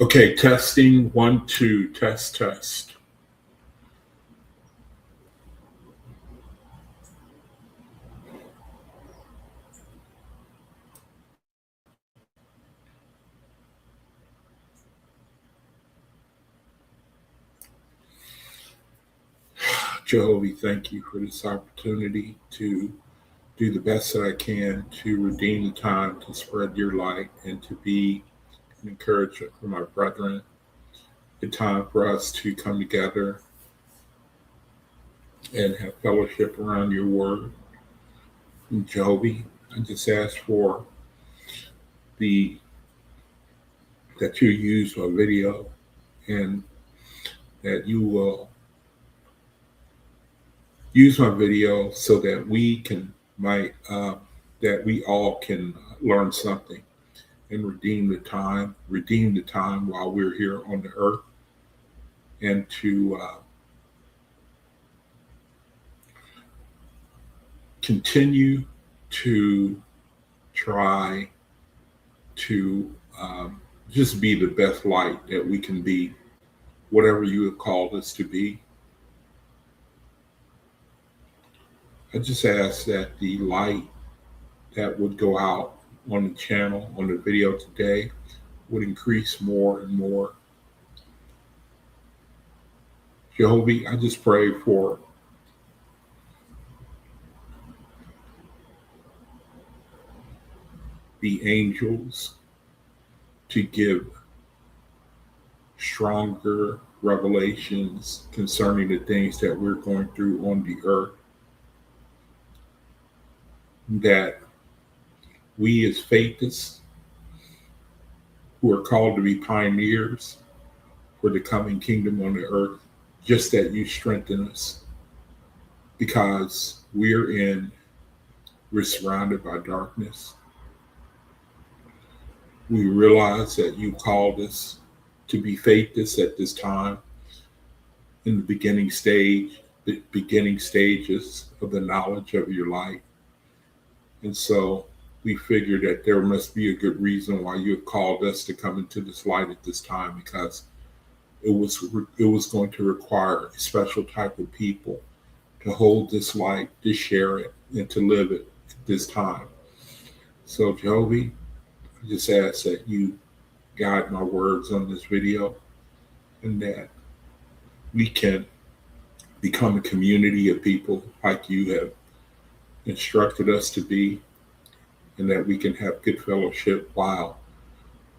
Okay, testing 1 2, test. Jehovah, thank you for this opportunity to do the best that I can to redeem the time, to spread your light, and to be an encouragement for my brethren. The time for us to come together and have fellowship around your word. And Jehovah, I just ask for the that you use my video and that you will use my video so that we all can learn something and redeem the time while we're here on the earth, and to continue to try to just be the best light that we can be, whatever you have called us to be. I just ask that the light that would go out on the channel, on the video today, would increase more and more. Jehovah, I just pray for the angels to give stronger revelations concerning the things that we're going through on the earth, that we as faithists who are called to be pioneers for the coming kingdom on the earth, just that you strengthen us, because we're surrounded by darkness. We realize that you called us to be faithists at this time, in the beginning stages of the knowledge of your light. And so we figure that there must be a good reason why you have called us to come into this light at this time, because it was going to require a special type of people to hold this light, to share it, and to live it at this time. So Jehovah, I just ask that you guide my words on this video, and that we can become a community of people like you have instructed us to be, and that we can have good fellowship while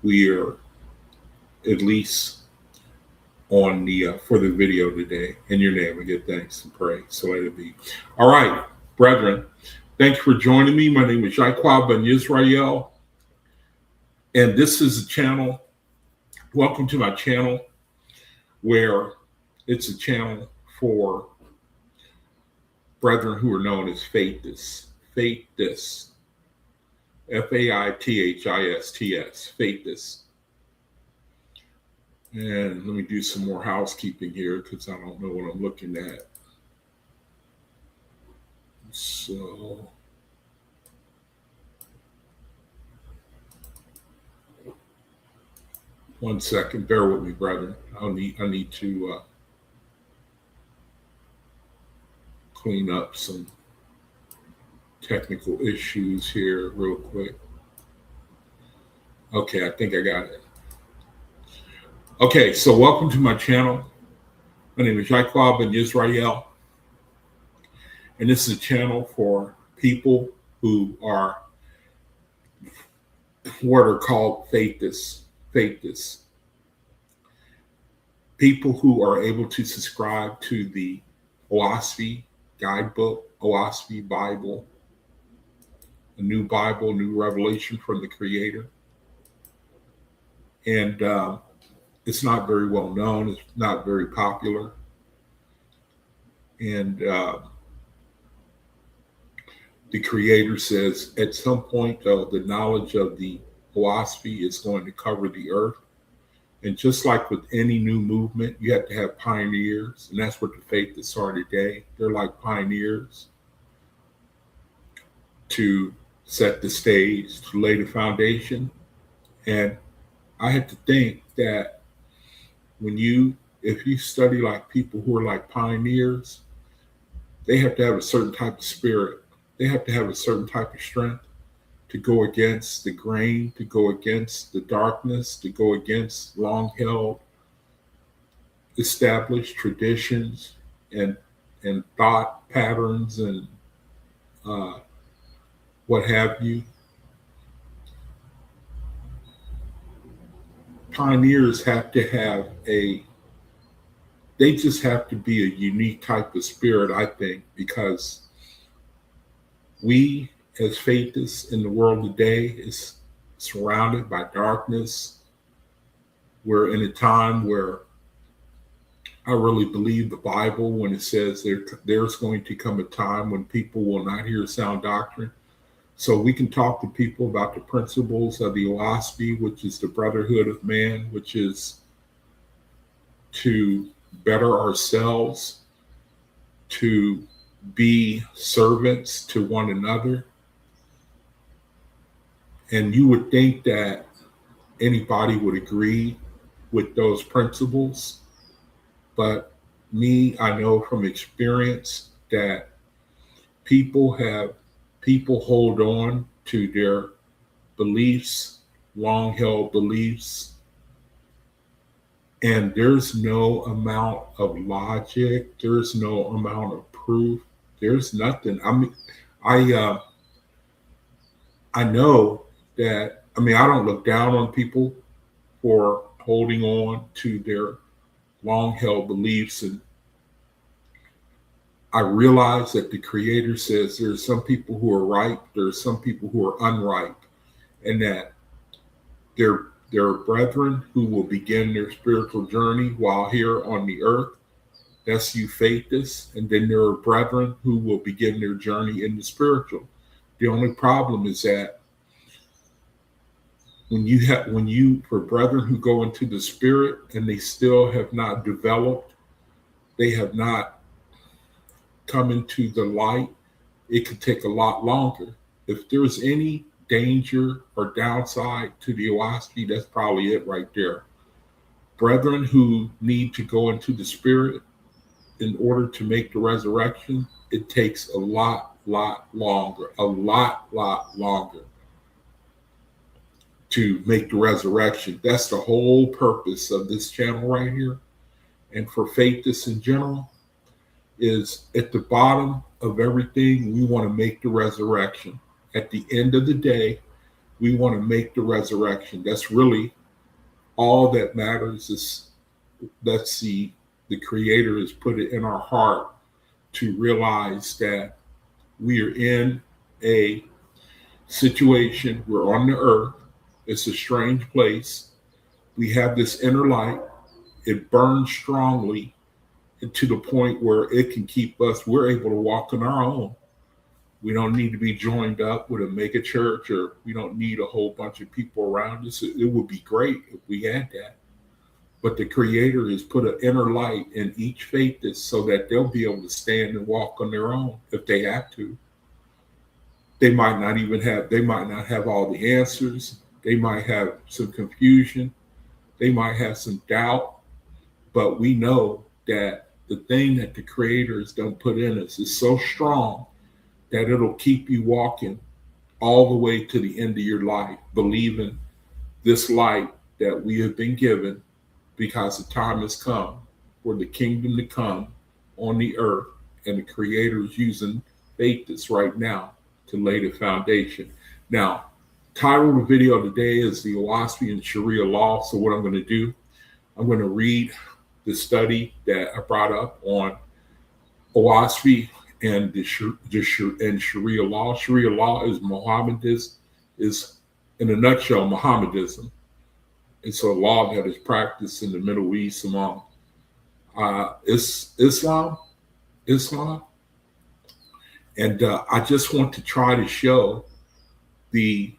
we are at least on the for the video today. In your name, I give thanks and pray. So let it be. All right, brethren, thank you for joining me. My name is Jaquab Ben Yisrael, and this is a channel. Welcome to my channel, where it's a channel for brethren who are known as faithists. Faithists. Faithists. Faithists. And let me do some more housekeeping here, because I don't know what I'm looking at. So one second, bear with me, brethren. I need to clean up some technical issues here real quick. Okay, I think I got it. Okay, so welcome to my channel. My name is Jaquab Ben Yisrael, and this is a channel for people who are what are called faithists. People who are able to subscribe to the OAHSPE guidebook, OAHSPE Bible, a new Bible, new revelation from the Creator. And it's not very well known. It's not very popular. And the Creator says at some point, the knowledge of the OAHSPE is going to cover the earth. And just like with any new movement, you have to have pioneers. And that's what the faithists are today. They're like pioneers to set the stage, to lay the foundation. And I have to think that if you study like people who are like pioneers, they have to have a certain type of spirit. They have to have a certain type of strength to go against the grain, to go against the darkness, to go against long held established traditions and thought patterns and uh, what have you. Pioneers have to have they just have to be a unique type of spirit, I think, because we as faithists in the world today is surrounded by darkness. We're in a time where I really believe the Bible when it says there's going to come a time when people will not hear sound doctrine. So we can talk to people about the principles of the OAHSPE, which is the brotherhood of man, which is to better ourselves, to be servants to one another. And you would think that anybody would agree with those principles. But I know from experience that people hold on to their beliefs, long held beliefs, and there's no amount of logic, there's no amount of proof, there's nothing. I know that. I don't look down on people for holding on to their long held beliefs, and I realize that the Creator says there's some people who are ripe, there's some people who are unripe, and that there are brethren who will begin their spiritual journey while here on the earth. That's you faithists. And then there are brethren who will begin their journey in the spiritual. The only problem is that for brethren who go into the spirit and they still have not developed, they have not come into the light, it could take a lot longer. If there's any danger or downside to the OAHSPE, that's probably it right there. Brethren who need to go into the spirit in order to make the resurrection, it takes a lot longer to make the resurrection. That's the whole purpose of this channel right here. And for faithists in general, is at the bottom of everything, we want to make the resurrection. At the end of the day, we want to make the resurrection. That's really all that matters. Is let's see, the Creator has put it in our heart to realize that we are in a situation, we're on the earth, it's a strange place. We have this inner light, it burns strongly to the point where it can keep us, we're able to walk on our own. We don't need to be joined up with a mega church, or we don't need a whole bunch of people around us. It would be great if we had that. But the Creator has put an inner light in each faithist so that they'll be able to stand and walk on their own if they have to. They might not have all the answers. They might have some confusion. They might have some doubt. But we know that the thing that the Creator has done put in us is so strong that it'll keep you walking all the way to the end of your life, believing this light that we have been given, because the time has come for the kingdom to come on the earth, and the Creator is using faithists right now to lay the foundation. Now, title of the video today is the OAHSPE and Sharia law. So what I'm going to do, I'm going to read the study that I brought up on OAHSPE and Sharia law. Sharia law is Mohammedanism, is in a nutshell Mohammedanism. It's a law that is practiced in the Middle East among Islam. And I just want to try to show the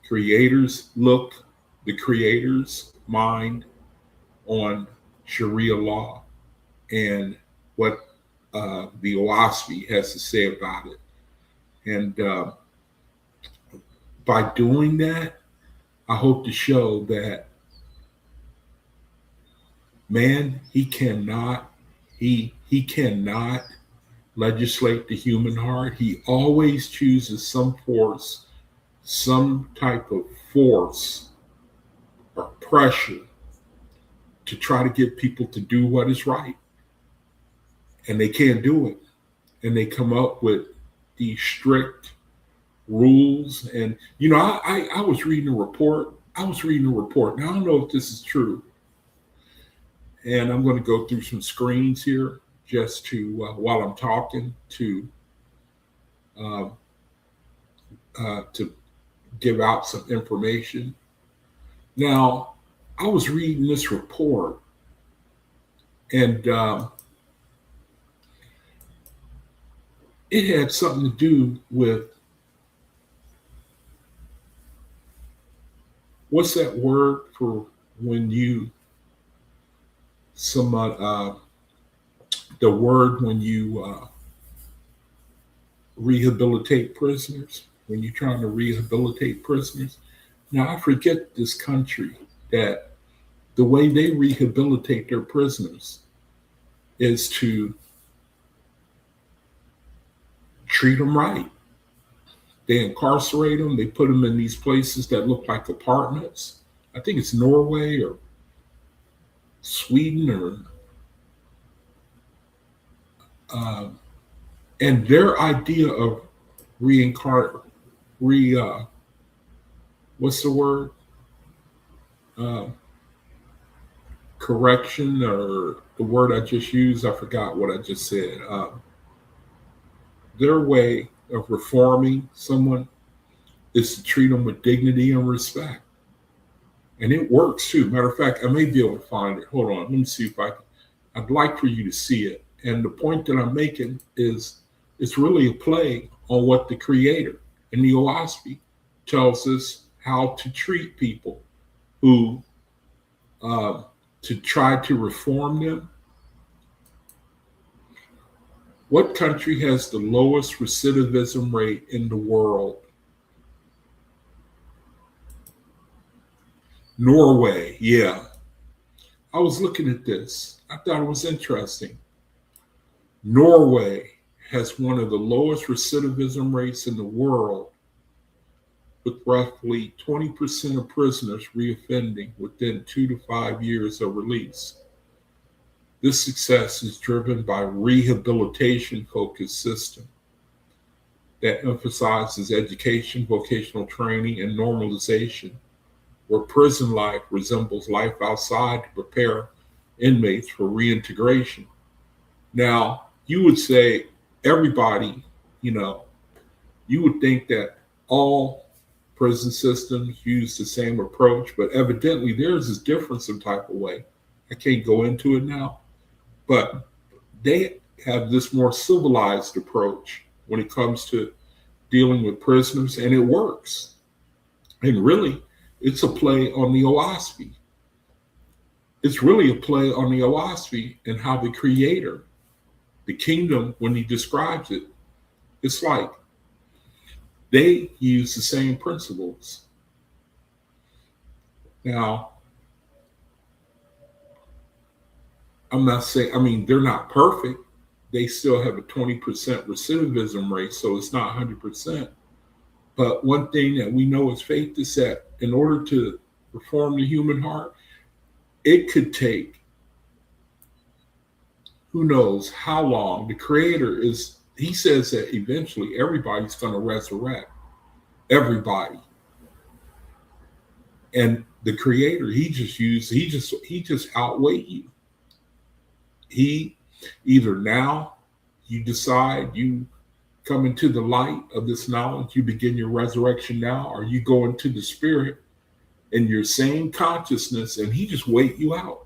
Creator's mind on Sharia law and what the OAHSPE has to say about it. And by doing that, I hope to show that Man, he cannot legislate the human heart. He always chooses some force, some type of force or pressure to try to get people to do what is right. And they can't do it. And they come up with these strict rules. And, I was reading a report. Now, I don't know if this is true. And I'm going to go through some screens here just to, while I'm talking, uh, to give out some information. Now, I was reading this report, and it had something to do with, what's that word for when you, the word when you rehabilitate prisoners, when you're trying to rehabilitate prisoners. Now, I forget this country that the way they rehabilitate their prisoners is to treat them right. They incarcerate them. They put them in these places that look like apartments. I think it's Norway or Sweden and their idea of what's the word? Correction, or the word I just used, I forgot what I just said. Their way of reforming someone is to treat them with dignity and respect. And it works too. Matter of fact, I may be able to find it. Hold on. Let me see if I'd like for you to see it. And the point that I'm making is it's really a play on what the creator in the OAHSPE tells us how to treat people who, to try to reform them. What country has the lowest recidivism rate in the world? Norway, yeah. I was looking at this. I thought it was interesting. Norway has one of the lowest recidivism rates in the world, with roughly 20% of prisoners reoffending within 2 to 5 years of release. This success is driven by a rehabilitation-focused system that emphasizes education, vocational training, and normalization, where prison life resembles life outside to prepare inmates for reintegration. Now, you would say everybody, you would think that all prison systems use the same approach, but evidently theirs is different some type of way. I can't go into it now, but they have this more civilized approach when it comes to dealing with prisoners, and it works. And really, it's a play on the OAHSPE. It's really a play on the OAHSPE and how the creator, the kingdom, when he describes it, it's like they use the same principles. Now, I'm not saying, they're not perfect. They still have a 20% recidivism rate, so it's not 100%. But one thing that we know as faith is that in order to reform the human heart, it could take who knows how long. The creator he says that eventually everybody's going to resurrect. Everybody. And the creator, he just outweighed you. He either now you decide you come into the light of this knowledge, you begin your resurrection now, or you go into the spirit in your same consciousness and he just wait you out.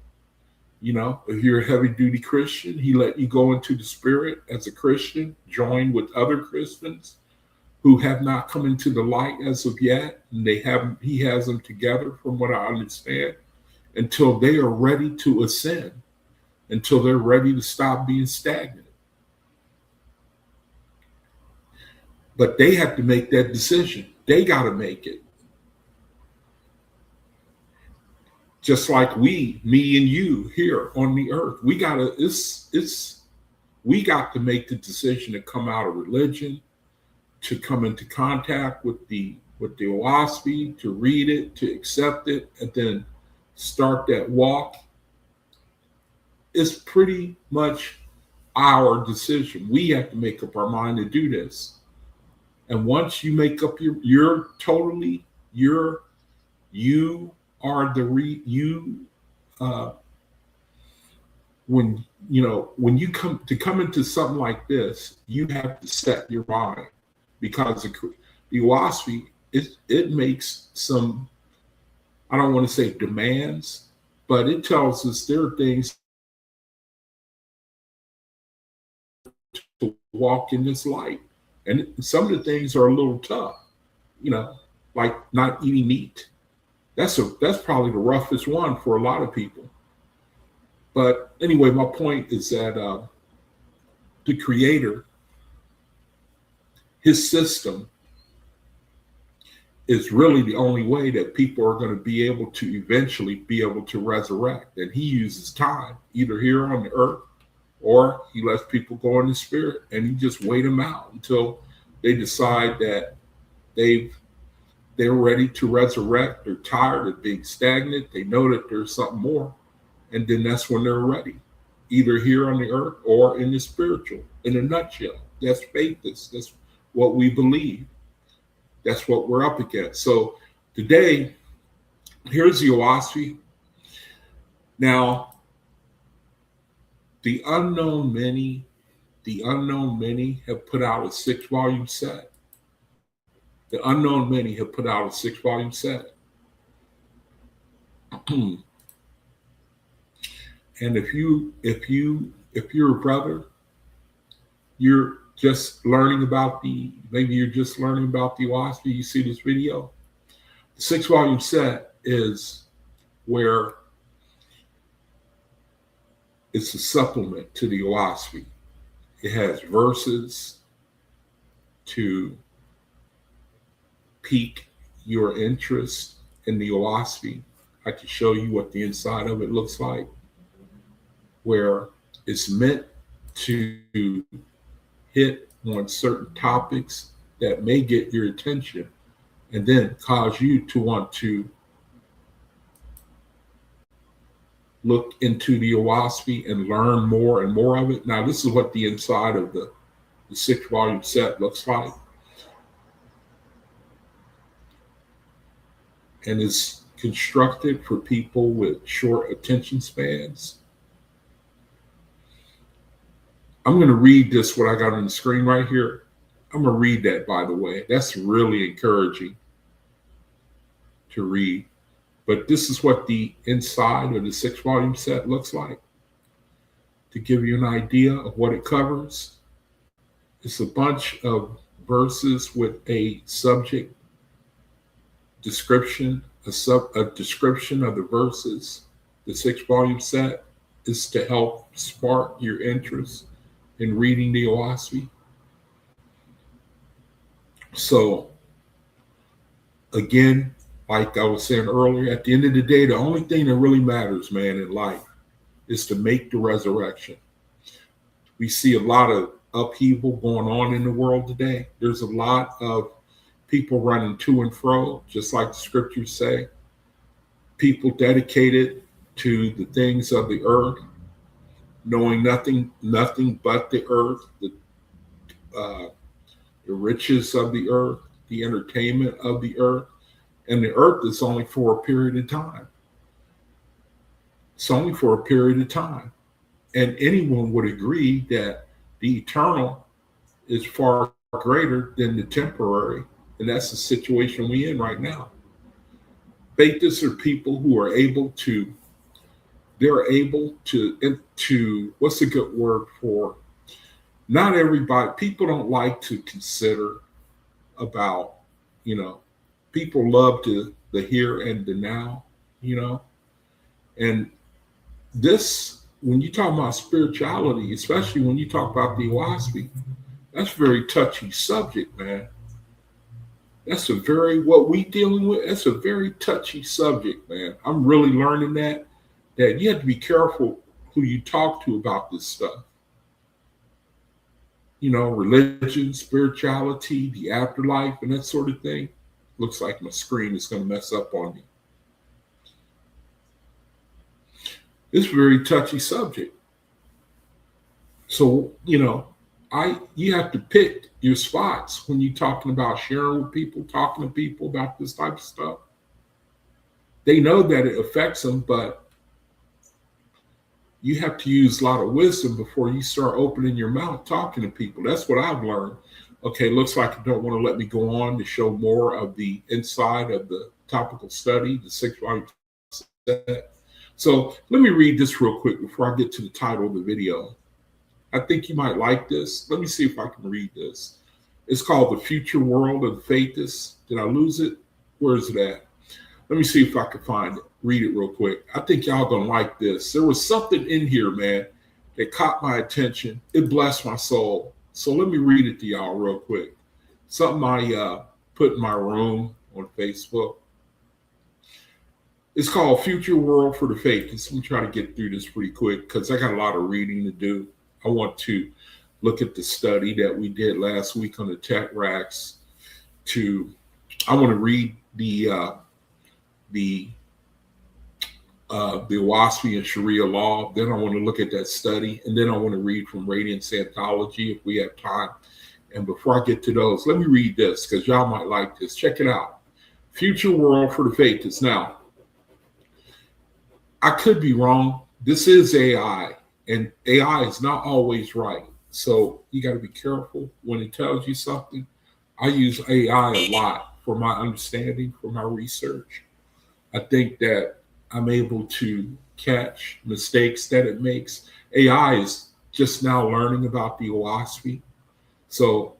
If you're a heavy duty Christian, he let you go into the spirit as a Christian, join with other Christians who have not come into the light as of yet. And he has them together, from what I understand, until they are ready to ascend, until they're ready to stop being stagnant. But they have to make that decision. They got to make it. just like me and you here on the earth, we got to make the decision to come out of religion, to come into contact with the OAHSPE, to read it, to accept it, and then start that walk. It's pretty much our decision. We have to make up our mind to do this. And once you make up you are the when you come into something like this, you have to set your mind, because the OAHSPE, it makes some, I don't want to say demands, but it tells us there are things to walk in this light. And some of the things are a little tough, like not eating meat. That's probably the roughest one for a lot of people. But anyway, my point is that the Creator, his system, is really the only way that people are going to be able to eventually be able to resurrect. And he uses time, either here on the earth, or he lets people go in the spirit, and he just wait them out until they decide that they're ready to resurrect. They're tired of being stagnant. They know that there's something more. And then that's when they're ready, either here on the earth or in the spiritual. In a nutshell, that's faith. That's what we believe. That's what we're up against. So today, here's the OAHSPE. Now, the unknown many have put out a 6-volume set. The unknown many have put out a 6-volume set. And if you're a brother, you're just learning about maybe you're just learning about the OAHSPE, you see this video. The 6-volume set is where it's a supplement to the OAHSPE. It has verses to pique your interest in the OAHSPE. I can show you what the inside of it looks like, where it's meant to hit on certain topics that may get your attention and then cause you to want to look into the OAHSPE and learn more and more of it. Now, this is what the inside of the 6-volume set looks like. And it's constructed for people with short attention spans. I'm going to read this, what I got on the screen right here. I'm going to read that, by the way. That's really encouraging to read. But this is what the inside of the 6-volume set looks like. To give you an idea of what it covers, it's a bunch of verses with a subject description, a description of the verses. The 6-volume set is to help spark your interest in reading the OAHSPE. So, again, like I was saying earlier, at the end of the day, the only thing that really matters, man, in life is to make the resurrection. We see a lot of upheaval going on in the world today. There's a lot of people running to and fro, just like the scriptures say. People dedicated to the things of the earth, knowing nothing but the earth, the riches of the earth, the entertainment of the earth. And the earth is only for a period of time. It's only for a period of time. And anyone would agree that the eternal is far greater than the temporary. And that's the situation we're in right now. Faithists are people who are able to, what's a good word for, not everybody, people don't like to consider about, people love the here and the now, and this, when you talk about spirituality, especially when you talk about the OAHSPE, that's a very touchy subject, man. That's a very, what we dealing with, that's a very touchy subject, man. I'm really learning that you have to be careful who you talk to about this stuff. Religion, spirituality, the afterlife, and that sort of thing. Looks like my screen is going to mess up on me. It's a very touchy subject. So, you have to pick your spots when you're talking about sharing with people, talking to people about this type of stuff. They know that it affects them, but you have to use a lot of wisdom before you start opening your mouth talking to people. That's what I've learned. Okay, looks like you don't want to let me go on to show more of the inside of the topical study, the sexuality set. So let me read this real quick before I get to the title of the video. I think you might like this. Let me see if I can read this. It's called The Future World of the Faithists. Did I lose it? Where is it at? Let me see if I can find it. Read it real quick. I think y'all gonna like this. There was something in here, man, that caught my attention. It blessed my soul. So let me read it to y'all real quick. Something I put in my room on Facebook. It's called Future World for the Faithists. Let me try to get through this pretty quick because I got a lot of reading to do. I want to look at the study that we did last week on the tech racks. I want to read the OAHSPE and Sharia law. Then I want to look at that study, and then I want to read from Radiance Anthology if we have time. And before I get to those, let me read this because y'all might like this. Check it out. Future World for the Faithists. Now, I could be wrong. This is AI, and AI is not always right. So you got to be careful when it tells you something. I use AI a lot for my understanding, for my research. I think that I'm able to catch mistakes that it makes. AI is just now learning about the OAHSPE. So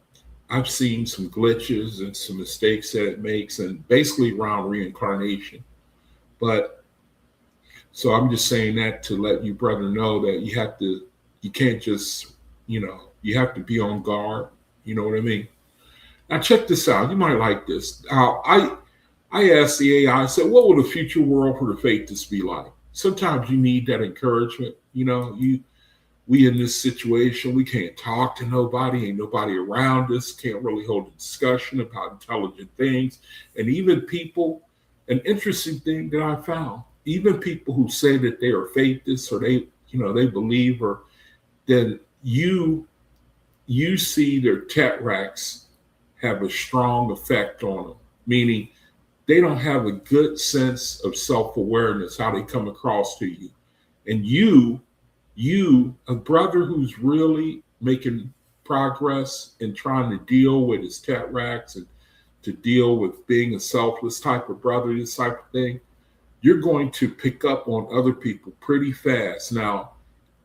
I've seen some glitches and some mistakes that it makes, and basically around reincarnation. But so I'm just saying that to let you brother know that you can't just, you have to be on guard. You know what I mean? Now check this out. You might like this. I asked the AI, I said, what would a future world for the faithists be like? Sometimes you need that encouragement. We in this situation, we can't talk to nobody, ain't nobody around us, can't really hold a discussion about intelligent things. And even people, an interesting thing that I found, even people who say that they are faithists or they believe, or then you see their tetracts have a strong effect on them, meaning they don't have a good sense of self-awareness, how they come across to you. And you, a brother who's really making progress in trying to deal with his tetracts and to deal with being a selfless type of brother, this type of thing, you're going to pick up on other people pretty fast. Now,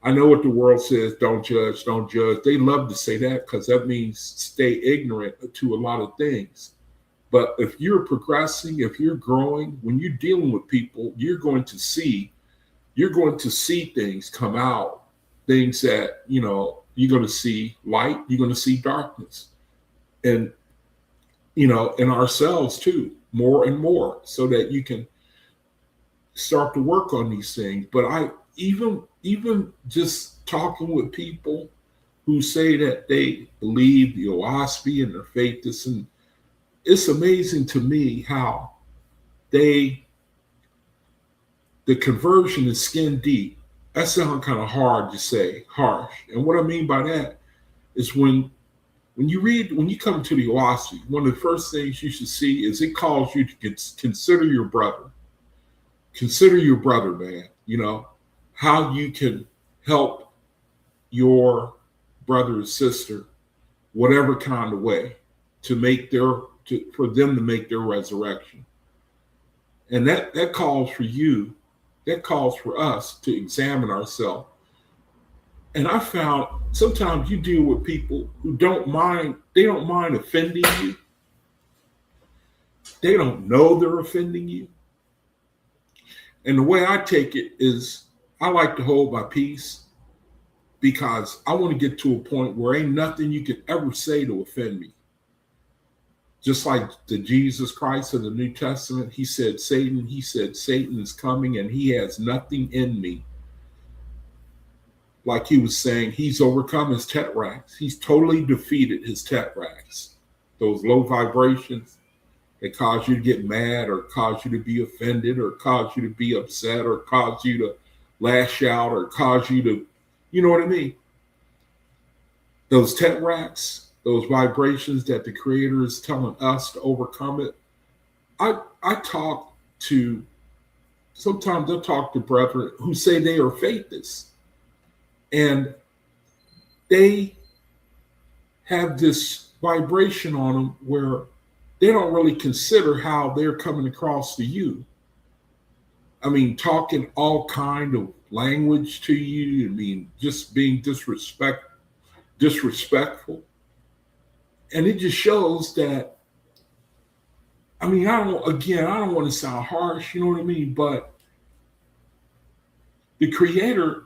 I know what the world says, don't judge, don't judge. They love to say that because that means stay ignorant to a lot of things. But if you're progressing, if you're growing, when you're dealing with people, you're going to see things come out, things that, you're going to see light, you're going to see darkness. And, in ourselves too, more and more, so that you can start to work on these things. But I even just talking with people who say that they believe the OAHSPE and their faithists, and it's amazing to me how the conversion is skin deep. That sounds kind of hard to say, harsh. And what I mean by that is when you come to the OAHSPE, one of the first things you should see is it calls you to consider your brother. Consider your brother, man. How you can help your brother or sister, whatever kind of way, for them to make their resurrection. And that calls for you, that calls for us to examine ourselves. And I found sometimes you deal with people who don't mind offending you. They don't know they're offending you. And the way I take it is I like to hold my peace because I want to get to a point where ain't nothing you could ever say to offend me. Just like the Jesus Christ of the New Testament, he said, Satan is coming and he has nothing in me. Like he was saying, he's overcome his tetracts. He's totally defeated his tetracts. Those low vibrations that cause you to get mad or cause you to be offended or cause you to be upset or cause you to lash out or cause you to, you know what I mean? Those tetracts, those vibrations that the Creator is telling us to overcome it. Sometimes I'll talk to brethren who say they are faithists. And they have this vibration on them where they don't really consider how they're coming across to you. I mean, talking all kind of language to you. I mean, just being disrespectful. And it just shows that, I mean, I don't want to sound harsh, you know what I mean? But the Creator,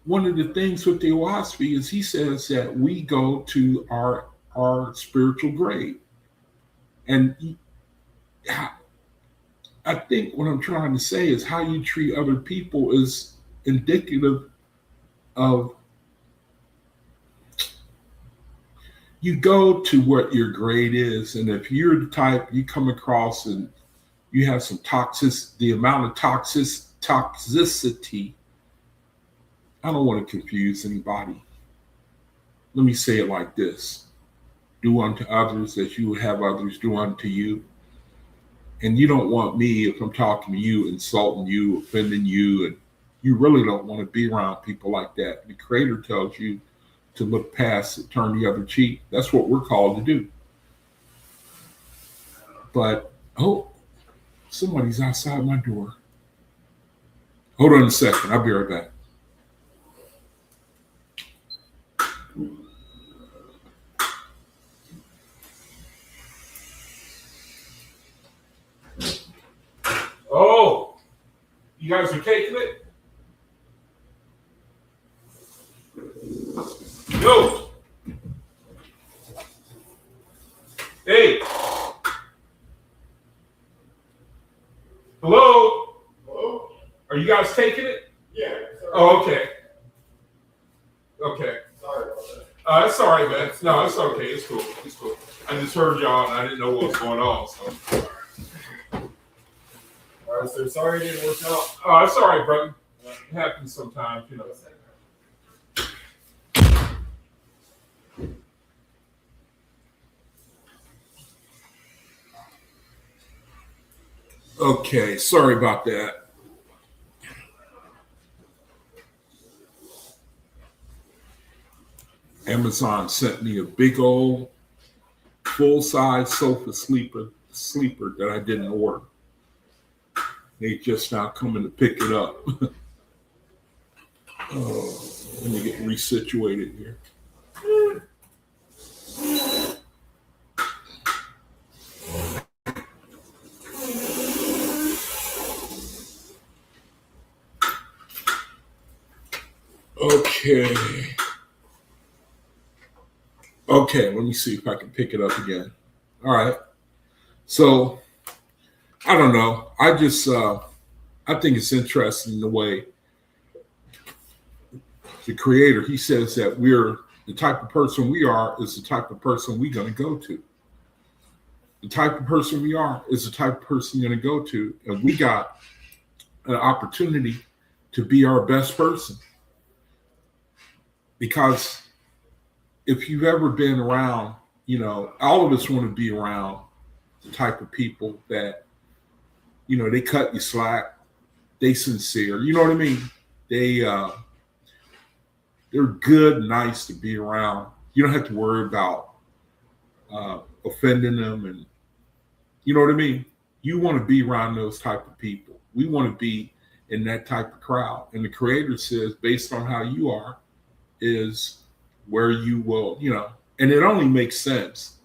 one of the things with the OAHSPE is he says that we go to our spiritual grade. And I think what I'm trying to say is how you treat other people is indicative of, you go to what your grade is. And if you're the type you come across and you have some the amount of toxicity, I don't want to confuse anybody. Let me say it like this. Do unto others as you would have others do unto you. And you don't want me, if I'm talking to you, insulting you, offending you, and you really don't want to be around people like that. The Creator tells you to look past it, turn the other cheek. That's what we're called to do. But, somebody's outside my door. Hold on a second. I'll be right back. Oh, you guys are taking it? Yo. Hey. Hello? Hello? Are you guys taking it? Yeah. Sorry. Oh, okay. Okay. Sorry about that. It's all right, man. No, it's okay. It's cool. It's cool. I just heard y'all and I didn't know what was going on. So. All right, so sorry it didn't work out. Oh, it's all right, brother. It happens sometimes, you know. Okay, sorry about that. Amazon sent me a big old full-size sofa sleeper that I didn't order. They just now coming to pick it up. Oh, let me get resituated here. Okay, let me see if I can pick it up again. All right. So, I don't know. I think it's interesting the way the Creator, he says that we're the type of person we are is the type of person we're going to go to. The type of person we are is the type of person you're going to go to. And we got an opportunity to be our best person. Because if you've ever been around, you know, all of us want to be around the type of people that, you know, they cut you slack, they sincere, you know what I mean? They're good, nice to be around. You don't have to worry about offending them, and you know what I mean? You want to be around those type of people. We want to be in that type of crowd. And the Creator says, based on how you are, is where you will, you know, and it only makes sense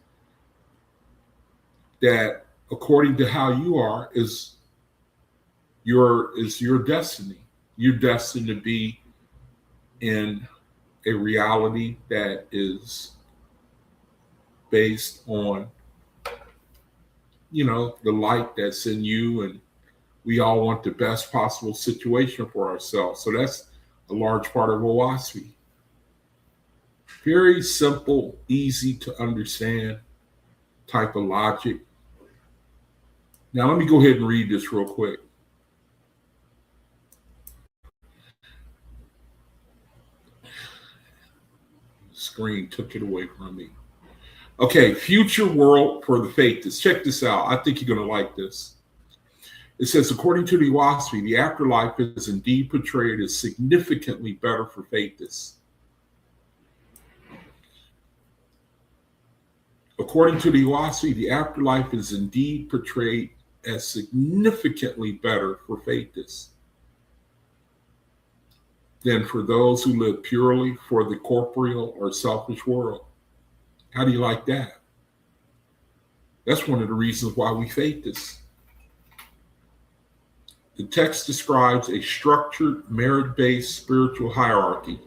that according to how you are is your destiny. You're destined to be in a reality that is based on, the light that's in you, and we all want the best possible situation for ourselves. So that's a large part of OAHSPE. Very simple, easy to understand type of logic. Now, let me go ahead and read this real quick. Screen took it away from me. Okay, future world for the faithists. Check this out. I think you're going to like this. It says, according to the OAHSPE, the afterlife is indeed portrayed as significantly better for faithists. According to the OAHSPE, the afterlife is indeed portrayed as significantly better for faithists than for those who live purely for the corporeal or selfish world. How do you like that? That's one of the reasons why we faithists. The text describes a structured, merit-based spiritual hierarchy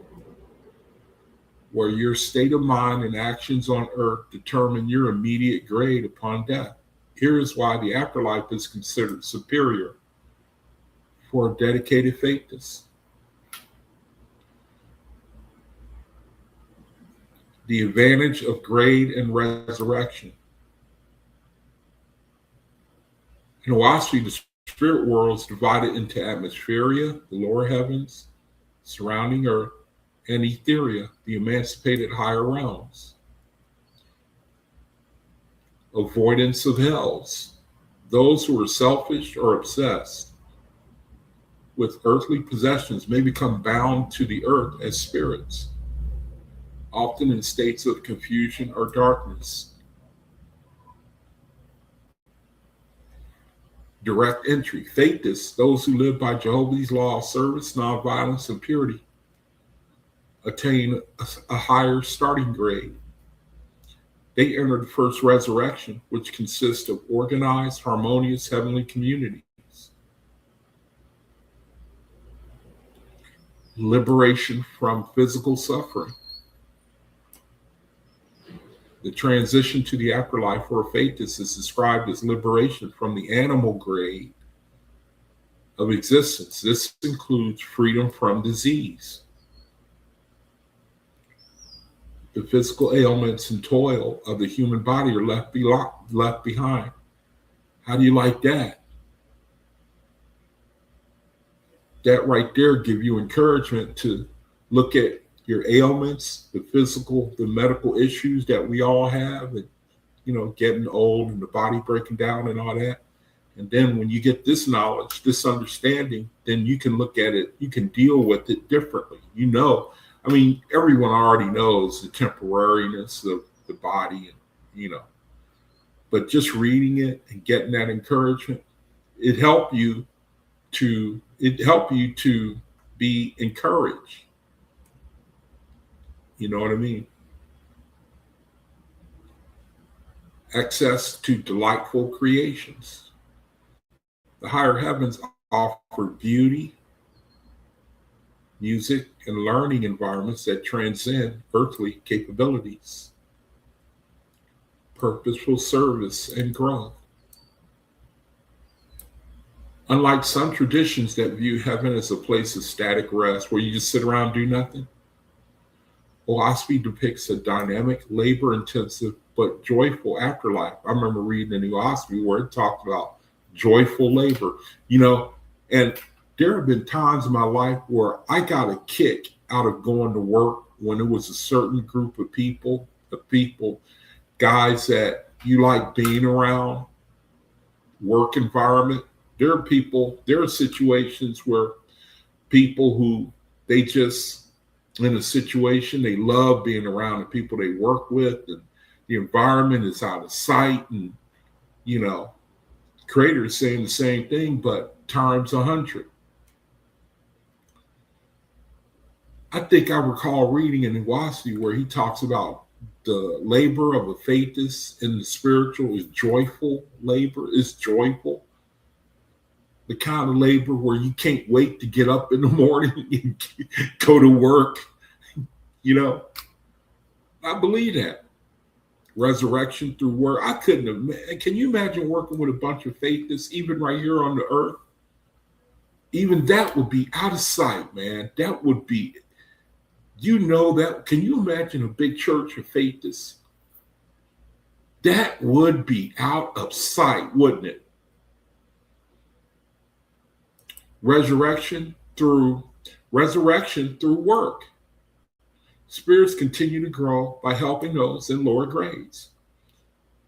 where your state of mind and actions on earth determine your immediate grade upon death. Here is why the afterlife is considered superior for a dedicated faithist. The advantage of grade and resurrection. In OAHSPE, the spirit world is divided into atmospheria, the lower heavens, surrounding earth, and etheria, the emancipated higher realms. Avoidance of hells. Those who are selfish or obsessed with earthly possessions may become bound to the earth as spirits, often in states of confusion or darkness. Direct entry. Faithists, those who live by Jehovah's law of service, nonviolence, and purity, attain a higher starting grade. They enter the first resurrection, which consists of organized, harmonious heavenly communities. Liberation from physical suffering. The transition to the afterlife for a faithist is described as liberation from the animal grade of existence. This includes freedom from disease. The physical ailments and toil of the human body are left behind. How do you like that? That right there give you encouragement to look at your ailments, the physical, the medical issues that we all have, and getting old and the body breaking down and all that. And then when you get this knowledge, this understanding, then you can look at it, you can deal with it differently. Everyone already knows the temporariness of the body, and but just reading it and getting that encouragement, it help you to be encouraged. You know what I mean? Access to delightful creations. The higher heavens offer beauty, music, and learning environments that transcend earthly capabilities. Purposeful service and growth. Unlike some traditions that view heaven as a place of static rest where you just sit around and do nothing, OAHSPE depicts a dynamic, labor-intensive, but joyful afterlife. I remember reading in the OAHSPE where it talked about joyful labor, and there have been times in my life where I got a kick out of going to work when it was a certain group of people, guys that you like being around, work environment. There are situations where people who they just, in a situation, they love being around the people they work with, and the environment is out of sight, and Creator is saying the same thing, but times 100. I think I recall reading in OAHSPE where he talks about the labor of a faithist in the spiritual is joyful labor, is joyful. The kind of labor where you can't wait to get up in the morning and go to work. You know, I believe that. Resurrection through work. I couldn't have. Can you imagine working with a bunch of faithists, even right here on the earth? Even that would be out of sight, man. That would be, that. Can you imagine a big church of faithists? That would be out of sight, wouldn't it? Resurrection through work. Spirits continue to grow by helping those in lower grades.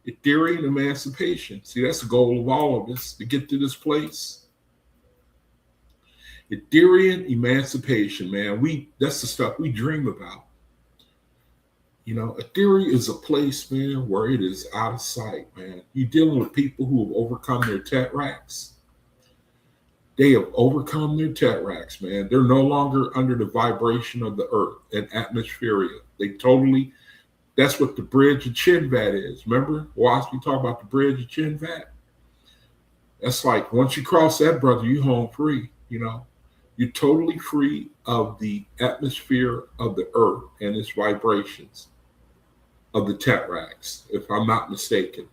Ethereal emancipation. See, that's the goal of all of us, to get to this place. Ethereal emancipation, man. That's the stuff we dream about. Ethereal is a place, man, where it is out of sight, man. You're dealing with people who have overcome their tetracts. They have overcome their tetracts, man. They're no longer under the vibration of the earth and atmosphere. That's what the bridge of Chinvat is. Remember, OAHSPE talk about the bridge of Chinvat? That's like, once you cross that, brother, you're home free, You're totally free of the atmosphere of the earth and its vibrations of the tetracts, if I'm not mistaken.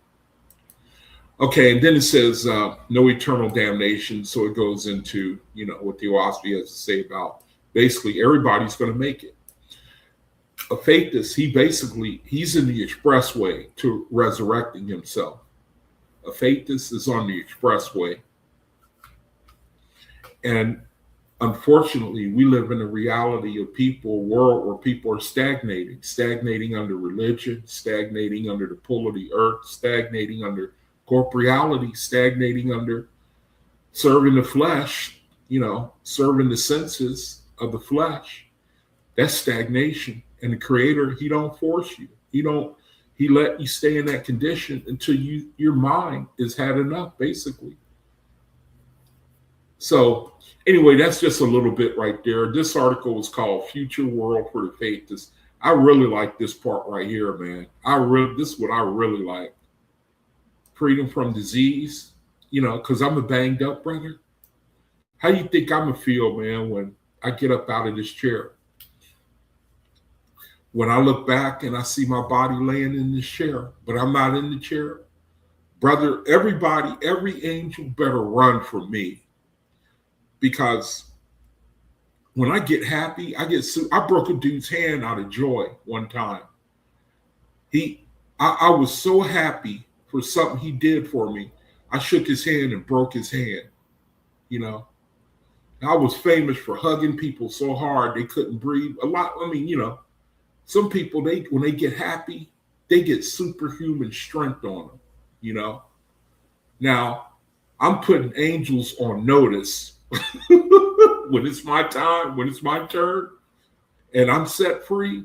Okay, and then it says no eternal damnation. So it goes into, what the OAHSPE has to say about basically everybody's going to make it. A faithist, he's in the expressway to resurrecting himself. A faithist is on the expressway. And unfortunately, we live in a reality of world where people are stagnating under religion, stagnating under the pull of the earth, stagnating under corporeality, stagnating under serving the flesh, serving the senses of the flesh. That's stagnation. And the Creator, he don't force you. He let you stay in that condition until your mind has had enough, basically. So anyway, that's just a little bit right there. This article was called Future World for the Faithists. I really like this part right here, man. This is what I really like. Freedom from disease, because I'm a banged up brother. How do you think I'm going to feel, man, when I get up out of this chair? When I look back and I see my body laying in this chair, but I'm not in the chair, brother, every angel better run from me. Because when I get happy, I broke a dude's hand out of joy one time. I was so happy for something he did for me. I shook his hand and broke his hand. I was famous for hugging people so hard they couldn't breathe. A lot. I mean, some people, when they get happy, they get superhuman strength on them. Now, I'm putting angels on notice. When it's my time, when it's my turn, and I'm set free,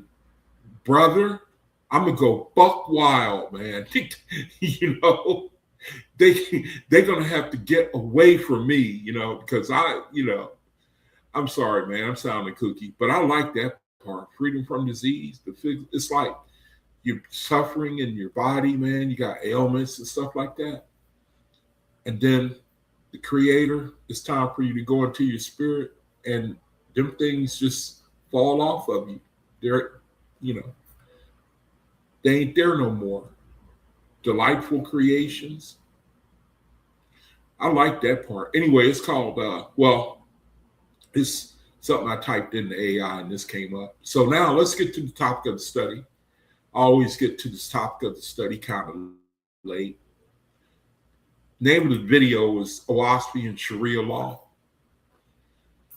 brother, I'm gonna go buck wild, man. They're gonna have to get away from me, because I'm sorry, man, I'm sounding kooky, but I like that part. Freedom from disease. It's like you're suffering in your body, man. You got ailments and stuff like that, and then the Creator, it's time for you to go into your spirit, and them things just fall off of you. They ain't there no more. Delightful creations. I like that part. Anyway, it's called, it's something I typed in the AI and this came up. So now let's get to the topic of the study. I always get to this topic of the study kind of late. Name of the video is OAHSPE and Sharia law.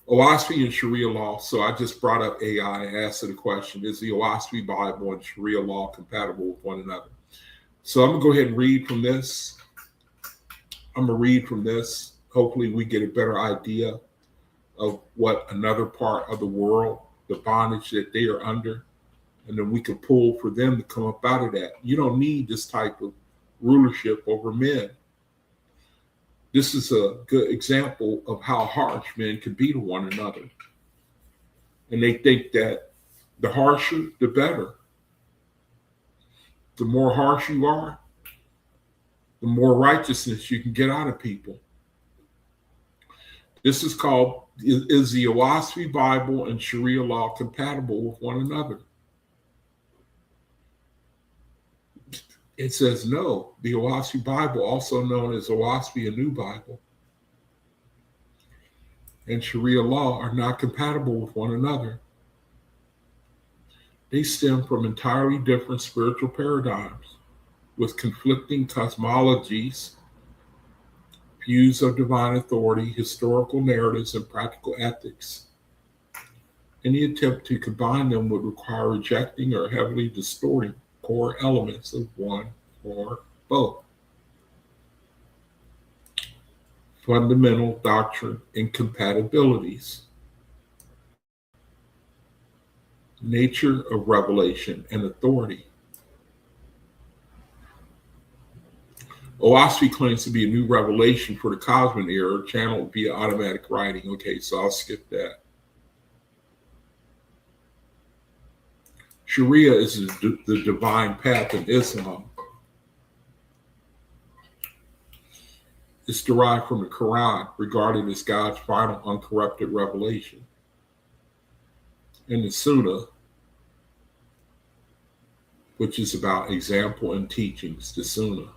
OAHSPE and Sharia law. So I just brought up AI and asked it a question. Is the OAHSPE Bible and Sharia law compatible with one another? So I'm going to go ahead and read from this. Hopefully we get a better idea of what another part of the world, the bondage that they are under, and then we can pull for them to come up out of that. You don't need this type of rulership over men. This is a good example of how harsh men can be to one another. And they think that the harsher, the better. The more harsh you are, the more righteousness you can get out of people. This is called, is the OAHSPE Bible and Sharia law compatible with one another? It says no. The OAHSPE Bible, also known as OAHSPE, a New Bible, and Sharia law are not compatible with one another. They stem from entirely different spiritual paradigms with conflicting cosmologies, views of divine authority, historical narratives, and practical ethics. Any attempt to combine them would require rejecting or heavily distorting core elements of one or both. Fundamental doctrine incompatibilities. Nature of revelation and authority. OAHSPE claims to be a new revelation for the cosmic era channeled via automatic writing. Okay, so I'll skip that. Sharia is the divine path in Islam. It's derived from the Quran, regarded as God's final uncorrupted revelation. And the Sunnah, which is about example and teachings, the Sunnah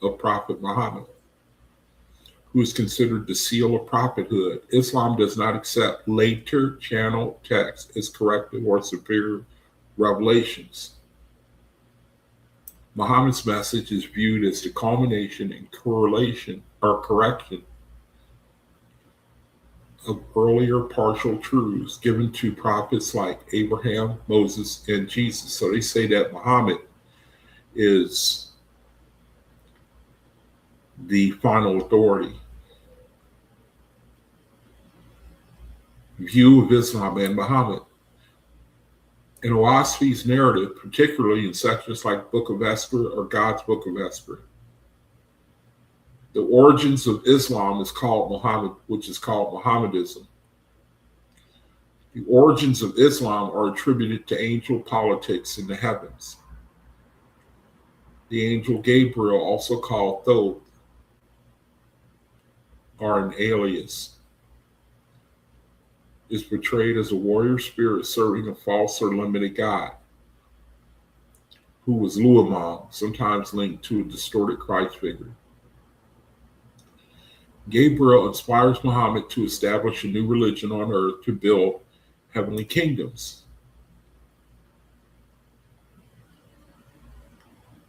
of Prophet Muhammad, who is considered the seal of prophethood. Islam does not accept later channel texts as corrective or superior revelations. Muhammad's message is viewed as the culmination and correlation or correction of earlier partial truths given to prophets like Abraham, Moses, and Jesus. So they say that Muhammad is the final authority. View of Islam and Muhammad. In OAHSPE's narrative, particularly in sections like Book of Esther or God's Book of Esther, the origins of Islam is called Muhammad, which is called Mohammedanism. The origins of Islam are attributed to angel politics in the heavens. The angel Gabriel, also called Thoth, or an alias, is portrayed as a warrior spirit serving a false or limited god, who was Luamam, sometimes linked to a distorted Christ figure. Gabriel inspires Muhammad to establish a new religion on earth to build heavenly kingdoms.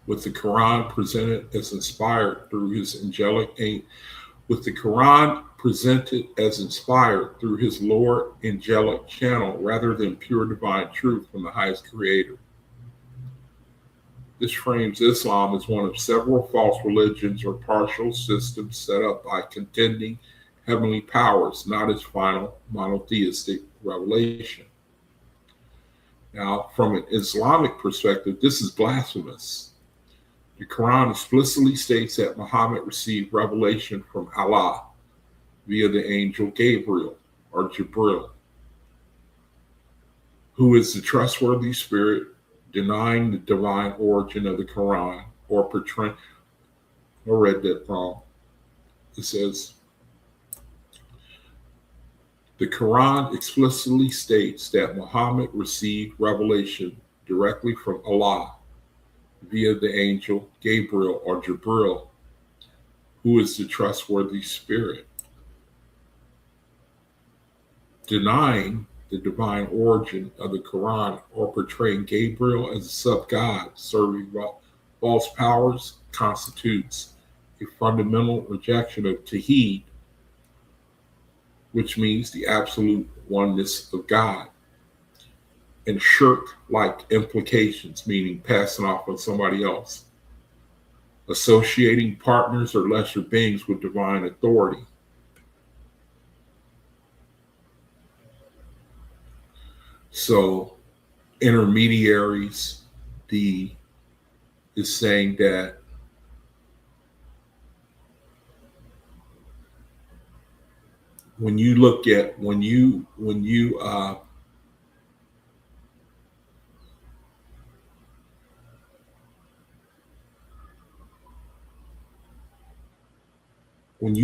With the Quran presented as inspired through his lower angelic channel rather than pure divine truth from the highest creator. This frames Islam as one of several false religions or partial systems set up by contending heavenly powers, not its final monotheistic revelation. Now, from an Islamic perspective, this is blasphemous. The Quran explicitly states that Muhammad received revelation from Allah via the angel Gabriel or Jibril, who is the trustworthy spirit, denying the divine origin of the Quran or portraying. I read that wrong. It says, the Quran explicitly states that Muhammad received revelation directly from Allah via the angel Gabriel or Jibril, who is the trustworthy spirit. Denying the divine origin of the Quran or portraying Gabriel as a sub-god serving false powers constitutes a fundamental rejection of Tawheed, which means the absolute oneness of God, and shirk-like implications, meaning passing off on somebody else, associating partners or lesser beings with divine authority. So intermediaries, is saying that when you look at when you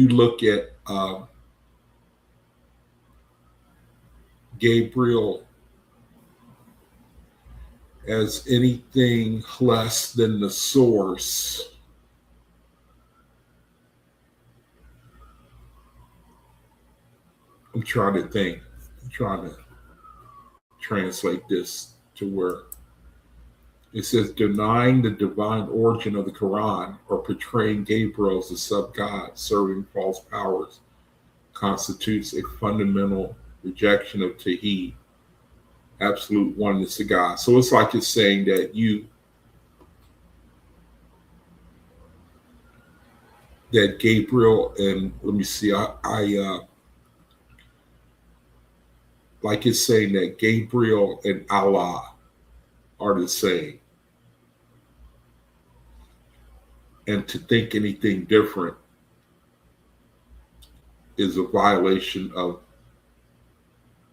look at Gabriel as anything less than the source. I'm trying to think. I'm trying to translate this to where it says denying the divine origin of the Quran or portraying Gabriel as a sub-god serving false powers constitutes a fundamental rejection of Tawhid, absolute oneness of God. So it's like it's saying that that Gabriel and let me see, I like it's saying that Gabriel and Allah are the same. And to think anything different is a violation of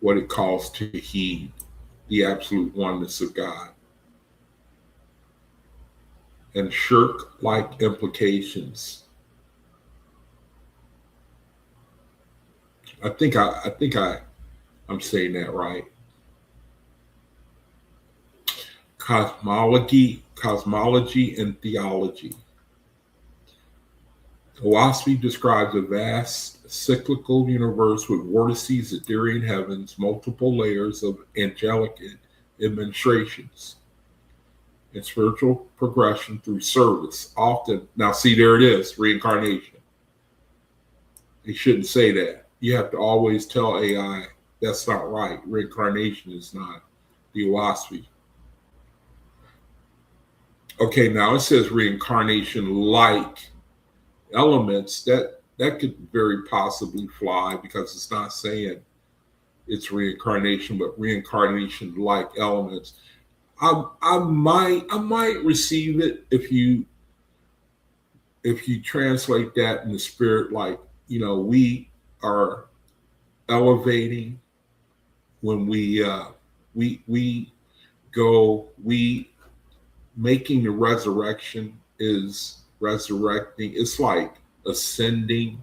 what it calls Tawhid, the absolute oneness of God. And shirk-like implications. I think I'm saying that right. Cosmology and theology. OAHSPE describes a vast cyclical universe with vortices, ethereal heavens, multiple layers of angelic administrations, and spiritual progression through service. Often, now see, there it is, reincarnation. They shouldn't say that. You have to always tell AI that's not right. Reincarnation is not the OAHSPE. Okay, now it says reincarnation like elements. That could very possibly fly because it's not saying it's reincarnation, but reincarnation like elements. I might receive it if you translate that in the spirit, like, we are elevating when we making the resurrection is resurrecting. It's like ascending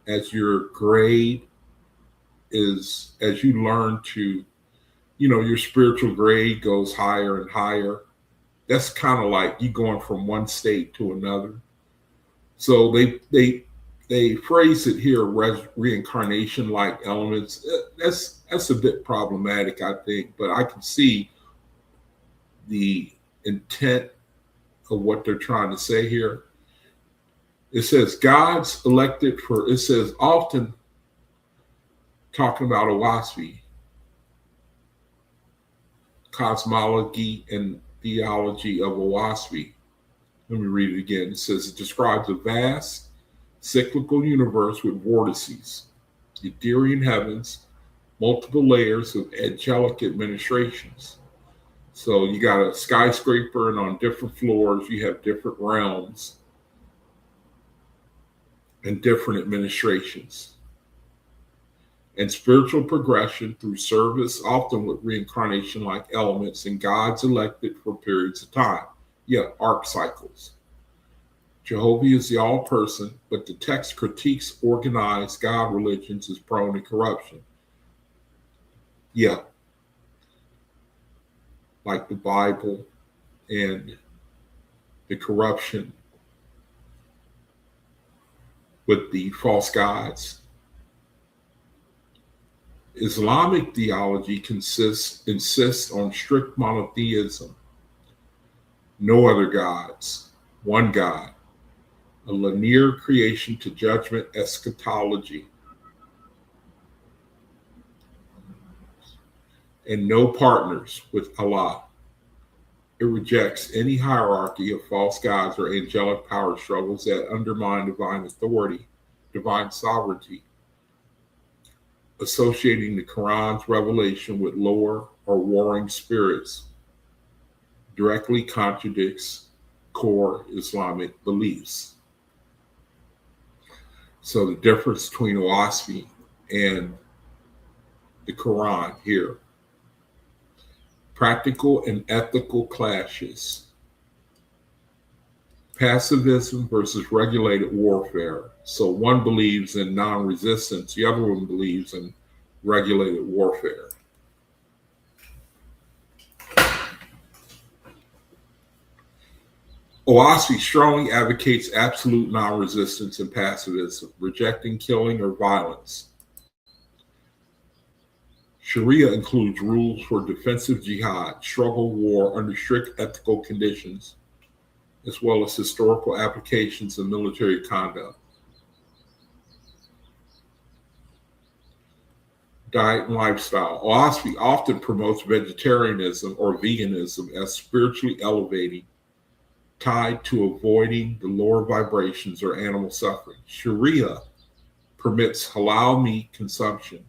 as your grade is, as you learn to, your spiritual grade goes higher and higher. That's kind of like you going from one state to another. So they phrase it here, reincarnation like elements. That's a bit problematic, I think, but I can see the intent of what they're trying to say here. It says God's elected for, it says often talking about OAHSPE, cosmology and theology of OAHSPE. Let me read it again. It says it describes a vast cyclical universe with vortices, ethereal heavens, multiple layers of angelic administrations. So you got a skyscraper, and on different floors, you have different realms and different administrations. And spiritual progression through service, often with reincarnation-like elements, and God's elected for periods of time. Yeah, arc cycles. Jehovah is the all-person, but the text critiques organized God religions as prone to corruption. Yeah, like the Bible and the corruption with the false gods. Islamic theology insists on strict monotheism, no other gods, one God, a linear creation to judgment eschatology, and no partners with Allah. It rejects any hierarchy of false gods or angelic power struggles that undermine divine authority, divine sovereignty. Associating the Quran's revelation with lower or warring spirits directly contradicts core Islamic beliefs. So the difference between OAHSPE and the Quran here. Practical and ethical clashes. Pacifism versus regulated warfare. So one believes in non-resistance, the other one believes in regulated warfare. OAHSPE strongly advocates absolute non-resistance and pacifism, rejecting killing or violence. Sharia includes rules for defensive jihad, struggle war under strict ethical conditions, as well as historical applications of military conduct. Diet and lifestyle. OAHSPE often promotes vegetarianism or veganism as spiritually elevating, tied to avoiding the lower vibrations or animal suffering. Sharia permits halal meat consumption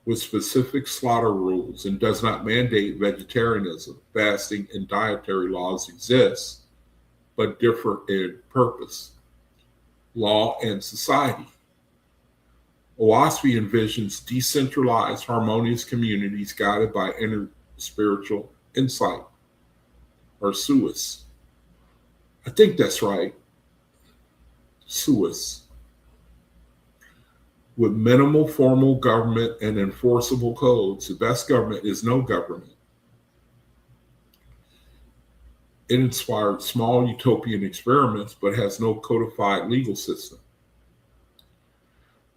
with specific slaughter rules and does not mandate vegetarianism. Fasting and dietary laws exist, but differ in purpose, law, and society. OAHSPE envisions decentralized, harmonious communities guided by inner spiritual insight, or suis. I think that's right. Suis. With minimal formal government and enforceable codes. The best government is no government. It inspired small utopian experiments, but has no codified legal system.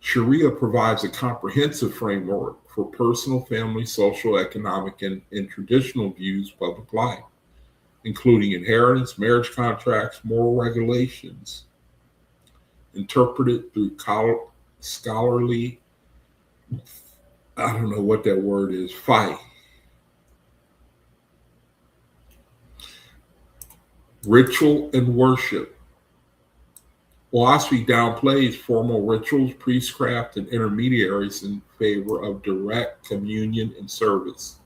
Sharia provides a comprehensive framework for personal, family, social, economic, and traditional views of public life, including inheritance, marriage contracts, moral regulations, interpreted through scholarly, I don't know what that word is, fight. Ritual and worship. OAHSPE downplays formal rituals, priestcraft, and intermediaries in favor of direct communion and service.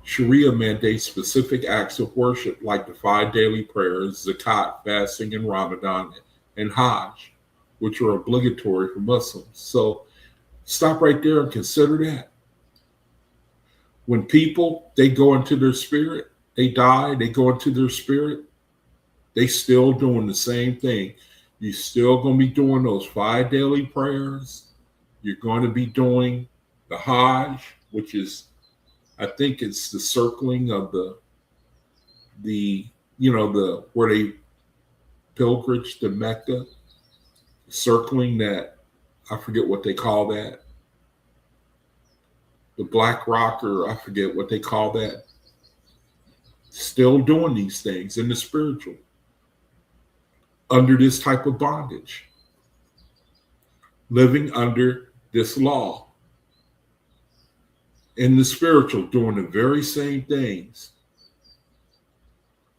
Sharia mandates specific acts of worship like the 5 daily prayers, zakat, fasting, and Ramadan, and Hajj, which are obligatory for Muslims. So stop right there and consider that. When people, they go into their spirit, they die, they go into their spirit, they still doing the same thing. You're still going to be doing those 5 daily prayers. You're going to be doing the Hajj, which is, I think it's the circling of the where they pilgrimage to Mecca, circling that, I forget what they call that. The Black Rock, or I forget what they call that. Still doing these things in the spiritual, under this type of bondage, living under this law. In the spiritual, doing the very same things.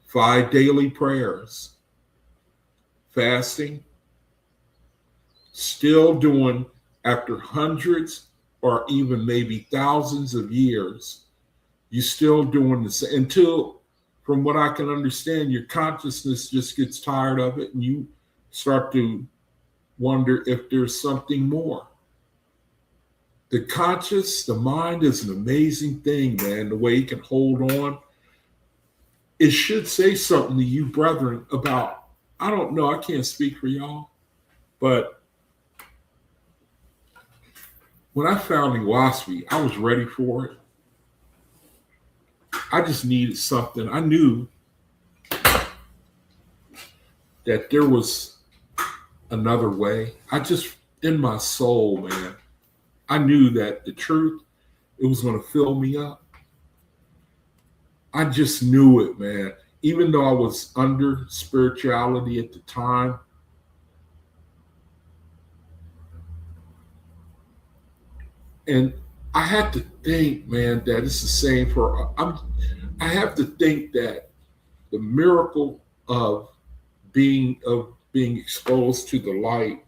5 daily prayers, fasting, still doing after hundreds or even maybe thousands of years, you're still doing the same until, from what I can understand, your consciousness just gets tired of it and you start to wonder if there's something more. The mind is an amazing thing, man, the way it can hold on. It should say something to you, brethren, about, I don't know, I can't speak for y'all, but when I found OAHSPE, I was ready for it. I just needed something. I knew that there was another way. In my soul, man, I knew that the truth, it was going to fill me up. I just knew it, man. Even though I was under spirituality at the time, and I had to think, man, that it's the same for, I have to think that the miracle of being exposed to the light,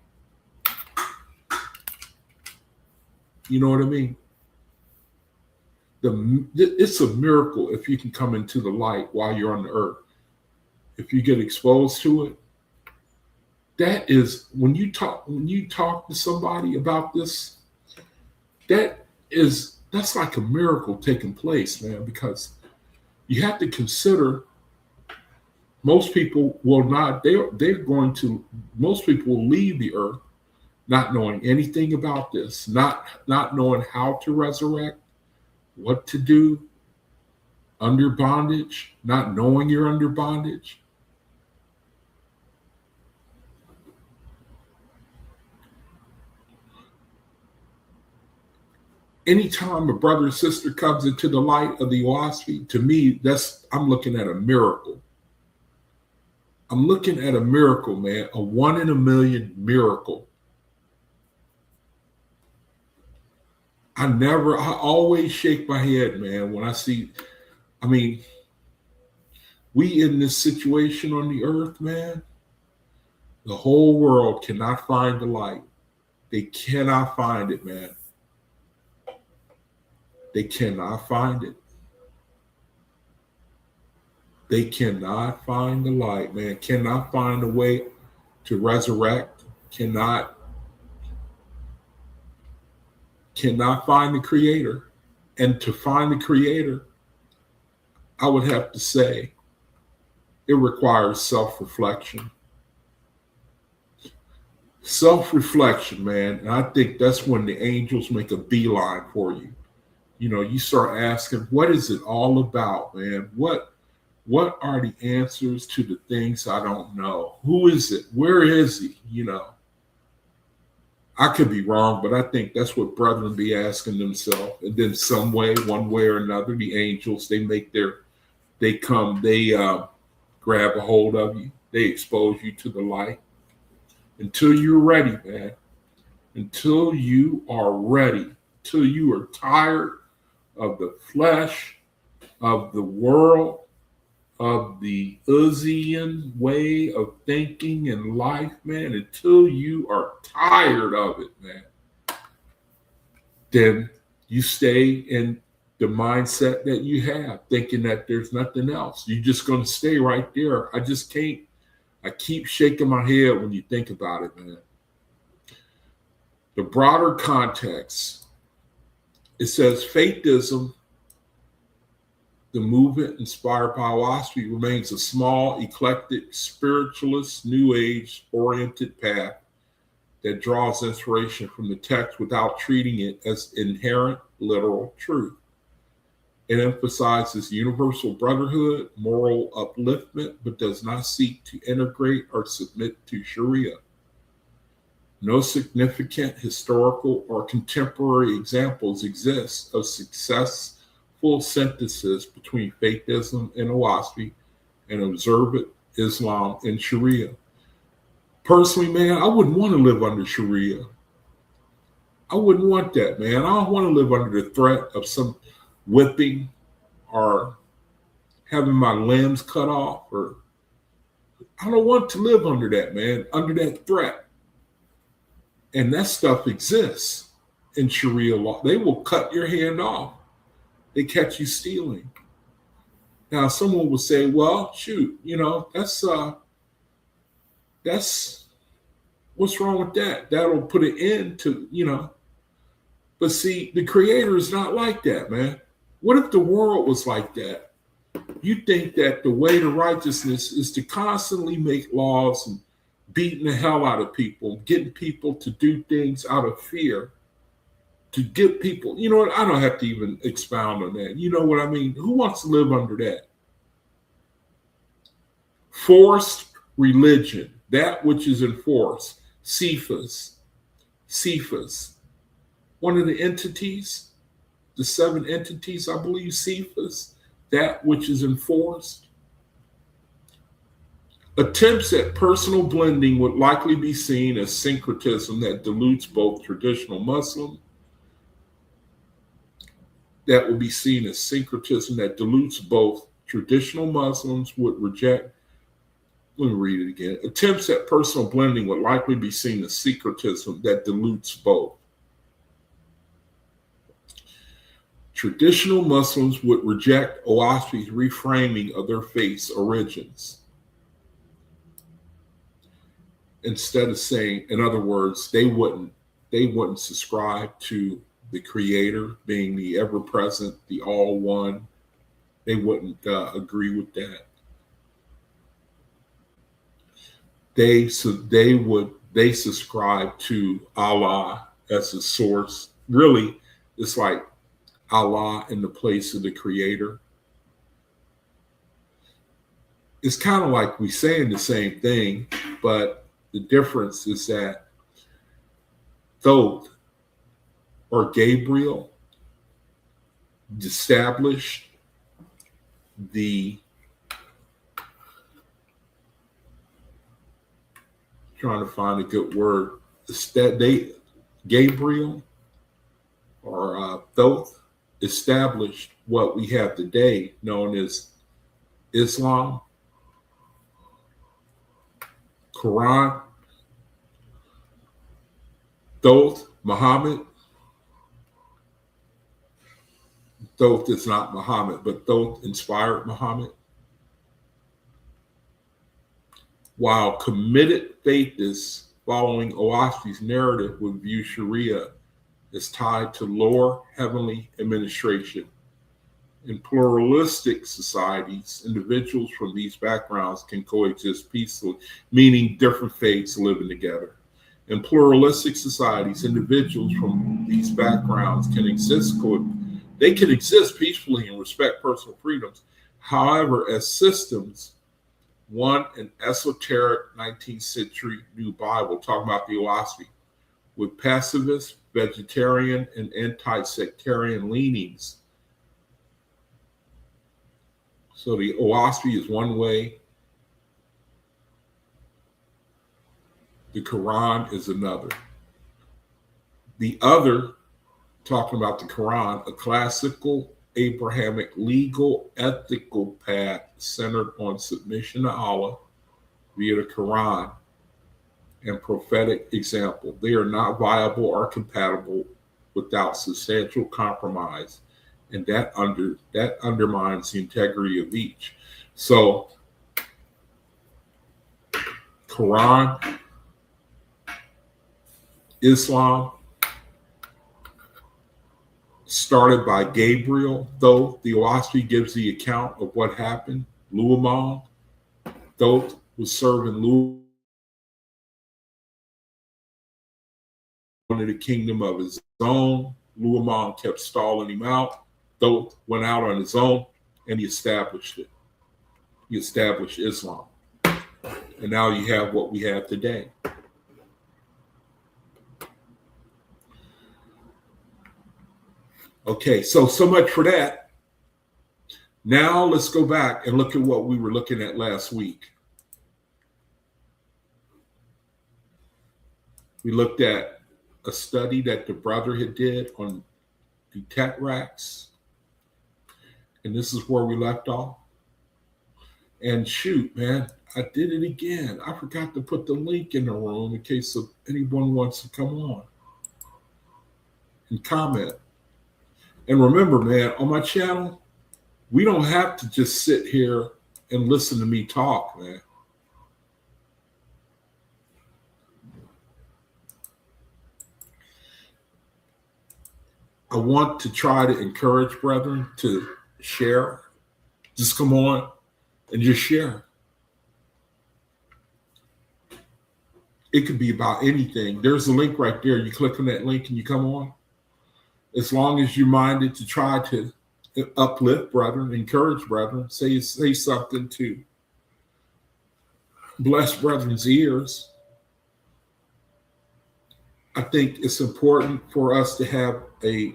you know what I mean? It's a miracle if you can come into the light while you're on the earth. If you get exposed to it, that is, when you talk to somebody about this, that's like a miracle taking place, man, because you have to consider most people will not, most people will leave the earth not knowing anything about this, not knowing how to resurrect, what to do, under bondage, not knowing you're under bondage. Anytime a brother or sister comes into the light of the OAHSPE, to me, I'm looking at a miracle. I'm looking at a miracle, man, a 1 in a million miracle. I always shake my head, man, when I see, we in this situation on the earth, man, the whole world cannot find the light. They cannot find it, man. They cannot find it. They cannot find the light, man. Cannot find a way to resurrect. Cannot find the creator. And to find the creator, I would have to say it requires self-reflection. Self-reflection, man. And I think that's when the angels make a beeline for you. You know, you start asking, what is it all about, man? What are the answers to the things I don't know? Who is it? Where is he? You know, I could be wrong, but I think that's what brethren be asking themselves. And then some way, one way or another, the angels, they grab a hold of you. They expose you to the light until you're ready, man. Until you are ready, until you are tired of the flesh, of the world, of the Uzian way of thinking in life, man, until you are tired of it, man, then you stay in the mindset that you have, thinking that there's nothing else. You're just going to stay right there. I just can't. I keep shaking my head when you think about it, man. The broader context, it says faithism, the movement inspired by OAHSPE, remains a small, eclectic, spiritualist, New Age-oriented path that draws inspiration from the text without treating it as inherent literal truth. It emphasizes universal brotherhood, moral upliftment, but does not seek to integrate or submit to Sharia. No significant historical or contemporary examples exist of successful synthesis between faithism and OAHSPE and observant Islam and Sharia. Personally, man, I wouldn't want to live under Sharia. I wouldn't want that, man. I don't want to live under the threat of some whipping or having my limbs cut off, or I don't want to live under that, man, under that threat. And that stuff exists in Sharia law. They will cut your hand off. They catch you stealing. Now, someone will say, well, shoot, you know, that's what's wrong with that? That'll put an end to, you know. But see, the creator is not like that, man. What if the world was like that? You think that the way to righteousness is to constantly make laws and beating the hell out of people, getting people to do things out of fear, to get people, you know what, I don't have to even expound on that. You know what I mean? Who wants to live under that? Forced religion, that which is enforced. Cephas, one of the entities, the 7 entities, I believe, Cephas, that which is enforced. Attempts at personal blending would likely be seen as syncretism that dilutes both traditional Muslim. That would be seen as syncretism that dilutes both traditional Muslims would reject. Let me read it again. Attempts at personal blending would likely be seen as syncretism that dilutes both. Traditional Muslims would reject OAHSPE's reframing of their faith's origins. Instead of saying, in other words, they wouldn't subscribe to the creator being the ever-present, the all-one. They wouldn't agree with that. They subscribe to Allah as a source. Really, it's like Allah in the place of the creator. it's kind of like we saying the same thing, but the difference is that Thoth or Gabriel established the, trying to find a good word, Gabriel or Thoth established what we have today known as Islam, Quran. Thoth, Muhammad. Thoth is not Muhammad, but Thoth inspired Muhammad. While committed faithists following OAHSPE's narrative would view Sharia as tied to lower heavenly administration. In pluralistic societies, individuals from these backgrounds can coexist peacefully, meaning different faiths living together. In pluralistic societies, individuals from these backgrounds can exist peacefully and respect personal freedoms. However, as systems, an esoteric 19th century New Bible, talking about the OAHSPE, with pacifist, vegetarian, and anti-sectarian leanings. So the OAHSPE is one way, the Quran is another. The other, talking about the Quran, a classical Abrahamic legal ethical path centered on submission to Allah via the Quran and prophetic example. They are not viable or compatible without substantial compromise, and that undermines the integrity of each. So Quran, Islam, started by Gabriel, though the OAHSPE gives the account of what happened. Luamon, Thoth was serving Luamon in the kingdom of his own. Luamon kept stalling him out. Thoth went out on his own and he established it. He established Islam. And now you have what we have today. Okay, so much for that. Now let's go back and look at what we were looking at last week. We looked at a study that the brother had did on the tetracts. And this is where we left off. And shoot, man, I did it again. I forgot to put the link in the room in case anyone wants to come on and comment. And remember, man, on my channel, we don't have to just sit here and listen to me talk, man. I want to try to encourage brethren to share. Just come on and just share. It could be about anything. There's a link right there. You click on that link and you come on. As long as you're minded to try to uplift brethren, encourage brethren, say something to bless brethren's ears. I think it's important for us to have a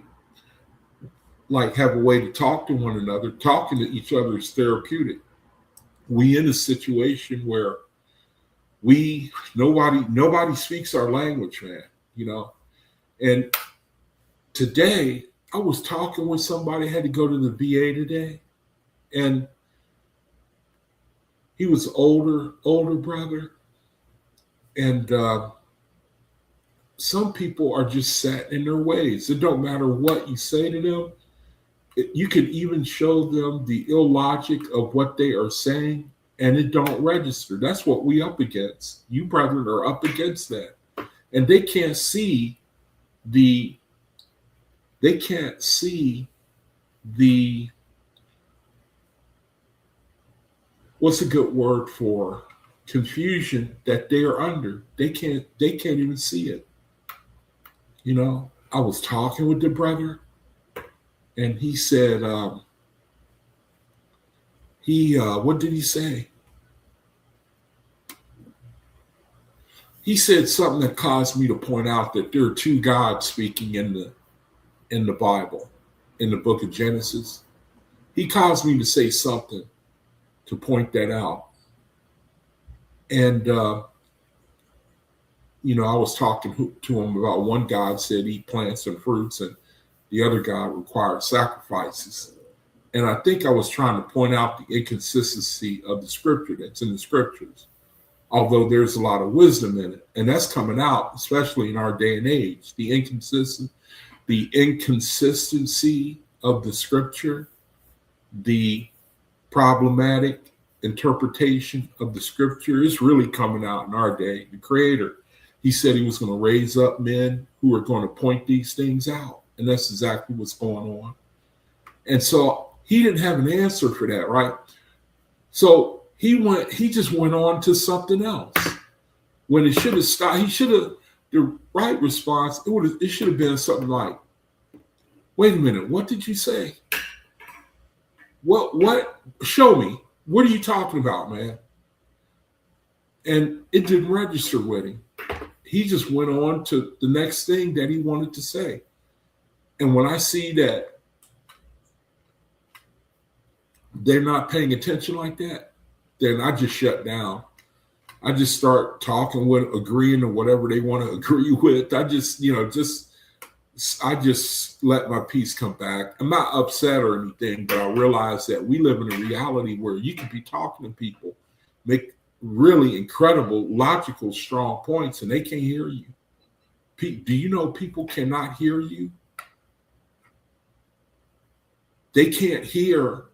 way to talk to one another. Talking to each other is therapeutic. We in a situation where nobody speaks our language, man, you know. And today I was talking with somebody, had to go to the VA today, and he was older brother. And some people are just set in their ways. It don't matter what you say to them. You can even show them the illogic of what they are saying, and it don't register. That's what we up against. You brethren are up against that. And they can't see what's a good word for confusion that they are under. They can't even see it. You know, I was talking with the brother, and he said, what did he say? he said something that caused me to point out that there are two gods speaking in the Bible, in the book of Genesis. He caused me to say something to point that out. And I was talking to him about one God said eat plants and fruits, and the other God required sacrifices. And I think I was trying to point out the inconsistency of the scripture that's in the scriptures, although there's a lot of wisdom in it. And that's coming out, especially in our day and age, the inconsistency of the scripture, the problematic interpretation of the scripture is really coming out in our day. The Creator, he said he was going to raise up men who are going to point these things out. And that's exactly what's going on. And so he didn't have an answer for that, right? So he just went on to something else. When it should have stopped, the right response, it should have been something like, wait a minute, what did you say? What? Show me. What are you talking about, man? And it didn't register with him. He just went on to the next thing that he wanted to say. And when I see that they're not paying attention like that, then I just shut down. I just start talking with, agreeing to whatever they want to agree with. I just let my peace come back. I'm not upset or anything, but I realize that we live in a reality where you can be talking to people, make really incredible, logical, strong points, and they can't hear you. Do you know people cannot hear you? They can't hear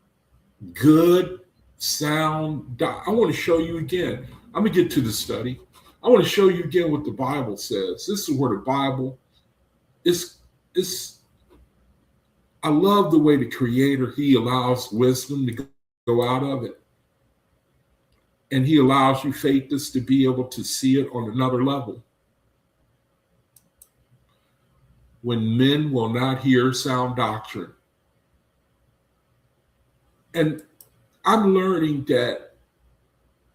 good sound. I want to show you again. I'm going to get to the study. I want to show you again what the Bible says. This is where the Bible is. I love the way the Creator, he allows wisdom to go out of it. And he allows you, faithists, to be able to see it on another level. When men will not hear sound doctrine. And I'm learning that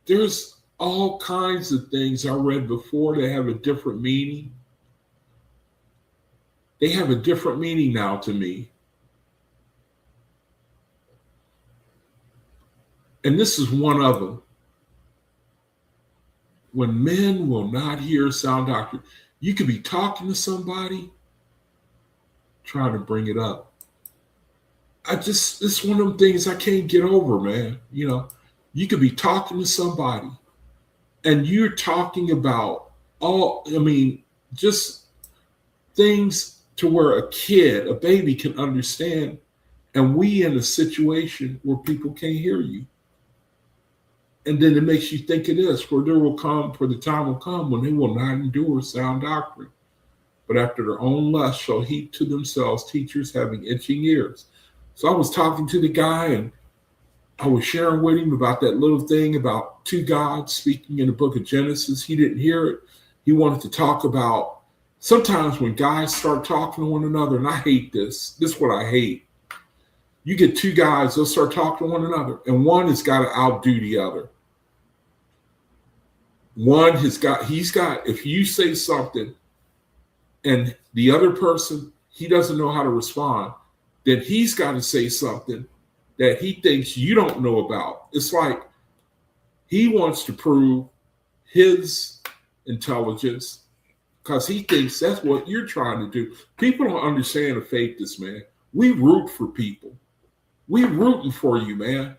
there's all kinds of things I read before that have a different meaning. They have a different meaning now to me. And this is one of them. When men will not hear sound doctrine, you could be talking to somebody, trying to bring it up. It's one of them things I can't get over, man. You could be talking to somebody and you're talking about just things to where a baby can understand. And we in a situation where people can't hear you. And then it makes you think it is, for the time will come when they will not endure sound doctrine, but after their own lust shall heap to themselves teachers having itching ears. So I was talking to the guy and I was sharing with him about that little thing about two gods speaking in the book of Genesis. He didn't hear it. He wanted to talk about sometimes when guys start talking to one another, and I hate this. This is what I hate. You get two guys, they'll start talking to one another, and one has got to outdo the other. If you say something and the other person, he doesn't know how to respond, then he's got to say something that he thinks you don't know about. It's like he wants to prove his intelligence because he thinks that's what you're trying to do. People don't understand the faithists, man. We root for people. We rooting for you, man.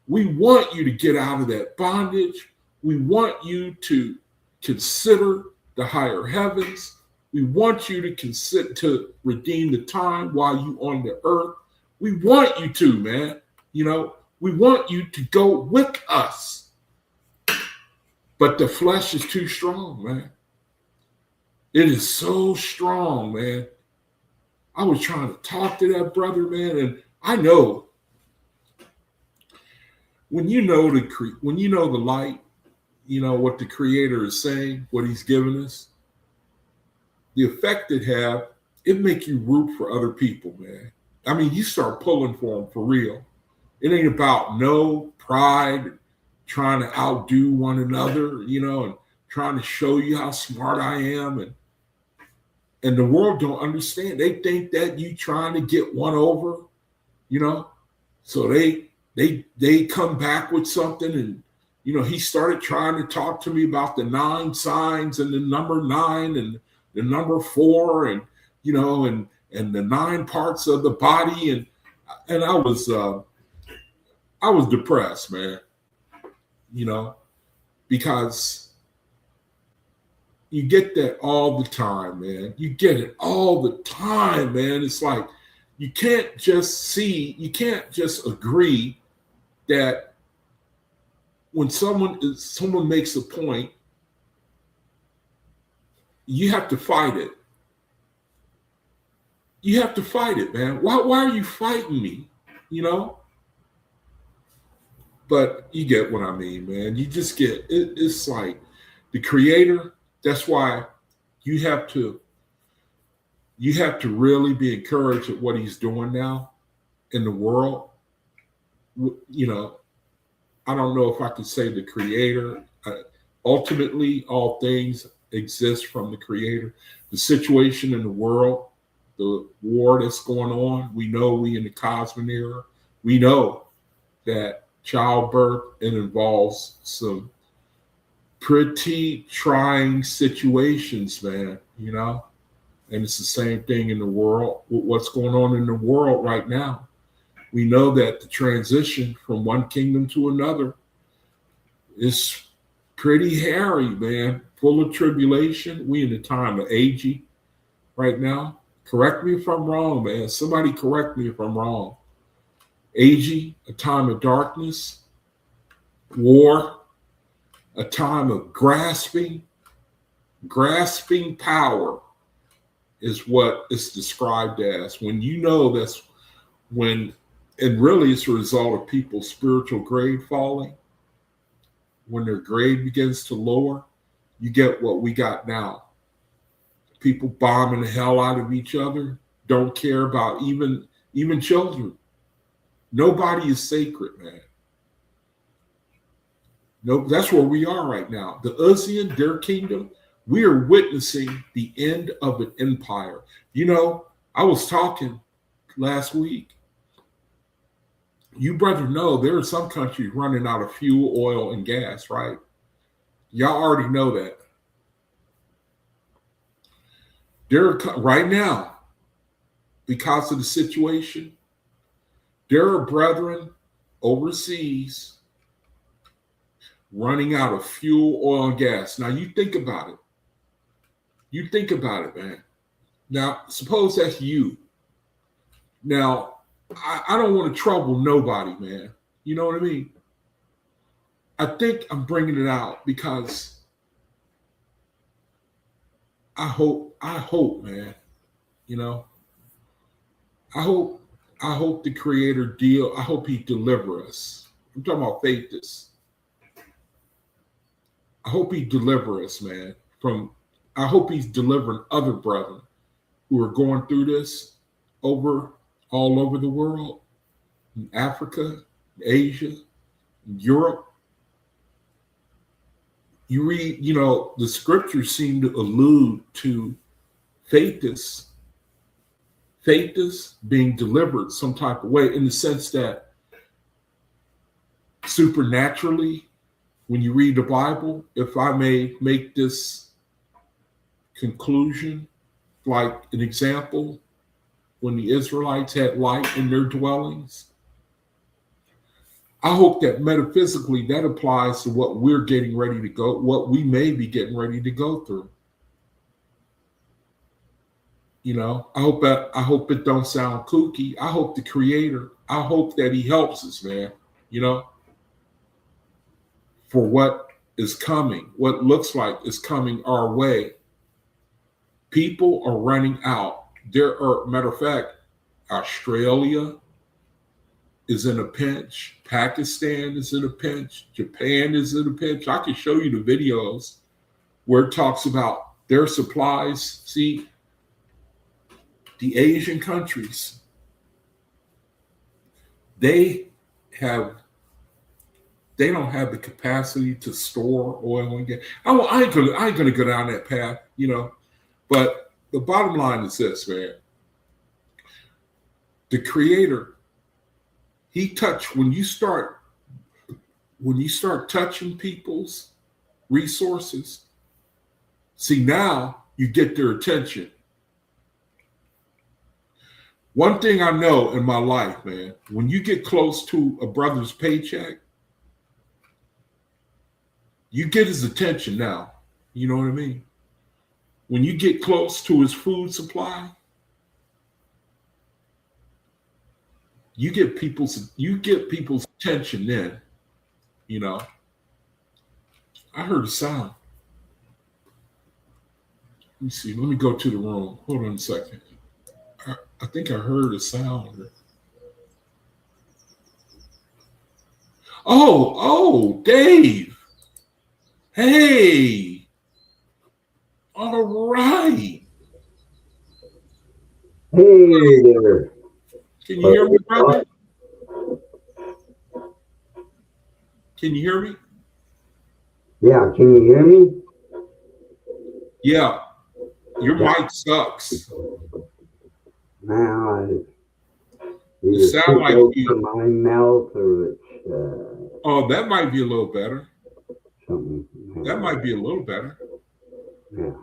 We want you to get out of that bondage. We want you to consider the higher heavens. We want you to consider to redeem the time while you on the earth. We want you to, man. We want you to go with us. But the flesh is too strong, man. It is so strong, man. I was trying to talk to that brother, man, and I know when you know the light, what the Creator is saying, what he's given us, the effect it make you root for other people, man. I mean, you start pulling for them for real. It ain't about no pride, trying to outdo one another, and trying to show you how smart I am, and the world don't understand. They think that you trying to get one over, you know. So they come back with something, and he started trying to talk to me about the 9 signs and the number 9 and the number 4 and and the 9 parts of the body, and I was depressed, man. Because you get that all the time, man. You get it all the time, man. It's like you can't just agree that when someone makes a point, you have to fight it. You have to fight it, man. Why are you fighting me? But you get what I mean, man. You just get it. It's like the creator. That's why you have to really be encouraged at what he's doing now in the world. I don't know if I could say the creator. Ultimately, all things exist from the creator. The situation in the world, the war that's going on, we know we in the cosmic era. We know that childbirth, it involves some pretty trying situations, man, and it's the same thing in the world. What's going on in the world right now? We know that the transition from one kingdom to another is pretty hairy, man, full of tribulation. We in the time of AG right now. Correct me if I'm wrong, man. Somebody correct me if I'm wrong. AG, a time of darkness, war, a time of grasping power is what it's described as. When that's when, and really it's a result of people's spiritual grade falling. When their grade begins to lower, you get what we got now. People bombing the hell out of each other, don't care about even children. Nobody is sacred, man. No, that's where we are right now. The Uzzian, their kingdom, we are witnessing the end of an empire. I was talking last week. You brother know there are some countries running out of fuel, oil, and gas, right? Y'all already know that. Right now, because of the situation, there are brethren overseas running out of fuel, oil, and gas. Now, you think about it. You think about it, man. Now, suppose that's you. Now, I don't want to trouble nobody, man. You know what I mean? I think I'm bringing it out because I hope, man. I hope the Creator I hope He deliver us. I'm talking about faithists. I hope He deliver us, man. I hope He's delivering other brethren who are going through this all over the world, in Africa, Asia, Europe. You read, the scriptures seem to allude to faithists being delivered some type of way, in the sense that supernaturally, when you read the Bible, if I may make this conclusion, like an example, when the Israelites had light in their dwellings, I hope that metaphysically that applies to what we're getting ready to go, what we may be getting ready to go through. I hope it don't sound kooky. I hope the Creator, I hope that He helps us, man, for what is coming, what looks like is coming our way. People are running out. Matter of fact, Australia is in a pinch. Pakistan is in a pinch. Japan is in a pinch. I can show you the videos where it talks about their supplies. See, the Asian countries, they have they don't have the capacity to store oil and gas. I ain't gonna go down that path, you know. But the bottom line is this, man. The Creator, He touched when you start touching people's resources. See, now you get their attention. One thing I know in my life, man, when you get close to a brother's paycheck, you get his attention now. You know what I mean? When you get close to his food supply, you get people's attention then. You know, I heard a sound. Let me see. Let me go to the room. Hold on a second. I think I heard a sound. Oh, Dave. Hey. All right. Hey there. Can you hear me, brother? Can you hear me? Yeah, can you hear me? Yeah. Your mic sucks. Now, It either sound too like close you. to my mouth or it's Oh, that might be a little better. something. That might be a little better. Yeah.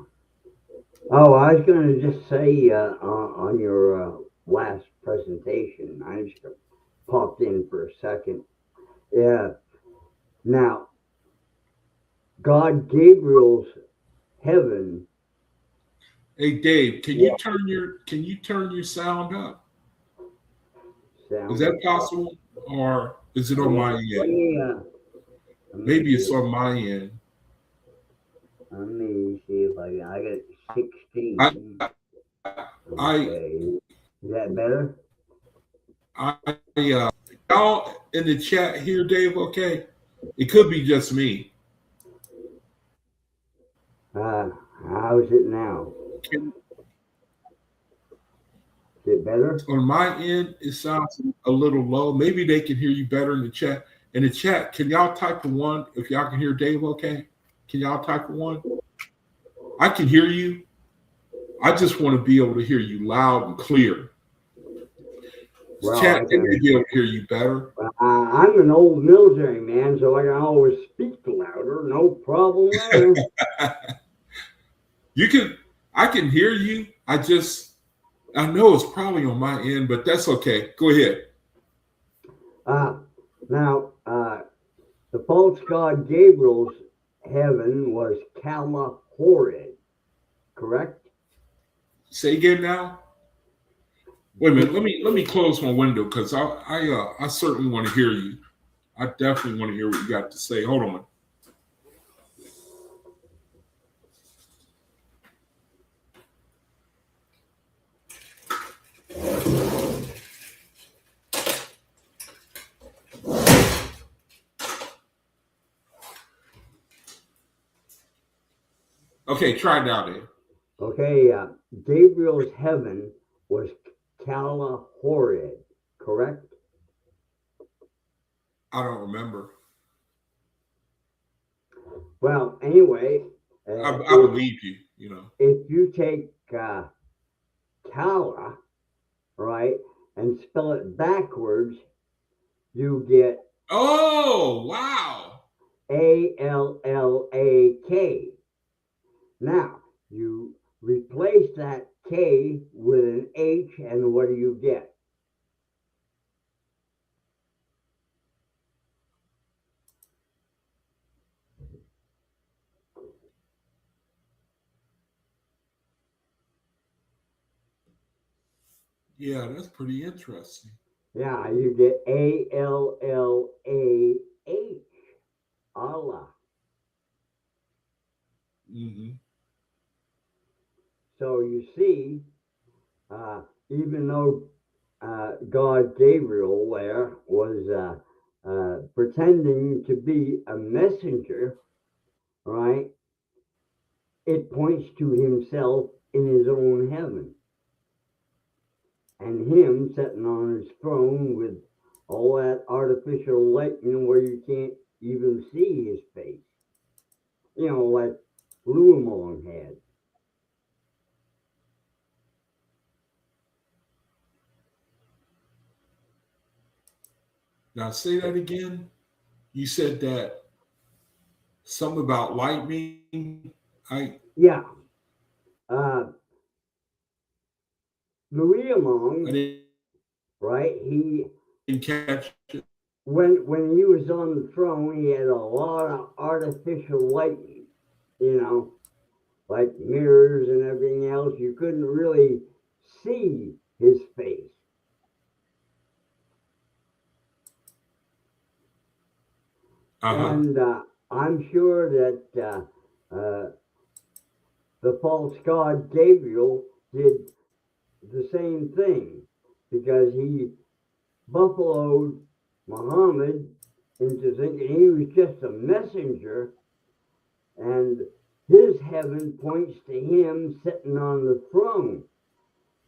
Oh, I was going to just say on your last presentation, I just popped in for a second. Yeah. Now, God Gabriel's heaven. Hey, Dave, can you turn your sound up? Is that possible, or is it on my end? Maybe it's on my end. Let me see if I got 16. Okay. Is that better? Y'all in the chat here, Dave. Okay, it could be just me. How is it now? Is it better? On my end, it sounds a little low. Maybe they can hear you better in the chat. In the chat, can y'all type a 1 if y'all can hear Dave? Okay, can y'all type a 1? I can hear you. I just want to be able to hear you loud and clear. Well, chat, they may be able to hear you better. I'm an old military man, so I can always speak louder. No problem there. I can hear you. I know it's probably on my end, but that's okay. Go ahead. Now, the false god Gabriel's heaven was Calahorid, correct? Say again now. Wait a minute. Let me close my window because I certainly want to hear you. I definitely want to hear what you got to say. Hold on. Okay, try it out there. Okay, Gabriel's heaven was Calahorid, correct? I don't remember. Well, anyway, I believe you. You know, if you take Kala, right, and spell it backwards, you get oh wow, Allak. Now you replace that K with an H, and what do you get? yeah, that's pretty interesting. Yeah, you get Allah. Allah. Mm-hmm. So you see, even though God Gabriel there was pretending to be a messenger, right? It points to himself in his own heaven. And him sitting on his throne with all that artificial light, where you can't even see his face. Like Luamon had. Now say that again. You said that something about lightning. Yeah. I Luamon, didn't right? He catch it. when he was on the throne, he had a lot of artificial lighting, you know, like mirrors and everything else. You couldn't really see his face. Uh huh. And I'm sure that the false god Gabriel did the same thing because he buffaloed Muhammad into thinking he was just a messenger, and his heaven points to him sitting on the throne.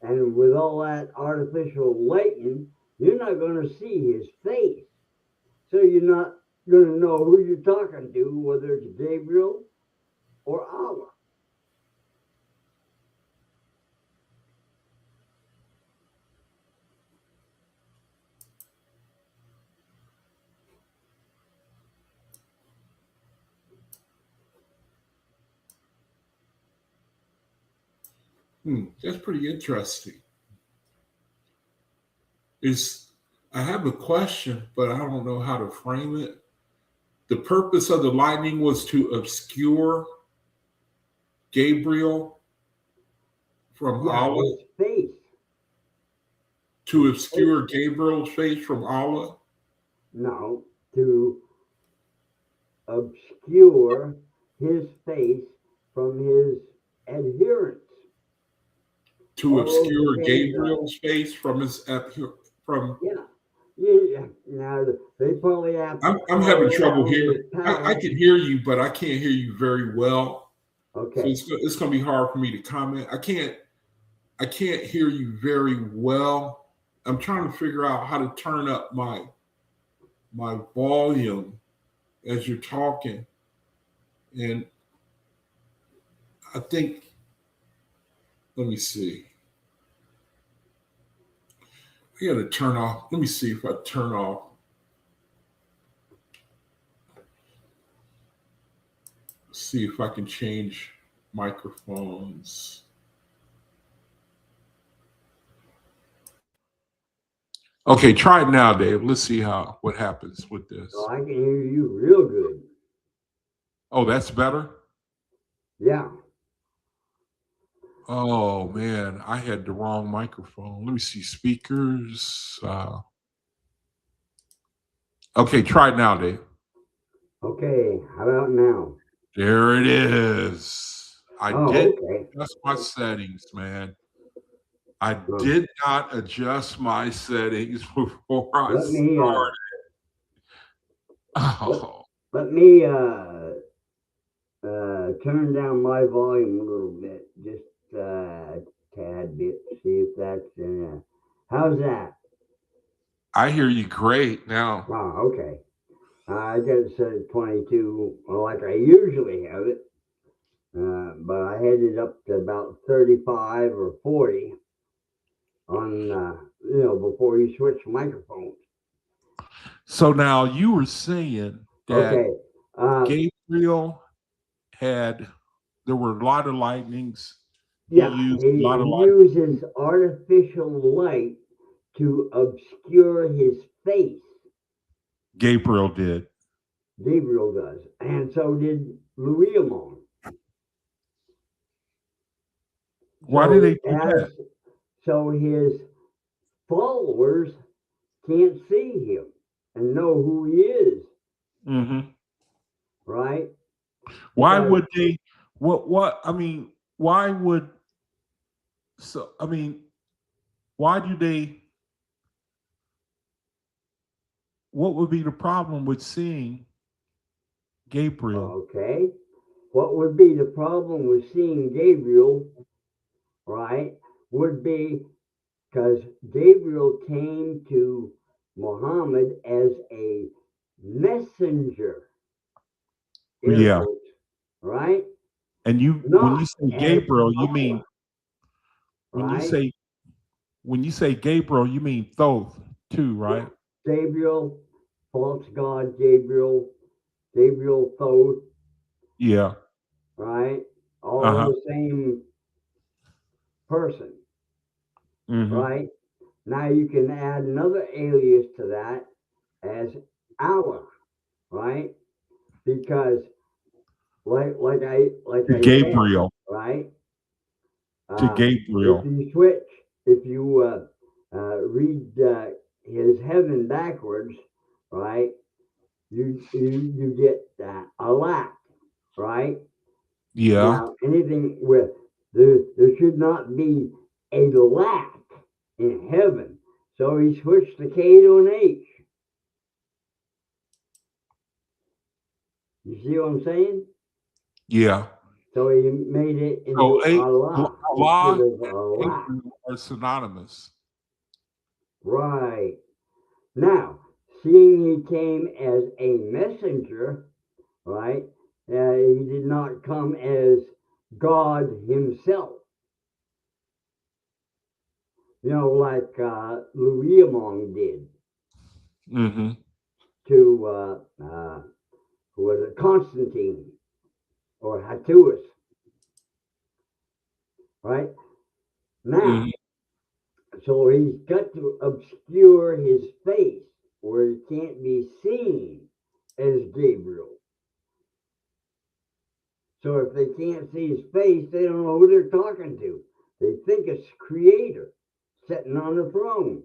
And with all that artificial lighting, you're not going to see his face. So you're not going to know who you're talking to, whether it's Gabriel or Allah. That's pretty interesting. Is I have a question, but I don't know how to frame it. The purpose of the lightning was to obscure Gabriel from Yeah, Allah, his face. to obscure Gabriel's face from Allah, No, to obscure his face from his adherents. to All those obscure pagan, Gabriel's face from from. yeah, yeah. Now they probably have to I'm fly having trouble around hearing. the I palace. can hear you, but I can't hear you very well. So Okay, it's going to be hard for me to comment. I can't hear you very well. I'm trying to figure out how to turn up my volume as you're talking, and I think, let me see. I got to turn off. Let me see if I turn off. See if I can change microphones. Okay, try it now, Dave. Let's see what happens with so this. I can hear you real good. Oh, that's better. Yeah. Oh man, I had the wrong microphone. Let me see speakers. Okay, try it now, Dave. Okay. How about now? There it is. I Oh, did okay. adjust my settings, man. I Well, did not adjust my settings before I let me started. let, Oh, let me turn down my volume a little bit, just a tad bit. See if that's how's that? I hear you great now. Oh, okay. I got it set at 22, like I usually have it, but I had it up to about 35 or 40 on, before you switch microphones. So now you were saying that Okay. Uh, Gabriel had there were a lot of lightnings. He yeah, used a lot he of uses artificial light to obscure his face. Gabriel did. Gabriel does, and so did Luiamon. Why did So they do that? his followers can't see him and know who he is, Hmm. right? Why Because would they? What? I mean, why would? So I mean, why do they? What would be the problem with seeing Gabriel? okay, what would be the problem with seeing Gabriel, right? Would be because Gabriel came to Muhammad as a messenger, air Yeah. quotes, right? And when you Not say as Gabriel, you mean Allah, when you right? say when you say Gabriel, you mean Thoth too, Yeah. right? Gabriel, false god Gabriel, Gabriel Thoth, Yeah. right? All Uh-huh. the same person, Mm-hmm. right? Now you can add another alias to that as Allah, right? Because like I said, Gabriel. right? To If Gabriel. you switch, if you read his heaven backwards, right? You get Allah, right? Yeah. Now anything with there should not be a lack in heaven. So he switched the K to an H. You see what I'm saying? Yeah. So he made it So into Allah instead Allah of and Allah. Gabriel are synonymous. Right. Now, seeing he came as a messenger, right? He did not come as God himself. Like Louis Among did Mm-hmm. to who was it, Constantine or Hattuus, right? Now, Mm-hmm. so he's got to obscure his face where he can't be seen as Gabriel. So if they can't see his face, they don't know who they're talking to. They think it's Creator sitting on the throne.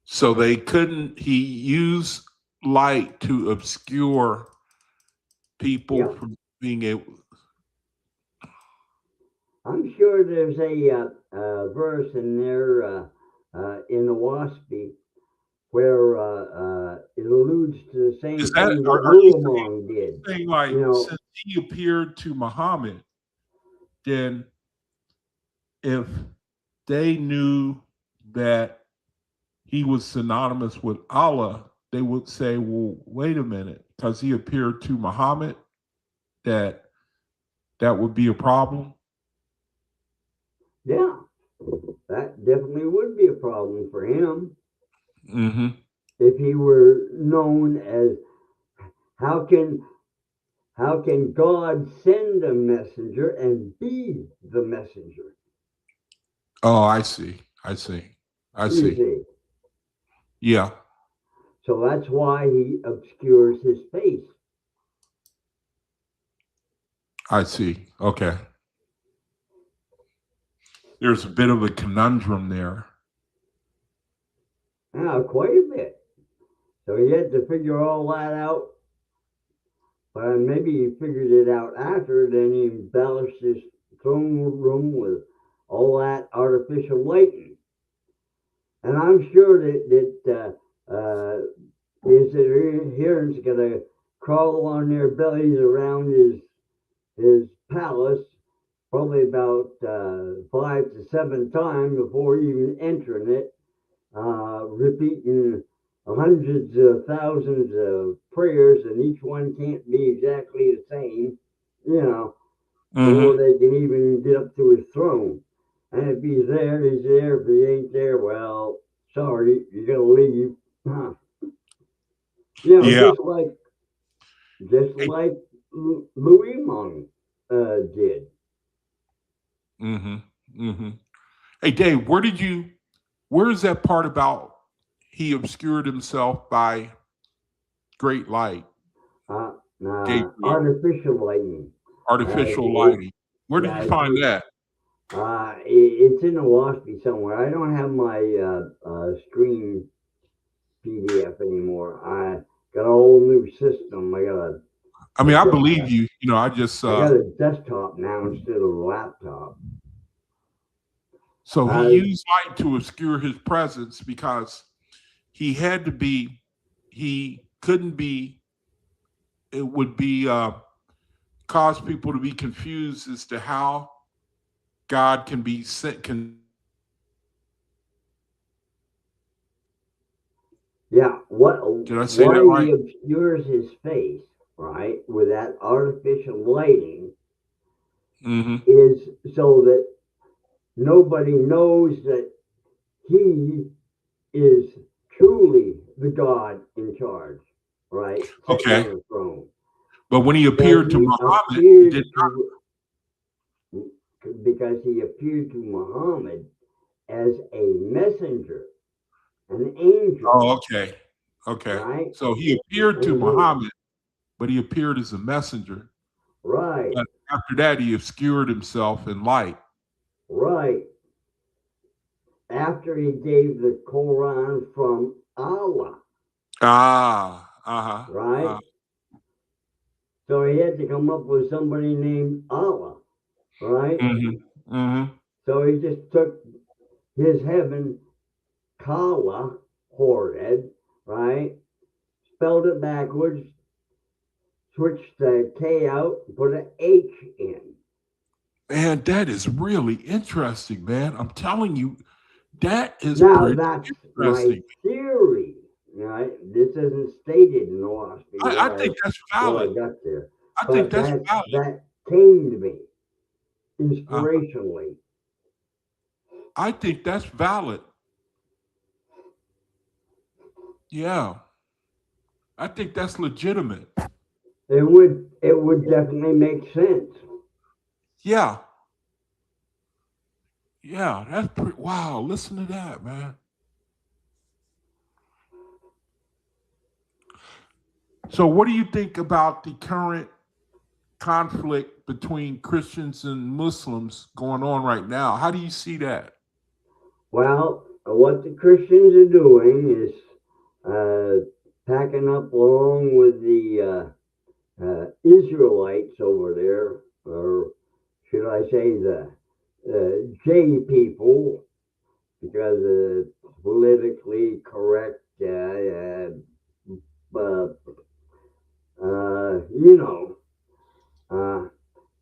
So he used light to obscure people Yep. from being able. I'm sure there's a verse in there in the OAHSPE where it alludes to the Is same that, thing that are you Luamong did. saying like You know, since he appeared to Muhammad, then if they knew that he was synonymous with Allah, they would say, well, wait a minute, because he appeared to Muhammad, that would be a problem? yeah, that definitely would be a problem for him Mm-hmm. if he were known as how can God send a messenger and be the messenger? Oh, I see. I see. I You see. see. Yeah. So that's why he obscures his face. I see. Okay. There's a bit of a conundrum there. Quite a bit. So he had to figure all that out. But maybe he figured it out after, then he embellished his throne room with all that artificial lighting. And I'm sure that his adherents going to crawl on their bellies around his palace probably about 5 to 7 times before even entering it, repeating hundreds of thousands of prayers, and each one can't be exactly the same, before Mm-hmm. they can even get up to his throne. And if he's there, he's there. If he ain't there, well, sorry, you gotta leave. Huh. Yeah. Just like Louis Mong did. Mm-hmm. Mm-hmm. Hey, Dave, where is that part about he obscured himself by great light, Gabriel, Artificial lighting. artificial It, lighting? Where did yeah, you find that? it's in the WASPE somewhere. I don't have my screen PDF anymore. I got a whole new system. I mean, I believe you. I got a desktop now instead of a laptop. So he used light to obscure his presence because he had to be, he couldn't be, it would be, cause people to be confused as to how God can be sent, can Yeah, Did I say that why right? he obscures his face, right, with that artificial lighting Mm-hmm. is so that nobody knows that he is truly the God in charge, right, sitting Okay. on the throne. But when he Because appeared to he Muhammad, he did appeared to because he appeared to Muhammad as a messenger, an angel, Oh, okay. Okay. right? So he appeared to And he, Muhammad, but he appeared as a messenger. right, But after that, he obscured himself in light. right. After he gave the Quran from Allah, Ah, uh-huh. right? So he had to come up with somebody named Allah, right? Mm-hmm. Mm-hmm. So he just took his heaven, Kala, Horeb, right? Spelled it backwards, switched the K out, put an H in. Man, that is really interesting, man. I'm telling you, that is Now pretty that's my interesting. theory. Right? This isn't stated in OAHSPE I think that's what I valid. got there, I think but that's valid. that came to me Uh, inspirationally. I think that's valid. Yeah, I think that's legitimate. It would definitely make sense. Yeah, yeah, that's pretty. Wow, listen to that, man. So, what do you think about the current conflict between Christians and Muslims going on right now? How do you see that? Well, what the Christians are doing is packing up along with the Israelites over there, or should I say the J people, because politically correct, uh, you know, uh,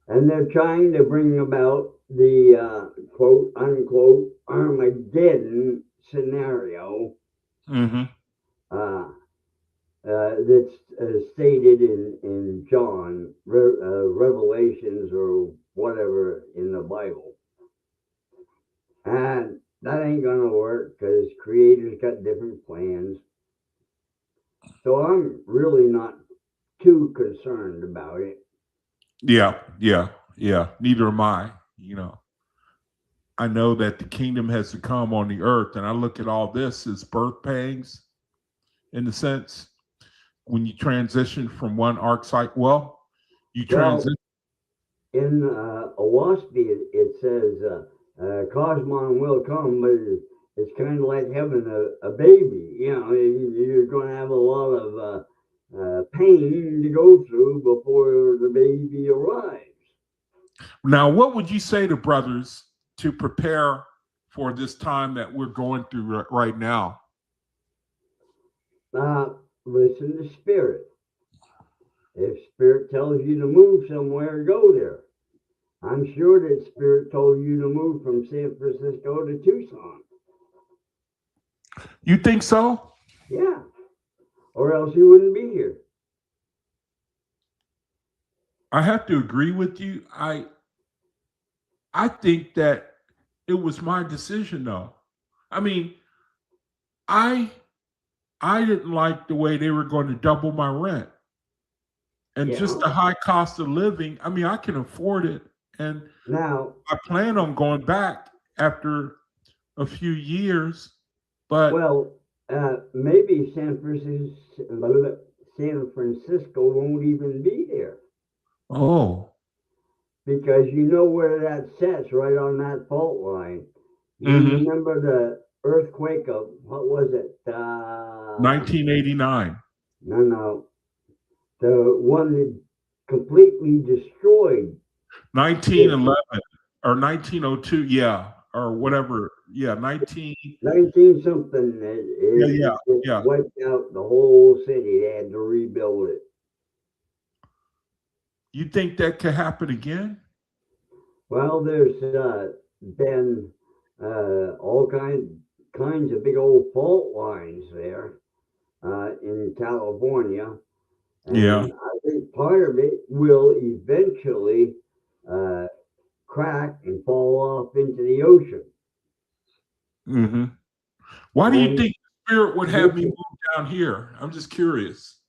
and they're trying to bring about the quote unquote Armageddon scenario Mm-hmm. uh, that's stated in John, Revelations, or whatever in the Bible. And that ain't going to work because Creator's got different plans. So I'm really not too concerned about it. Yeah, yeah, yeah. Neither am I. I know that the kingdom has to come on the earth, and I look at all this as birth pangs in the sense when you transition from one archetype. Well, you transition. Well, in OAHSPE, it says Cosmon will come, but it's kind of like having a baby. You're going to have a lot of pain to go through before the baby arrives. Now, what would you say to brothers to prepare for this time that we're going through right now? Listen to Spirit. If Spirit tells you to move somewhere, go there. I'm sure that Spirit told you to move from San Francisco to Tucson. You think so? Yeah, or else you wouldn't be here. I have to agree with you. I think that it was my decision, though. I mean, I I didn't like the way they were going to double my rent and just Yeah. the high cost of living. I mean, I can afford it, and Now, I plan on going back after a few years. But well, maybe San Francisco won't even be there oh, because you know where that sits, right on that fault line. You mm-hmm. remember the earthquake of what was it? 1989, No, the one that completely destroyed it. 1911, or 1902, yeah, or whatever, yeah, 19, 19 something. yeah, It yeah, just yeah. wiped out the whole city. They had to rebuild it. You think that could happen again? Well, there's been all kinds of big old fault lines there. in California, Yeah. and I think part of it will eventually uh, crack and fall off into the ocean. Mm-hmm. Why do you And think the spirit would have this, me move down here? I'm just curious.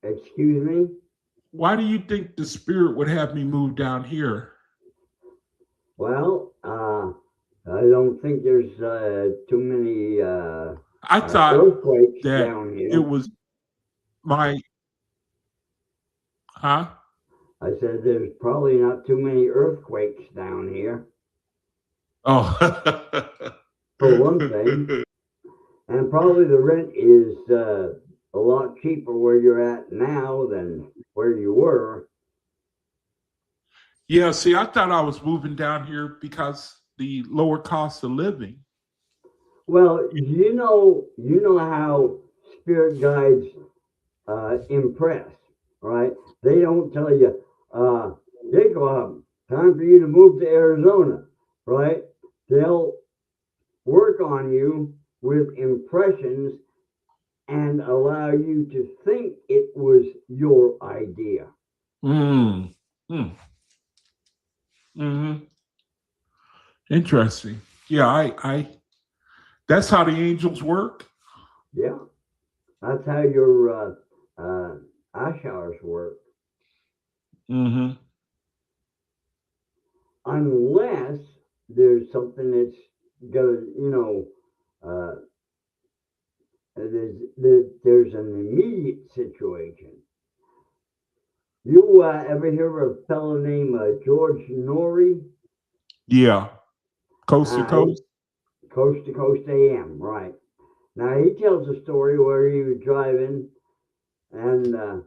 excuse me. Why do you think the spirit would have me move down here? Well, I don't think there's too many I thought earthquakes that down it here. was my, huh? I said there's probably not too many earthquakes down here, Oh. for one thing. And probably the rent is a lot cheaper where you're at now than where you were. Yeah, see, I thought I was moving down here because the lower cost of living. Well, you know how spirit guides impress, right? They don't tell you, Jacob, time for you to move to Arizona, right? They'll work on you with impressions and allow you to think it was your idea. Mm. Mm. Mm-hmm. Interesting. Yeah, that's how the angels work. Yeah, that's how your ashars work. Mm-hmm. Unless there's something that's gonna, uh, there's an immediate situation. You ever hear of a fellow named George Norrie? Yeah. Coast to Uh, coast. Coast to Coast AM, right? Now he tells a story where he was driving and uh,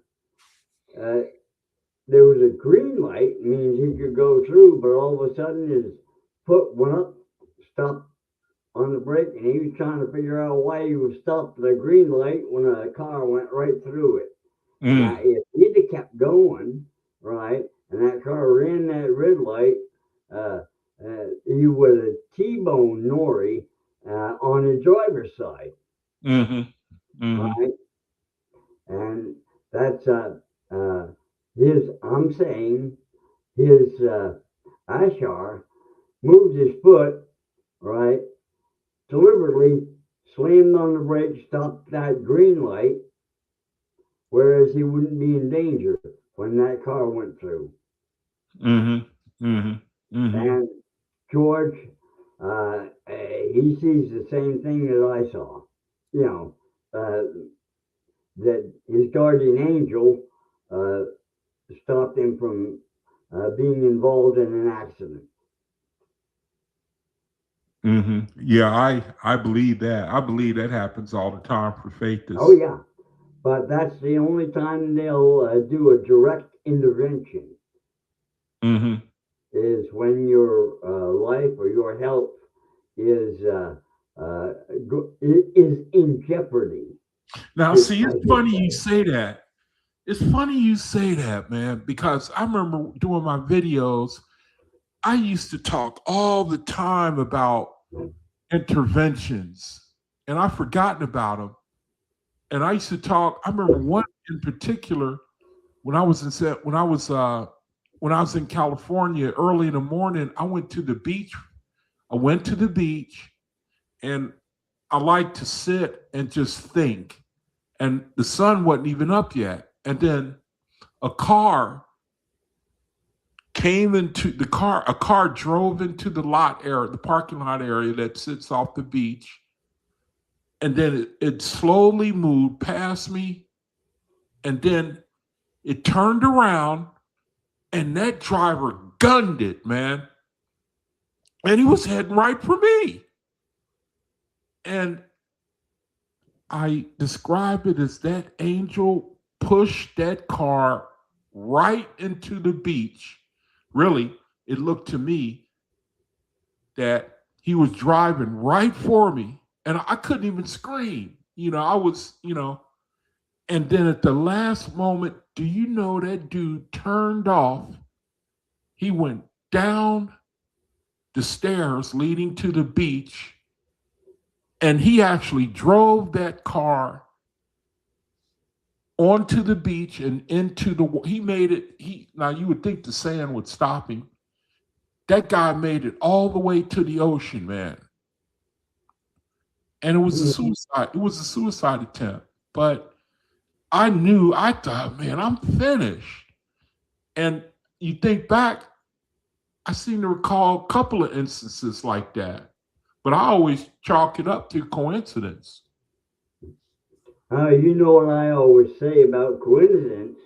there was a green light, means he could go through, but all of a sudden his foot went up, stopped on the brake, and he was trying to figure out why he was stopped at a green light when a car went right through it. Now, Mm. if he'd have kept going, right, and that car ran that red light, uh, he would have T-boned Nori on the driver's side, Mm-hmm. Mm-hmm. right? And that's his. I'm saying his Ashar moved his foot, right, deliberately slammed on the brake, stopped that green light, whereas he wouldn't be in danger when that car went through. Mm-hmm. Mm-hmm. Mm-hmm. And George, he sees the same thing that I saw. You know, that his guardian angel uh, stopped him from being involved in an accident. Mm-hmm. Yeah, I believe that. I believe that happens all the time for Oh, faiths. yeah. But that's the only time they'll do a direct intervention Mm-hmm. is when your life or your health is uh, is in jeopardy. Now, see, I it's should funny you say. say that. It's funny you say that, man, because I remember doing my videos. I used to talk all the time about interventions, and I've forgotten about them. And I used to talk. I remember one in particular when I was when I was in California early in the morning. I went to the beach. I went to the beach, and I like to sit and just think. And the sun wasn't even up yet, and then a car came into the car. A car drove into the lot area, the parking lot area that sits off the beach, and then it slowly moved past me, and then it turned around, and that driver gunned it, man, and he was heading right for me. And I describe it as that angel pushed that car right into the beach. Really, it looked to me that he was driving right for me, and I couldn't even scream. I was, and then at the last moment, do you know that dude turned off? He went down the stairs leading to the beach, And he actually drove that car onto the beach and into he made it. Now you would think the sand would stop him. That guy made it all the way to the ocean, man. And it was a suicide. It was a suicide attempt. But I thought, man, I'm finished. And you think back, I seem to recall a couple of instances like that. But I always chalk it up to coincidence. You know what I always say about coincidence?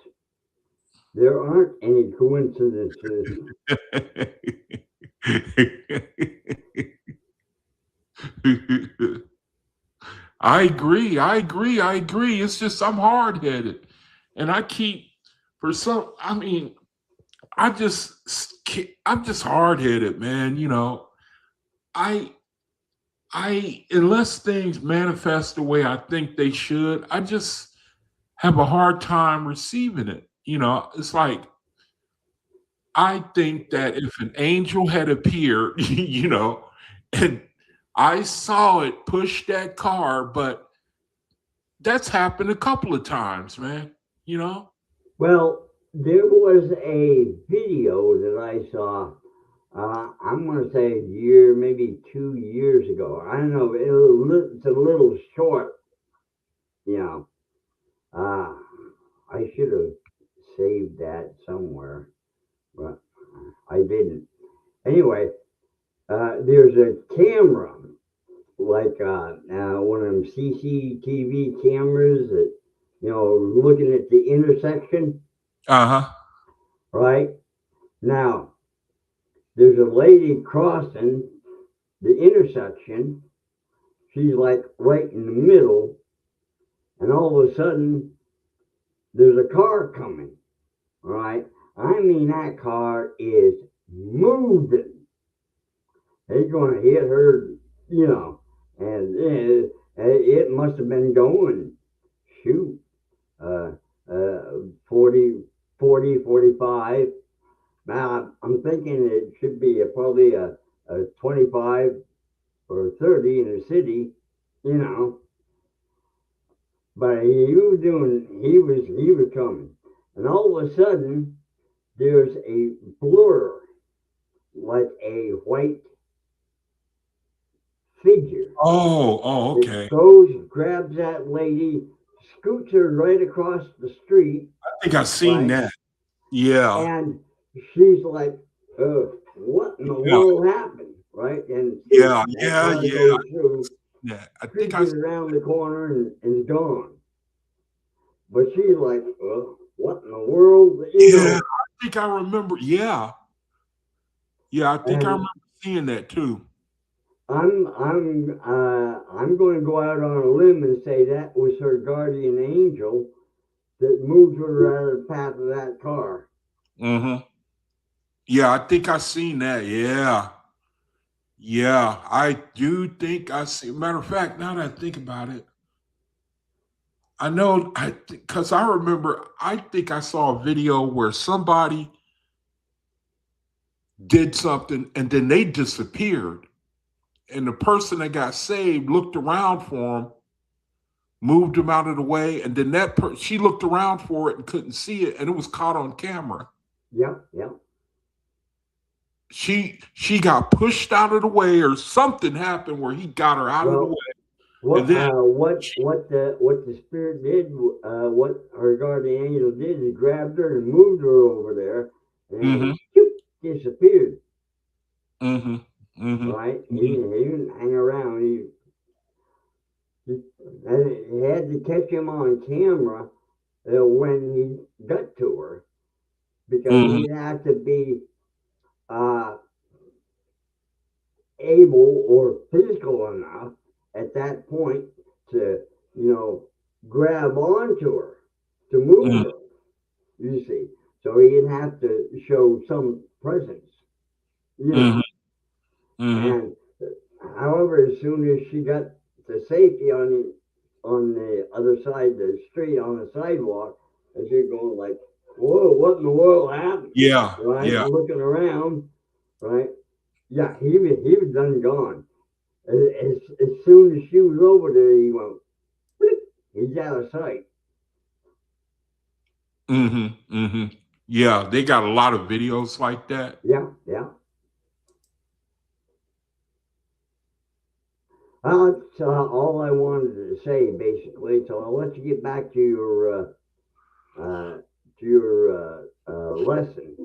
There aren't any coincidences. I agree. I agree. I agree. It's just I'm hard headed, and I keep for some. I mean, I'm just hard headed, man. You know, I unless things manifest the way I think they should, I just have a hard time receiving it. You know, it's like I think that if an angel had appeared, you know, and I saw it push that car, but that's happened a couple of times, man. You know? Well, there was a video that I saw. I'm going to say a year, maybe 2 years ago. I don't know. It's a little short, you know. Uh, I should have saved that somewhere, but I didn't. Anyway, there's a camera, like one of them CCTV cameras that, looking at the intersection, Uh-huh. right? Now, there's a lady crossing the intersection. She's like right in the middle, and all of a sudden, there's a car coming, right? I mean, that car is moving. It's going to hit her, and it must have been going, shoot, uh, uh, 40, 45. Now, I'm thinking it should be probably a 25 or 30 in the city, you know. But he was coming. And all of a sudden, there's a blur, like a white figure. Okay. It goes, grabs that lady, scoots her right across the street, I think I've seen right? that. Yeah. And she's like, what in the Yeah. world happened? Right? And Yeah. that Yeah. car Yeah. goes through, Yeah. I think I creeping around the corner and is gone. But she's like, what in the world? yeah, I think I remember. Yeah. Yeah, I think I And remember seeing that too. I'm going to go out on a limb and say that was her guardian angel that moved her out of the path of that car. Mm-hmm. Yeah, I think I seen that. Yeah. Yeah, I do think I see. Matter of fact, now that I think about it, I know because I remember. I think I saw a video where somebody did something and then they disappeared, and the person that got saved looked around for him, moved him out of the way, and then she looked around for it and couldn't see it, and it was caught on camera. Yeah. She got pushed out of the way, or something happened where he got her out of the way. What And then what the spirit did, what her guardian angel did, is grabbed her and moved her over there, and disappeared. Mm-hmm. Mm-hmm. Right? He didn't hang around. He had to catch him on camera when he got to her, because he'd have to be able or physical enough at that point to, grab onto her, to move her, you see. So he'd have to show some presence, you know. And however, as soon as she got to safety on the other side of the street, on the sidewalk, and she's going like, whoa, what in the world happened? Yeah. Right? Yeah. Looking around, right? Yeah, he was done gone. as soon as she was over there, he went, "Bleep," he's out of sight. Mm-hmm. Mm-hmm. Yeah, they got a lot of videos like that. Yeah, yeah. That's all I wanted to say, basically. So I'll let you get back to your lesson.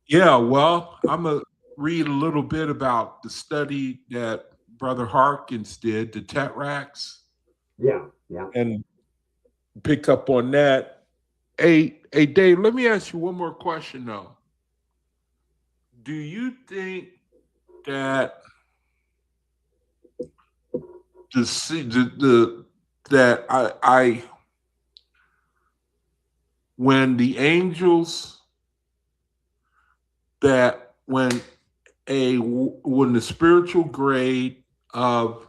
Yeah, well, I'm gonna read a little bit about the study that Brother Harkins did, the Tetracts, Yeah, yeah. and pick up on that. Hey, Dave, let me ask you one more question though. Do you think that the that I when the angels that when the spiritual grade of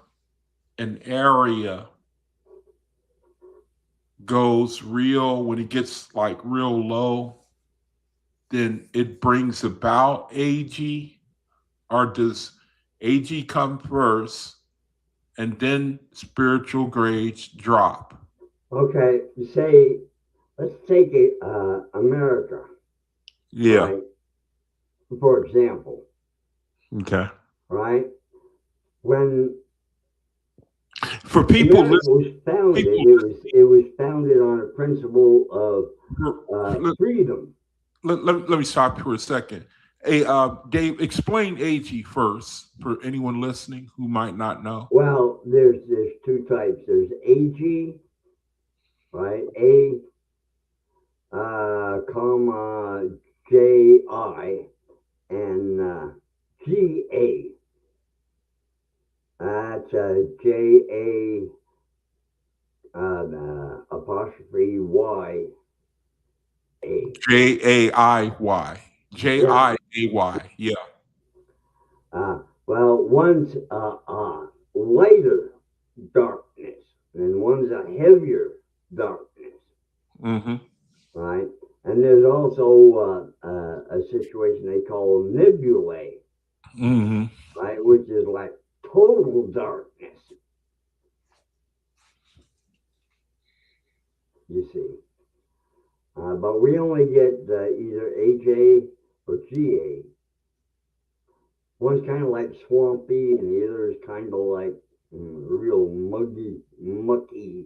an area goes real, when it gets like real low, then it brings about AG, or does AG come first and then spiritual grades drop? Okay, say, let's take it, America, Yeah. right? For example, Okay. right? When For people America listening, was founded, people it was founded on a principle of let, freedom. let me stop for a second. Hey, Dave, explain AG first for anyone listening who might not know. Well, there's two types. There's AG, right? A, comma, JI, and GA. That's JA, apostrophe YA. JAIY. Yeah. JIAY. Yeah. Well, one's lighter darkness, and one's a heavier darkness, Mm-hmm. right? And there's also a situation they call nebulae, Mm-hmm. right, which is like total darkness. You see, but we only get either AJ or GA. One's kind of like swampy, and the other is kind of like real muggy, mucky.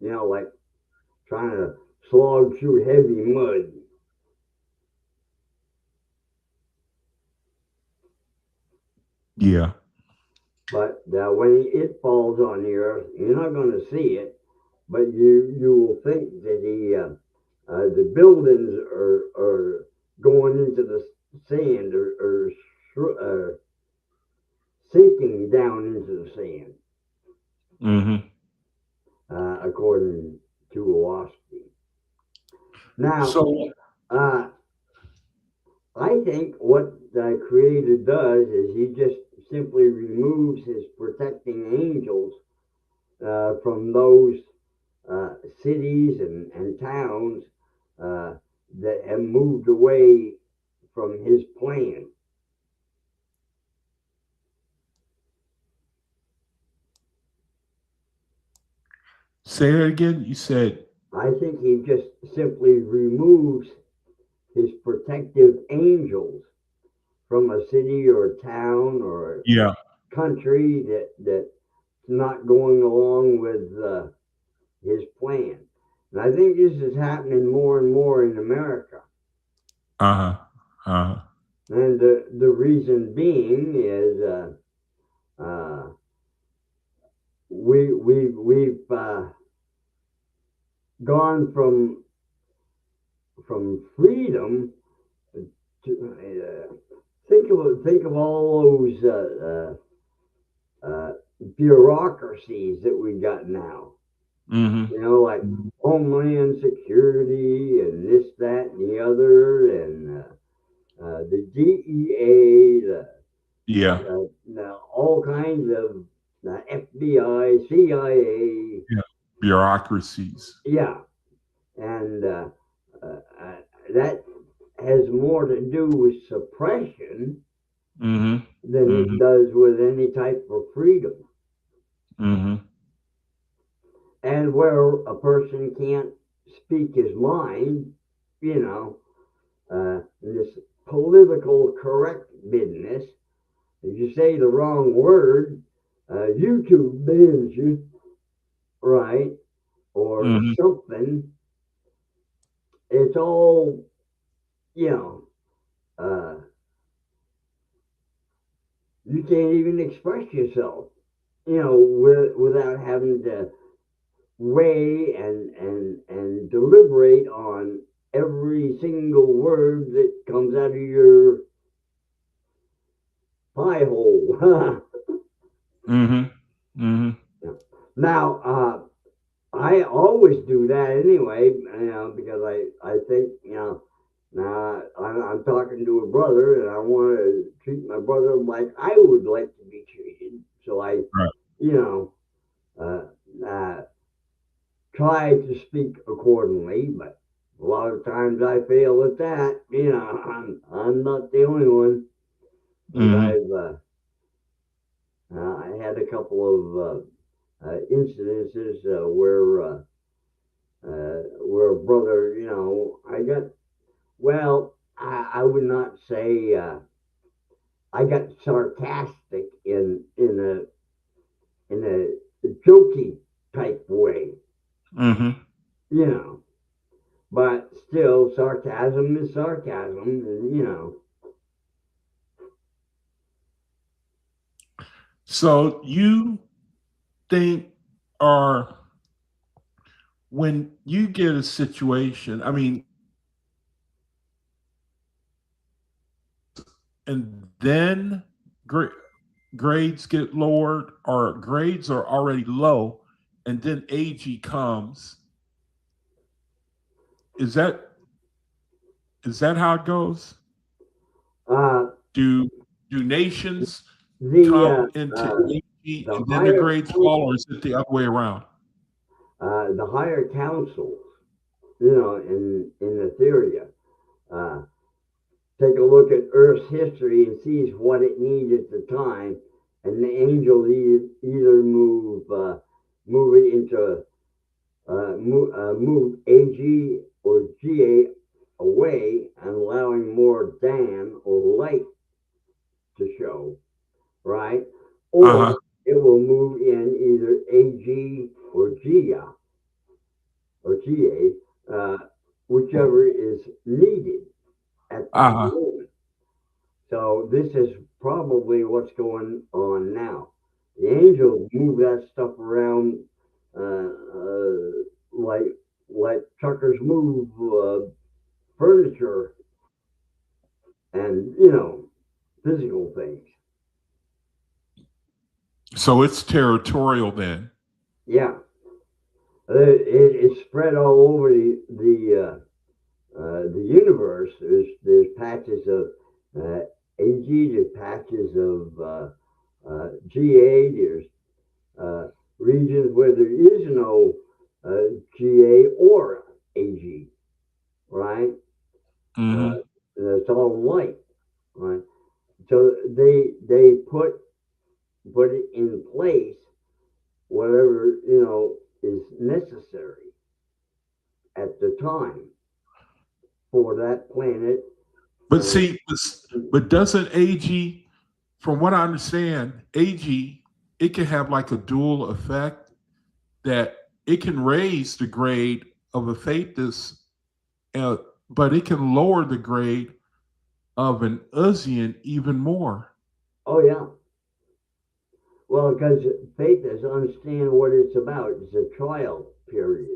Like trying to slog through heavy mud. Yeah. But when it falls on the earth, you're not going to see it, but you will think that the buildings are going into the sand or sinking down into the sand, Mm-hmm. according to OAHSPE. Now, So uh, I think what the Creator does is He just simply removes His protecting angels from those cities and towns uh, that have moved away from His plan. say it again. You said, I think He just simply removes His protective angels from a city or a town or a yeah. country that's not going along with His plan. And I think this is happening more and more in America. Uh-huh. Uh-huh. And the reason being is uh, we've gone from freedom to think of all those bureaucracies that we got now. Mm-hmm. Like Homeland Security and this, that, and the other, and the DEA, Yeah. all kinds of FBI, CIA. Yeah. Bureaucracies. Yeah, and uh, that has more to do with suppression Mm-hmm. than Mm-hmm. it does with any type of freedom. Mm-hmm. And where a person can't speak his mind, you know, this political correct business, if you say the wrong word, YouTube bans you, right? Or Mm-hmm. something. It's all, you know, uh, you can't even express yourself, without having to weigh and deliberate on every single word that comes out of your pie hole. Mm-hmm. Mm-hmm. Now, I always do that anyway, because I think, now I'm talking to a brother and I want to treat my brother like I would like to be treated. So I, Right. you know, uh, try to speak accordingly, but a lot of times I fail at that. I'm not the only one. But Mm-hmm. I had a couple of incidences where a brother, I got, well, I would not say I got sarcastic in a jokey type way, Mm-hmm. you know. But still, sarcasm is sarcasm, and. So you think, or when you get a situation, I mean, and then grades get lowered, or grades are already low, and then AG comes. Is that is that how it goes? Uh, Do do nations the come into AG the and then the higher grades fall, or council, is it the other way around? the higher councils, in Etheria, uh, take a look at Earth's history and sees what it needs at the time, and the angels either move it into move AG or GA away and allowing more Dan or light to show, right? Uh huh. Or it will move in either AG or GIA or GA, whichever is needed at Uh that huh. moment. So this is probably what's going on now. The angels move that stuff around like truckers move furniture and physical things. So it's territorial then. Yeah, it's spread all over the universe. There's patches of AG, there's patches of GA, there's uh, regions where there is no GA or AG, right? Uh, Mm-hmm. it's all light, right? So they put it in place, whatever is necessary at the time for that planet. But And see, but doesn't AG, from what I understand, AG, it can have like a dual effect that it can raise the grade of a Thetis, uh, but it can lower the grade of an Uzian even more. oh yeah, well, because faith is understand what it's about. It's a trial period.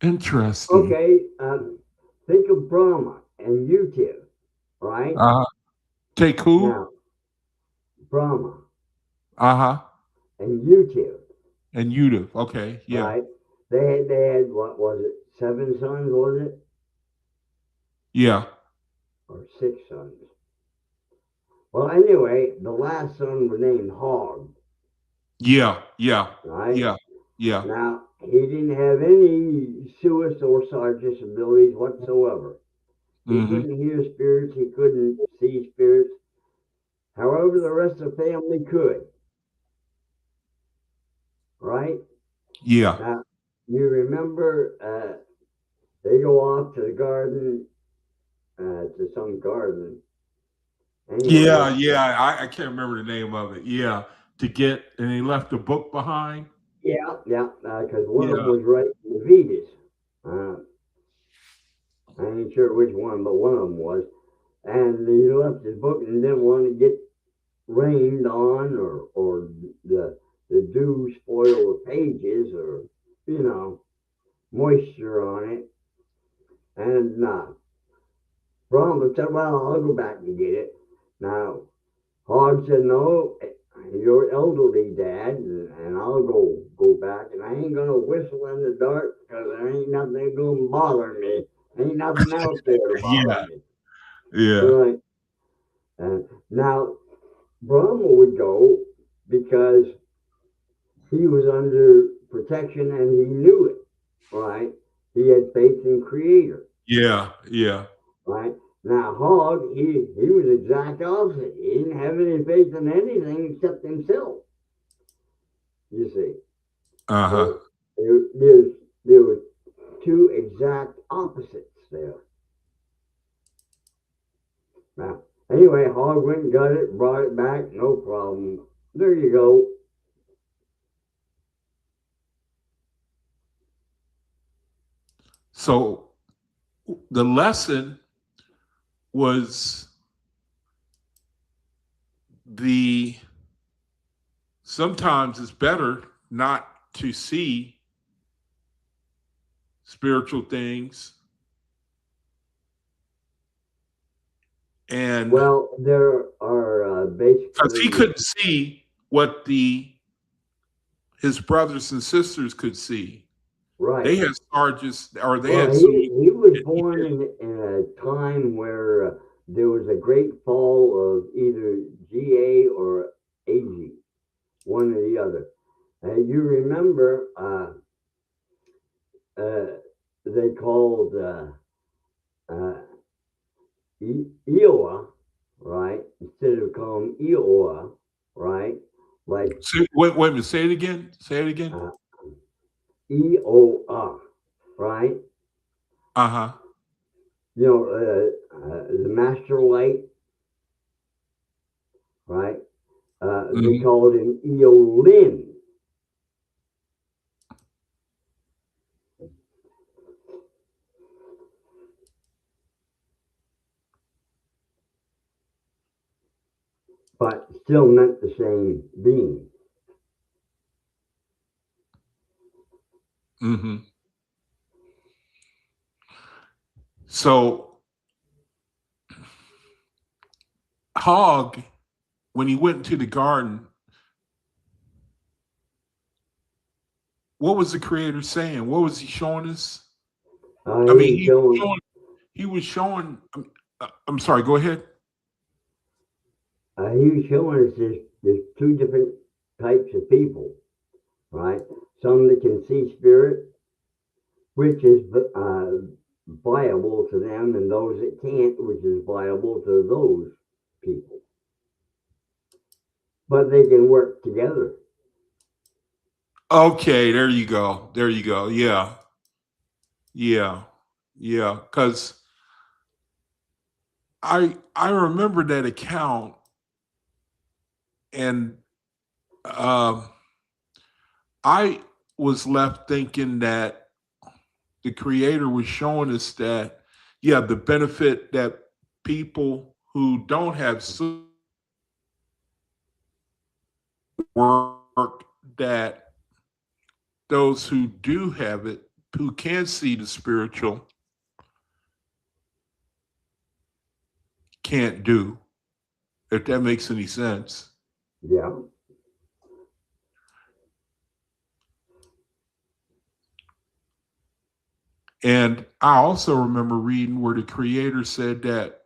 Interesting. Okay, think of Brahma and Utiv, right? Uh huh. Take who? Now, Brahma Uh huh. and Utiv, And Udif. Okay. Yeah. right? They had what was it? 7 sons, was it, Yeah. or 6 sons? Well, anyway, the last son was named Hog, Yeah. Yeah. right? Yeah. Yeah. Now he didn't have any Suis or Sargis abilities whatsoever. He Mm-hmm. couldn't hear spirits. He couldn't see spirits. However, the rest of the family could. Right? Yeah. Now, you remember they go off to the garden, to some garden. Anyway, Yeah. I can't remember the name of it. Yeah. And he left a book behind. yeah, because one of them Yeah. was writing the Vedas. I ain't sure which one, but one of them was. And he left his book and didn't want to get rained on or the dew spoil the pages or, moisture on it. And Brahma said, well, I'll go back and get it. Now, Hog said, no, you're elderly, Dad, and I'll go back, and I ain't going to whistle in the dark because there ain't nothing going to bother me. Ain't nothing out there to bother Yeah. me. Yeah. Right. And now, Brahma would go because he was under protection and he knew it, right? He had faith in Creator. Yeah. Yeah. Right? Now, Hog, he was the exact opposite. He didn't have any faith in anything except himself, you see. Uh-huh. So there were two exact opposites there. Now, anyway, Hog went and got it, brought it back, no problem. There you go. So the lesson was sometimes it's better not to see spiritual things. And Well, there are because he basically, couldn't see what his brothers and sisters could see. right. They had sergeants, or they Well, had some. he was And born in a time where there was a great fall of either GA or AG, one or the other. You remember they called Iowa, right? Instead of calling Iowa, right? Like wait a minute. Say it again. Say it again. Eoa, right? Uh-huh. The master light, right? They Mhm. called him Eolin. But still meant the same being. Mm-hmm. So Hog, when he went into the garden, what was the creator saying? What was he showing us? I He mean, was showing, he was showing. I'm sorry. Go ahead. us there's two different types of people, right? Some that can see spirit, which is viable to them, and those that can't, which is viable to those people. But they can work together. Okay, there you go. There you go. Yeah. Yeah. Yeah. Because I remember that account, and um, I was left thinking that the creator was showing us that, yeah, the benefit that people who don't have work, that those who do have it, who can see the spiritual, can't do, if that makes any sense. Yeah. And I also remember reading where the creator said that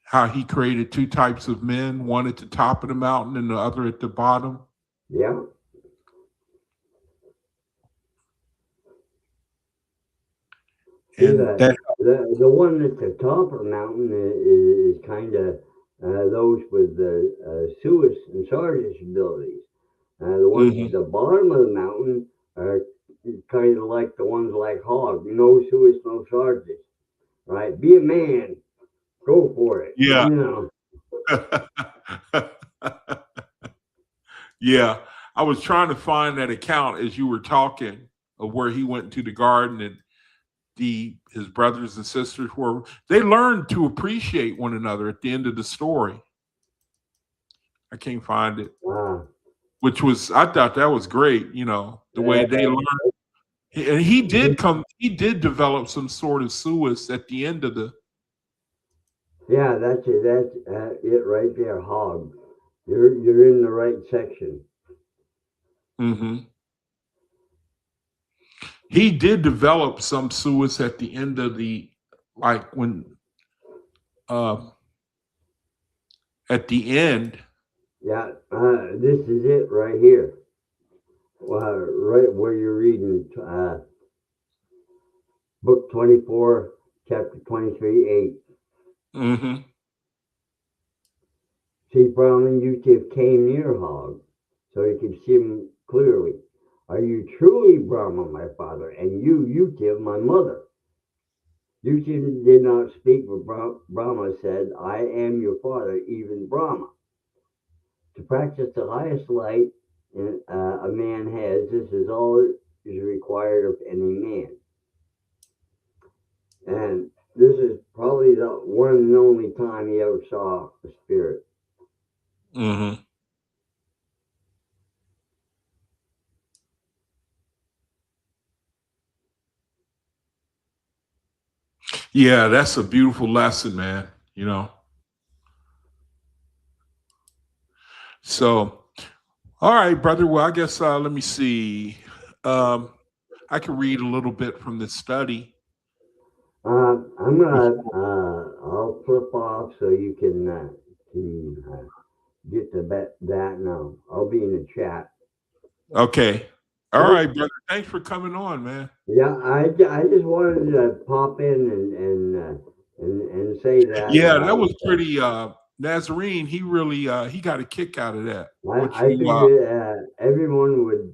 how he created two types of men, one at the top of the mountain and the other at the bottom. Yeah. See And that, the one at the top of the mountain is kind of those with the Suis and Sargis abilities. The ones Hmm. at the bottom of the mountain are kind of like the ones like Hog, no Suis, no Sargis. Right? Be a man, go for it. Yeah. You know. Yeah. I was trying to find that account as you were talking of where he went into the garden and his brothers and sisters they learned to appreciate one another at the end of the story. I can't find it, Wow. which was I thought that was great, the way they Uh, learned. And he did develop some sort of Suis at the end of the. yeah, that's it. That's it right there, Hog. You're in the right section. Mhm. He did develop some Suis at the end of like when uh at the end. Yeah, this is it right here. Right where you're reading book 24, chapter 23, 8. Mhm. See, Brown and Utif came near Hog, so he could see him clearly. Are you truly Brahma, my father, and you, Utif, my mother? Utif did not speak, but Brahma said, I am your father, even Brahma. To practice the highest light a man has, this is all is required of any man. And this is probably the one and only time he ever saw a spirit. Mhm. Yeah, that's a beautiful lesson, man, So, all right, brother. Well, I guess let me see. Um, I can read a little bit from the study. I'm gonna, I'll flip off so you can get to that now. I'll be in the chat. Okay. All Thanks. right, brother. Thanks for coming on, man. Yeah, I just wanted to pop in and say that. Yeah, that was pretty. Nazarene, he really he got a kick out of that. What I you? figured everyone would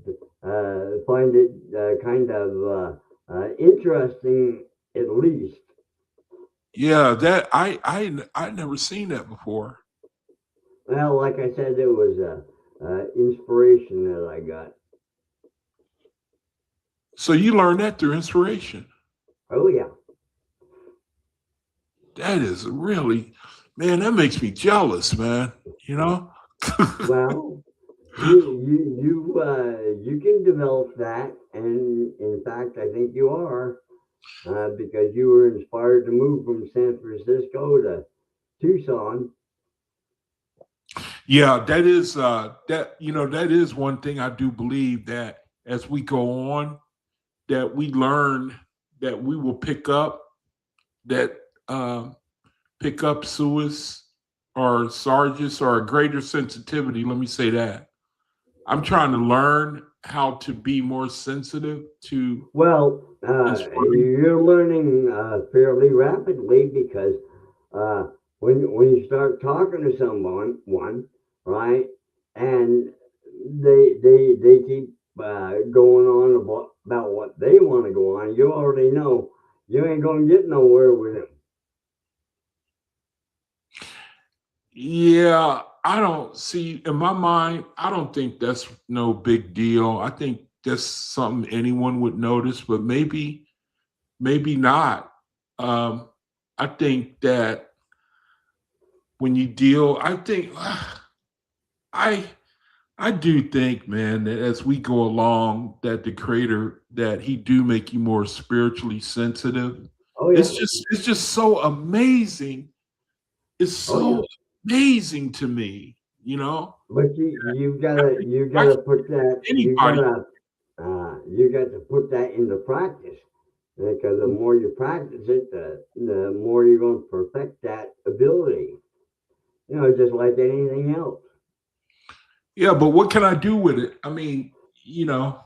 find it kind of interesting, at least. Yeah, that I never seen that before. Well, like I said, it was inspiration that I got. So you learned that through inspiration. Oh yeah. That is really, man. That makes me jealous, man. You know. Well, you can develop that, and in fact, I think you are because you were inspired to move from San Francisco to Tucson. Yeah, that is that is one thing I do believe that as we go on, that we learn that we will that um, pick up Suis or Sargis or a greater sensitivity. Let me say that. I'm trying to learn how to be more sensitive to Well, inspiration. you're learning fairly rapidly because when you start talking to someone, right, and they keep going on about what they want to go on, you already know you ain't gonna get nowhere with them. Yeah, I don't see in my mind, I don't think that's no big deal. I think that's something anyone would notice, but maybe not. Um, I think that when you deal, I I do think, man, that as we go along, that the creator that he do make you more spiritually sensitive. Oh yeah, It's just so amazing. It's oh yeah. so amazing to me, you know. But you I gotta put that anybody. you got to put that into practice because the more you practice it, the more you're going to perfect that ability. You know, just like anything else. Yeah, but what can I do with it? I mean, you know,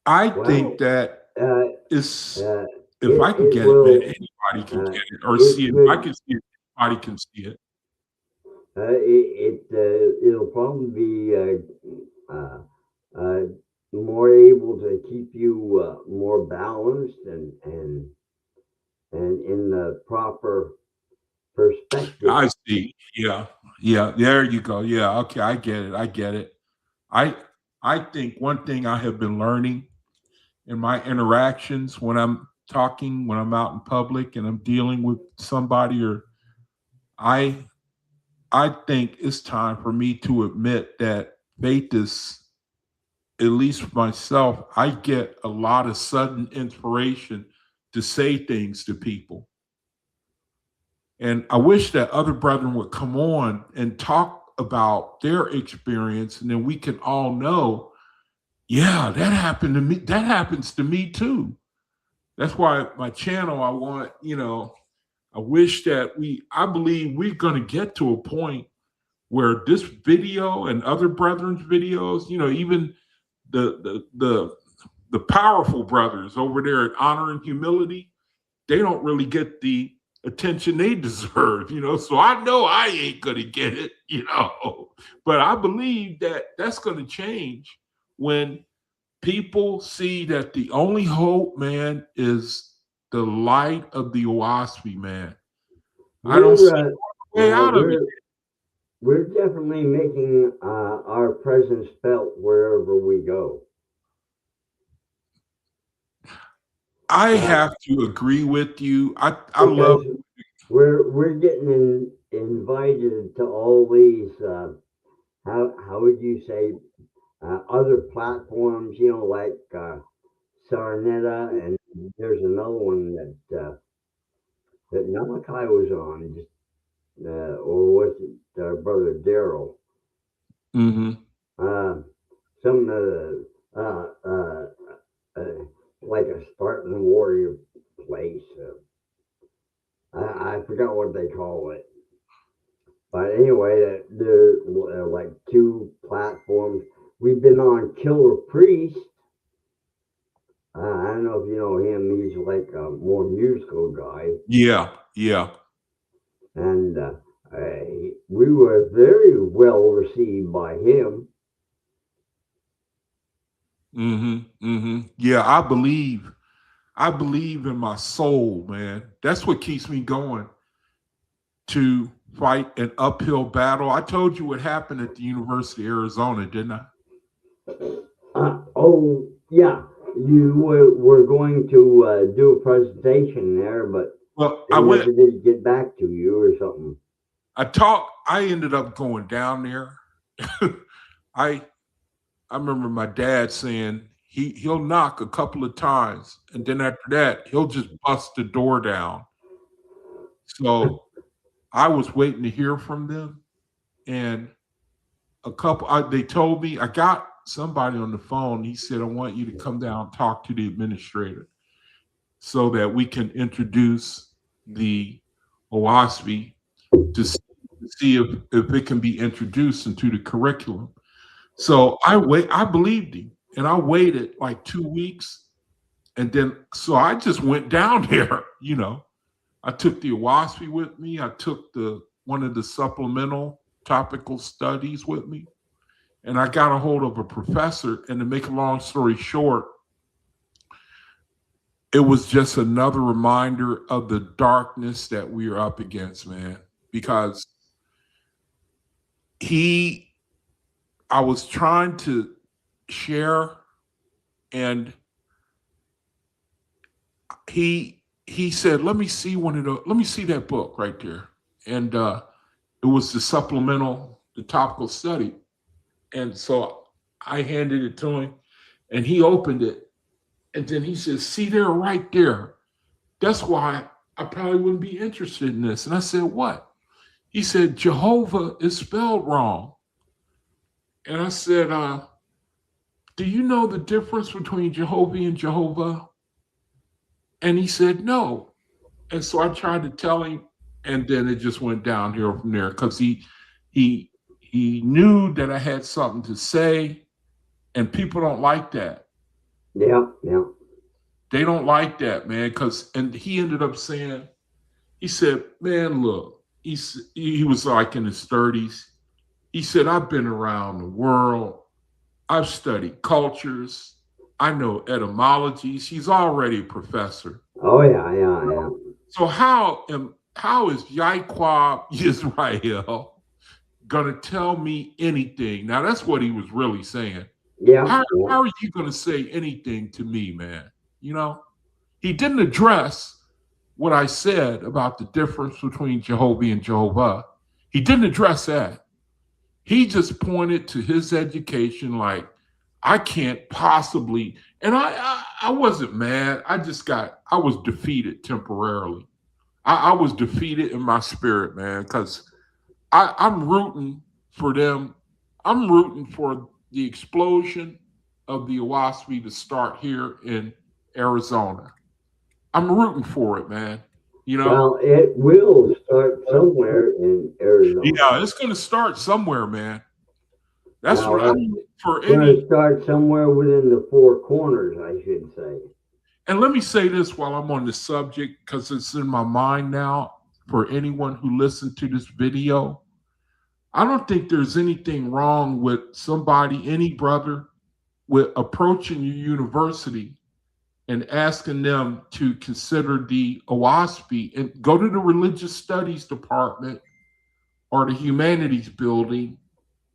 I Well, think that uh, it's, uh, if I can it get it, man, will, anybody can uh, get it or it see it. If I could, can see it, anybody can see it. it'll probably be uh, more able to keep you more balanced and in the proper perspective. I see. Yeah. Yeah. There you go. Yeah. Okay. I get it. I get it. I I think one thing I have been learning in my interactions when I'm talking, when I'm out in public and I'm dealing with somebody, or I I think it's time for me to admit that faith is, at least for myself, I get a lot of sudden inspiration to say things to people. And I wish that other brethren would come on and talk about their experience, and then we can all know, yeah, that happened to me. That happens to me too. That's why my channel, I want, I wish that I believe we're going to get to a point where this video and other brethren's videos, even the powerful brothers over there at Honor and Humility, they don't really get the attention they deserve, So I know I ain't gonna get it, But I believe that that's gonna change when people see that the only hope, man, is the light of the OAHSPE, man. I don't see We're a way out of it. we're definitely making our presence felt wherever we go. I Uh, have to agree with you. I love. because we're getting invited to all these how would you say other platforms, like Sarnetta, and there's another one that Malachi was on, just or was it brother Daryl? Mm-hmm. Uh, some like a Spartan warrior place. I forgot what they call it. But anyway, there are like two platforms. We've been on Killer Priest. I don't know if you know him. He's like a more musical guy. Yeah, yeah. And we were very well received by him. Mm-hmm. Mm-hmm. Yeah, I believe in my soul, man. That's what keeps me going to fight an uphill battle. I told you what happened at the University of Arizona, didn't I? Oh, yeah. You were going to do a presentation there, but Well, they never did get back to you or something. I ended up going down there. I remember my dad saying he'll knock a couple of times, and then after that, he'll just bust the door down. So I was waiting to hear from them, and they told me, I got somebody on the phone. He said, I want you to come down and talk to the administrator so that we can introduce the OAHSPE to see if it can be introduced into the curriculum. So I believed him, and I waited like 2 weeks, and then so I just went down there. I took the OAHSPE with me. I took one of the supplemental topical studies with me, and I got a hold of a professor. And to make a long story short, it was just another reminder of the darkness that we are up against, man. Because I was trying to share, and he said, let me see that book right there. And it was the topical study. And so I handed it to him, and he opened it. And then he said, see there, right there. That's why I probably wouldn't be interested in this. And I said, what? He said, Jehovah is spelled wrong. And I said, do you know the difference between Jehovah and Jehovah? And he said, no. And so I tried to tell him, and then it just went downhill from there, because he knew that I had something to say, and people don't like that. Yeah, yeah. They don't like that, man. And he ended up saying, he said, man, look, he was like in his 30s. He said, I've been around the world. I've studied cultures. I know etymologies. He's already a professor. Oh yeah, yeah, yeah. So how is Yaiqub Yisrael gonna tell me anything? Now that's what he was really saying. Yeah, How yeah. how are you gonna say anything to me, man? You know, he didn't address what I said about the difference between Jehovah and Jehovah. He didn't address that. He just pointed to his education like I can't possibly, and I wasn't mad. I was defeated temporarily. I was defeated in my spirit, man, because I'm rooting for them. I'm rooting for the explosion of the OAHSPE to start here in Arizona. I'm rooting for it, man. You know? Well, it will start somewhere in Arizona. Yeah, it's going to start somewhere, man. That's Now, what I'm for it's going any. to start somewhere within the four corners, I should say. And let me say this while I'm on the subject, because it's in my mind now for anyone who listened to this video. I don't think there's anything wrong with somebody, any brother, with approaching your university and asking them to consider the OAHSPE and go to the religious studies department or the humanities building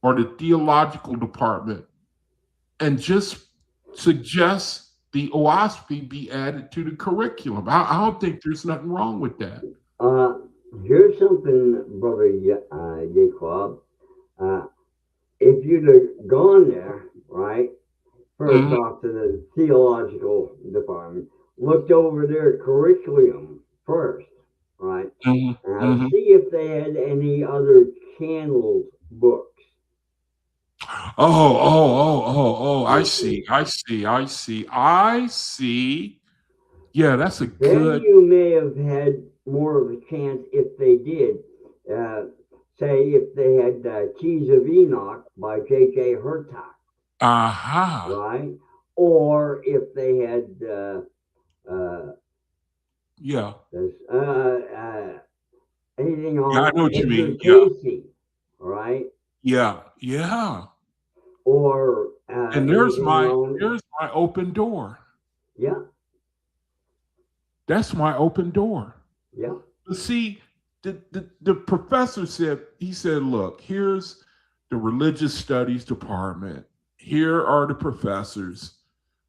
or the theological department and just suggest the OAHSPE be added to the curriculum. I don't think there's nothing wrong with that. Uh, Here's something, Brother Jacob. If you'd have gone there, right, first Mhm, off to the theological department, looked over their curriculum first, right? mhm, mhm. See if they had any other channeled books. I Okay. see. I see. I see. I see. Yeah, that's a Then good. you may have had more of a chance if they did. Uh, Say if they had Keys of Enoch by J.J. Hurtak, Aha. right? Or if they had uh, Yeah. anything Yeah, I on know what you Edgar mean. Yeah. Casey, right? Yeah. Yeah. Or And anything on, there's my open door. yeah, That's my open door. yeah. But see, the professor said, he said, look, here's the religious studies department. Here are the professors.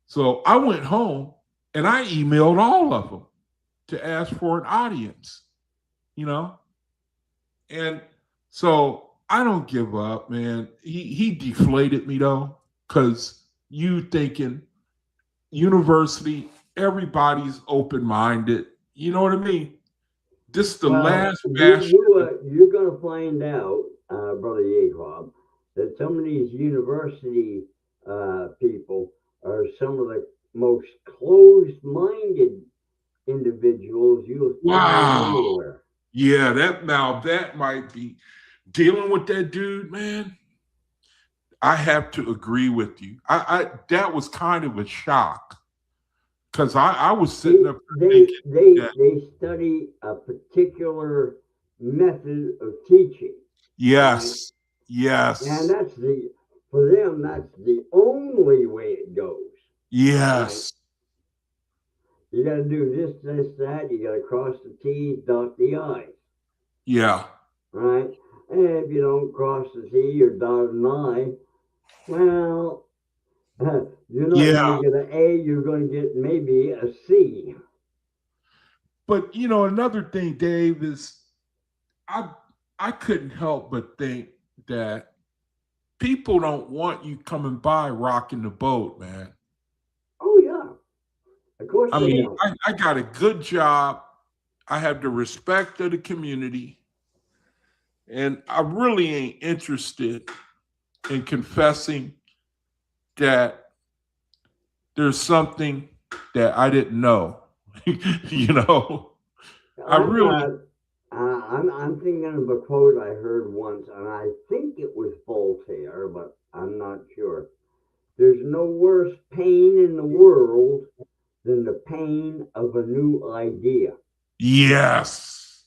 So I went home and I emailed all of them to ask for an audience, you know? And so I don't give up, man. He deflated me though, because you thinking university, everybody's open minded. You know what I mean? This is the Well, last bastion. you're going to find out, Brother Jacob, that some of these university people are some of the most closed-minded individuals you'll find Wow. anywhere. Yeah, that might be dealing with that dude, man. I have to agree with you. I that was kind of a shock because I was sitting See, up there thinking that they study a particular method of teaching, right? yes, And yes, for them, that's the only way it goes, right? yes, You got to do this, that. You got to cross the T's, dot the I's, yeah, right? And if you don't cross the T or dot an I, well, you're not yeah. going to get an A. You're going to get maybe a C. But you know, another thing, Dave, is I I couldn't help but think that people don't want you coming by rocking the boat, man. Oh yeah, of course I they mean, don't. I got a good job. I have the respect of the community, and I really ain't interested in confessing that there's something that I didn't know. You know, I I'm really, not. I'm thinking of a quote I heard once, and I think it was Voltaire, but I'm not sure. there's no worse pain in the world than the pain of a new idea. Yes.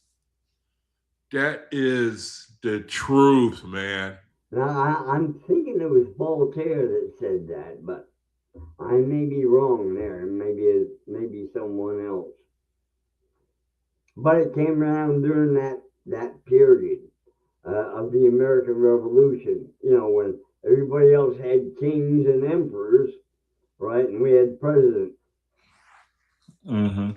That is the truth, man. Now, I'm thinking it was Voltaire that said that, but I may be wrong there. Maybe someone else. But it came around during that period of the American Revolution. You know, when everybody else had kings and emperors, right, and we had presidents. Mm-hmm.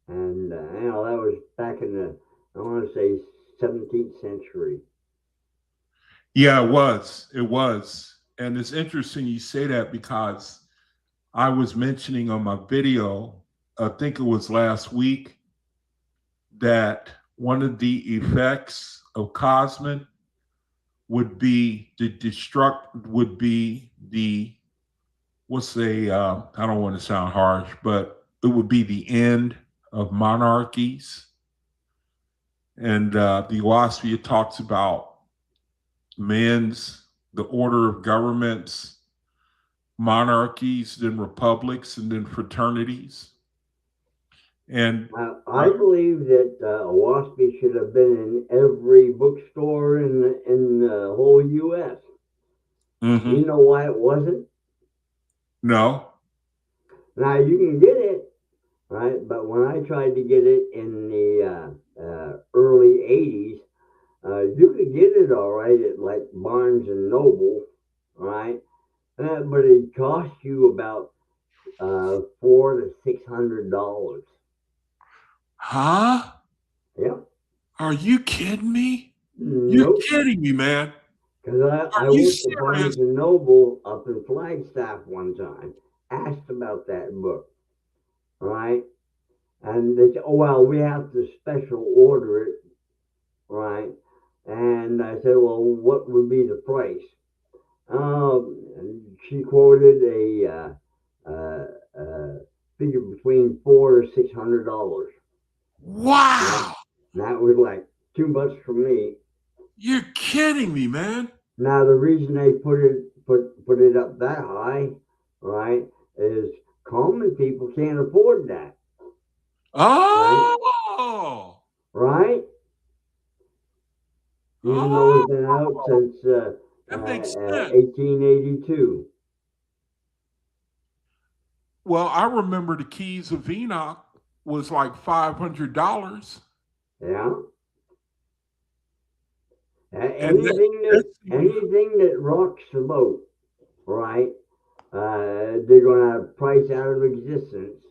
And you know, that was back in the, I want to say, 17th century. Yeah, it was. It was. And it's interesting you say that because I was mentioning on my video, I think it was last week, that one of the effects of Cosmin would be I don't want to sound harsh, but it would be the end of monarchies. And the OAHSPE talks about the order of governments, monarchies, then republics, and then fraternities. And I believe that OAHSPE should have been in every bookstore in the whole U.S. mm-hmm. You know why it wasn't? No. Now you can get it, right? But when I tried to get it in the early '80s, you could get it all right at like Barnes and Noble, right? But it cost you about $400 to $600. Huh? Yep. Are you kidding me? Nope. You're kidding me, man. Because I went to Barnes and Noble up in Flagstaff one time, asked about that book, right? And they said, oh, well, we have to special order it, right? And I said, well, what would be the price? And she quoted a figure between $400 to $600. Wow. And that was like too much for me. You're kidding me, man. Now the reason they put it up that high, right, is common people can't afford that. Oh. Right? Even though it's been out since that makes sense. 1882. Well, I remember the Keys of Enoch was like $500. Yeah. Anything that rocks the boat, right? They're going to price out of existence,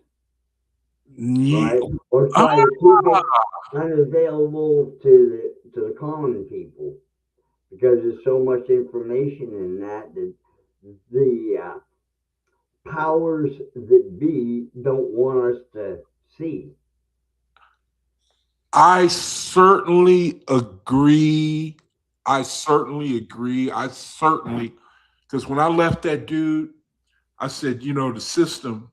right? Or try to keep it unavailable to the common people, because there's so much information in that the powers that be don't want us to see. I certainly agree. Because when I left that dude, I said, you know, the system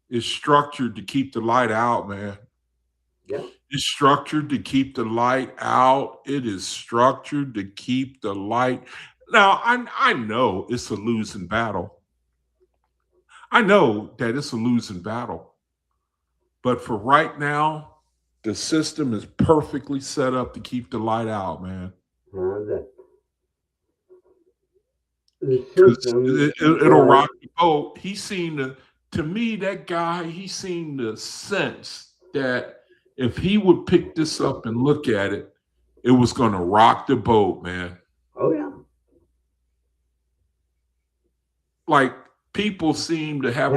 is structured to keep the light out, man. Yeah. It's structured to keep the light out. It is structured to keep the light. Now, I know it's a losing battle. I know that it's a losing battle. But for right now, the system is perfectly set up to keep the light out, man. The system, it'll rock the boat. To me, that guy, he seen the sense that if he would pick this up and look at it, it was going to rock the boat, man. Oh, yeah. Like, people seem to have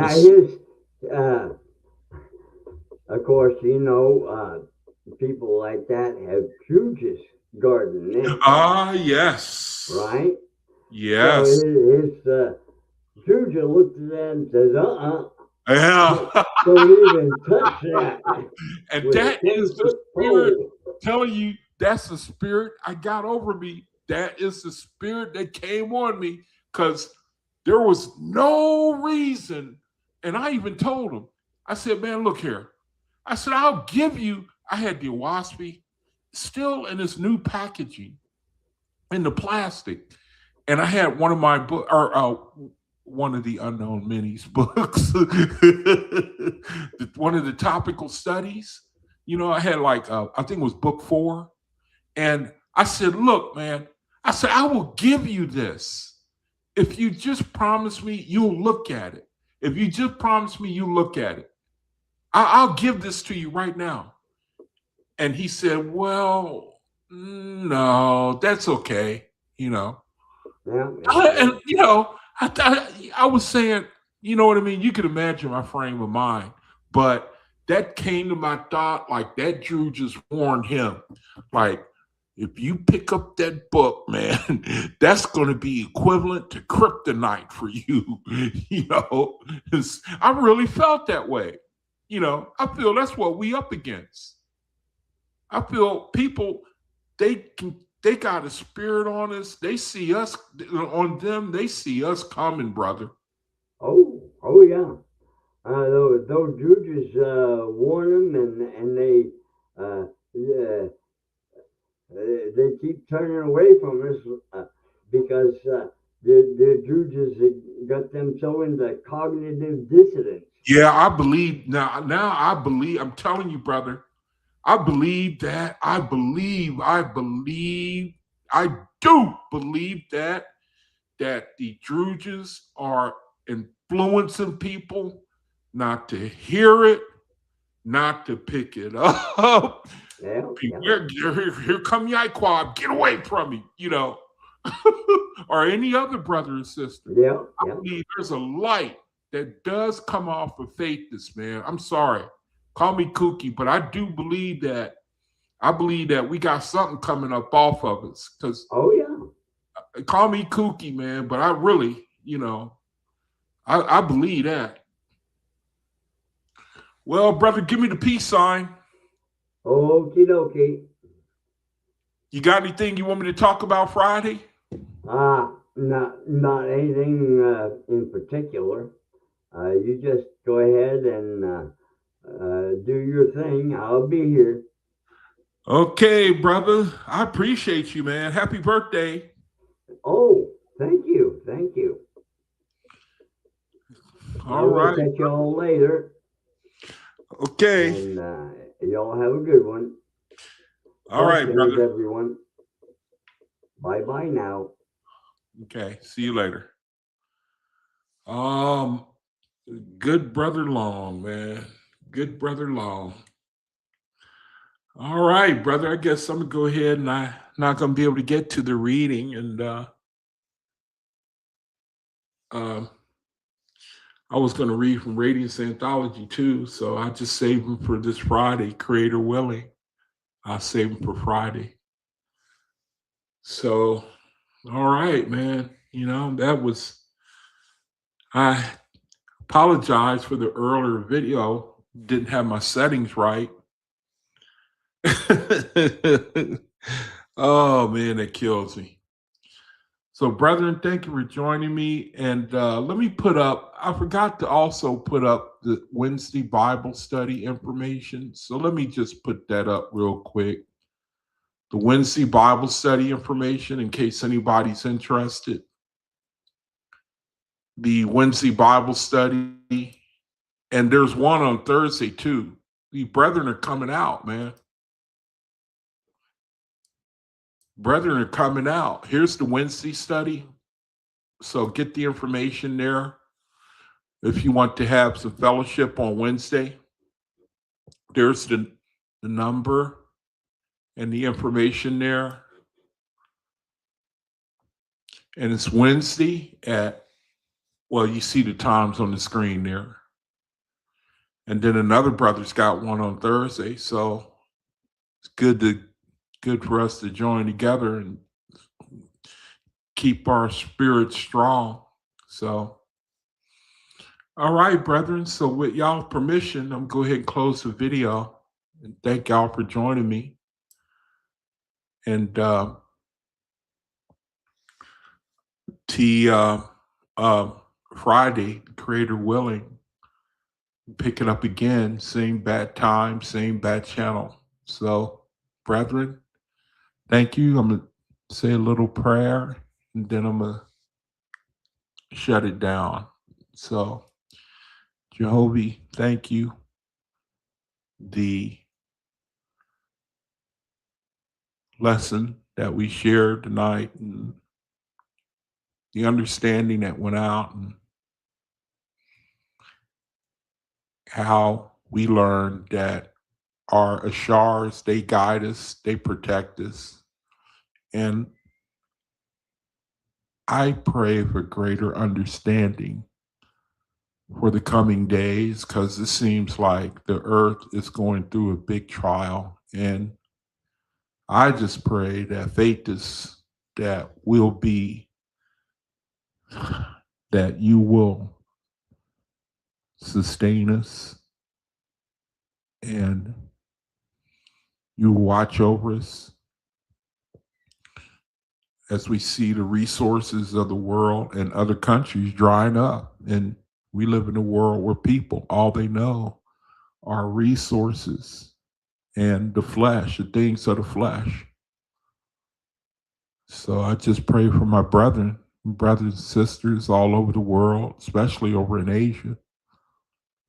of course, you know, people like that have Judas garden now. Ah, yes. Right? Yes. So his Judas looked at that and says, yeah. Don't even touch that. And that is the spirit telling you, that's the spirit I got over me. That is the spirit that came on me, because there was no reason. And I even told him, I said, man, look here. I said, I'll give you, I had the OAHSPE still in its new packaging in the plastic. And I had one of my one of the Unknown Minis books, one of the topical studies. You know, I had like, I think it was book 4. And I said, look, man, I said, I will give you this. If you just promise me you'll look at it. If you just promise me you look at it, I'll give this to you right now. And he said, well, no, that's okay. You know, Yeah. and you know, I was saying, you know what I mean? You could imagine my frame of mind, but that came to my thought, like that Drew just warned him, like, if you pick up that book, man, that's going to be equivalent to kryptonite for you. You know, I really felt that way. You know, I feel that's what we up against. I feel people, they got a spirit on us. They see us on them. They see us coming, brother. Oh yeah. Those Judas warn them, and yeah, they keep turning away from us because the Judas got them so into cognitive dissonance. Yeah, I believe now. Now I believe. I'm telling you, brother. I believe that. I do believe that the Druges are influencing people not to hear it, not to pick it up. Yeah. Here come Yaquab, get away from me, you know, or any other brother and sister. Yeah. I believe there's a light that does come off of Faithist, man. I'm sorry. Call me kooky, but I do believe that. I believe that we got something coming up off of us. Because call me kooky, man, but I really, you know, I believe that. Well, brother, give me the peace sign. Okie dokie. You got anything you want me to talk about Friday? Not anything in particular. You just go ahead and do your thing. I'll be here. Okay, brother. I appreciate you, man. Happy birthday. Oh, thank you. All right. We'll catch y'all later. Okay. And y'all have a good one. All right, brother. Everyone. Bye now. Okay. See you later. Good brother Long, man. Good brother Long. All right, brother. I guess I'm gonna go ahead and I'm not gonna be able to get to the reading, and I was gonna read from Radiance Anthology too, so I just saved them for this Friday, Creator willing. I'll save them for Friday. So, all right, man. You know, I apologize for the earlier video. Didn't have my settings right. Oh man, that kills me. So, brethren, thank you for joining me. And let me I forgot to also put up the Wednesday Bible study information. So let me just put that up real quick. The Wednesday Bible study information, in case anybody's interested. The Wednesday Bible study, and there's one on Thursday too. The brethren are coming out, man. Brethren are coming out. Here's the Wednesday study. So get the information there. If you want to have some fellowship on Wednesday, there's the number and the information there. And it's Wednesday you see the times on the screen there. And then another brother's got one on Thursday. So it's good for us to join together and keep our spirits strong. So, all right, brethren. So with y'all's permission, I'm going to go ahead and close the video. And thank y'all for joining me. And Friday, Creator willing, pick it up again. Same bad time, same bad channel. So, brethren, thank you. I'm going to say a little prayer, and then I'm going to shut it down. So, Jehovah, thank you. The lesson that we shared tonight and the understanding that went out and how we learned that our Ashars, they guide us, they protect us. And I pray for greater understanding for the coming days, because it seems like the earth is going through a big trial. And I just pray that faith is that will be, that you will sustain us and you watch over us as we see the resources of the world and other countries drying up. And we live in a world where people, all they know are resources and the flesh, the things of the flesh. So I just pray for my brothers and sisters all over the world, especially over in Asia,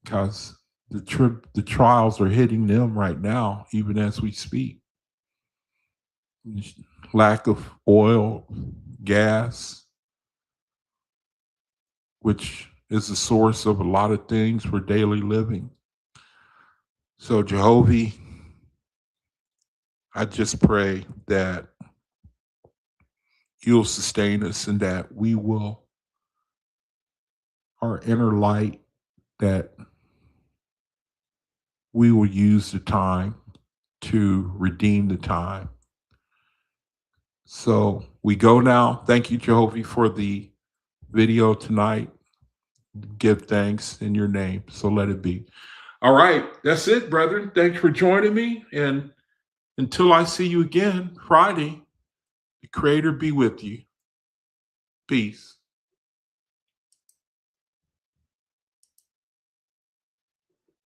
because the trials are hitting them right now, even as we speak. Lack of oil, gas, which is the source of a lot of things for daily living. So Jehovah, I just pray that you'll sustain us and that we will, our inner light, that we will use the time to redeem the time. So we go now. Thank you, Jehovah, for the video tonight. Give thanks in your name. So let it be. All right. That's it, brethren. Thanks for joining me. And until I see you again Friday, the Creator be with you. Peace.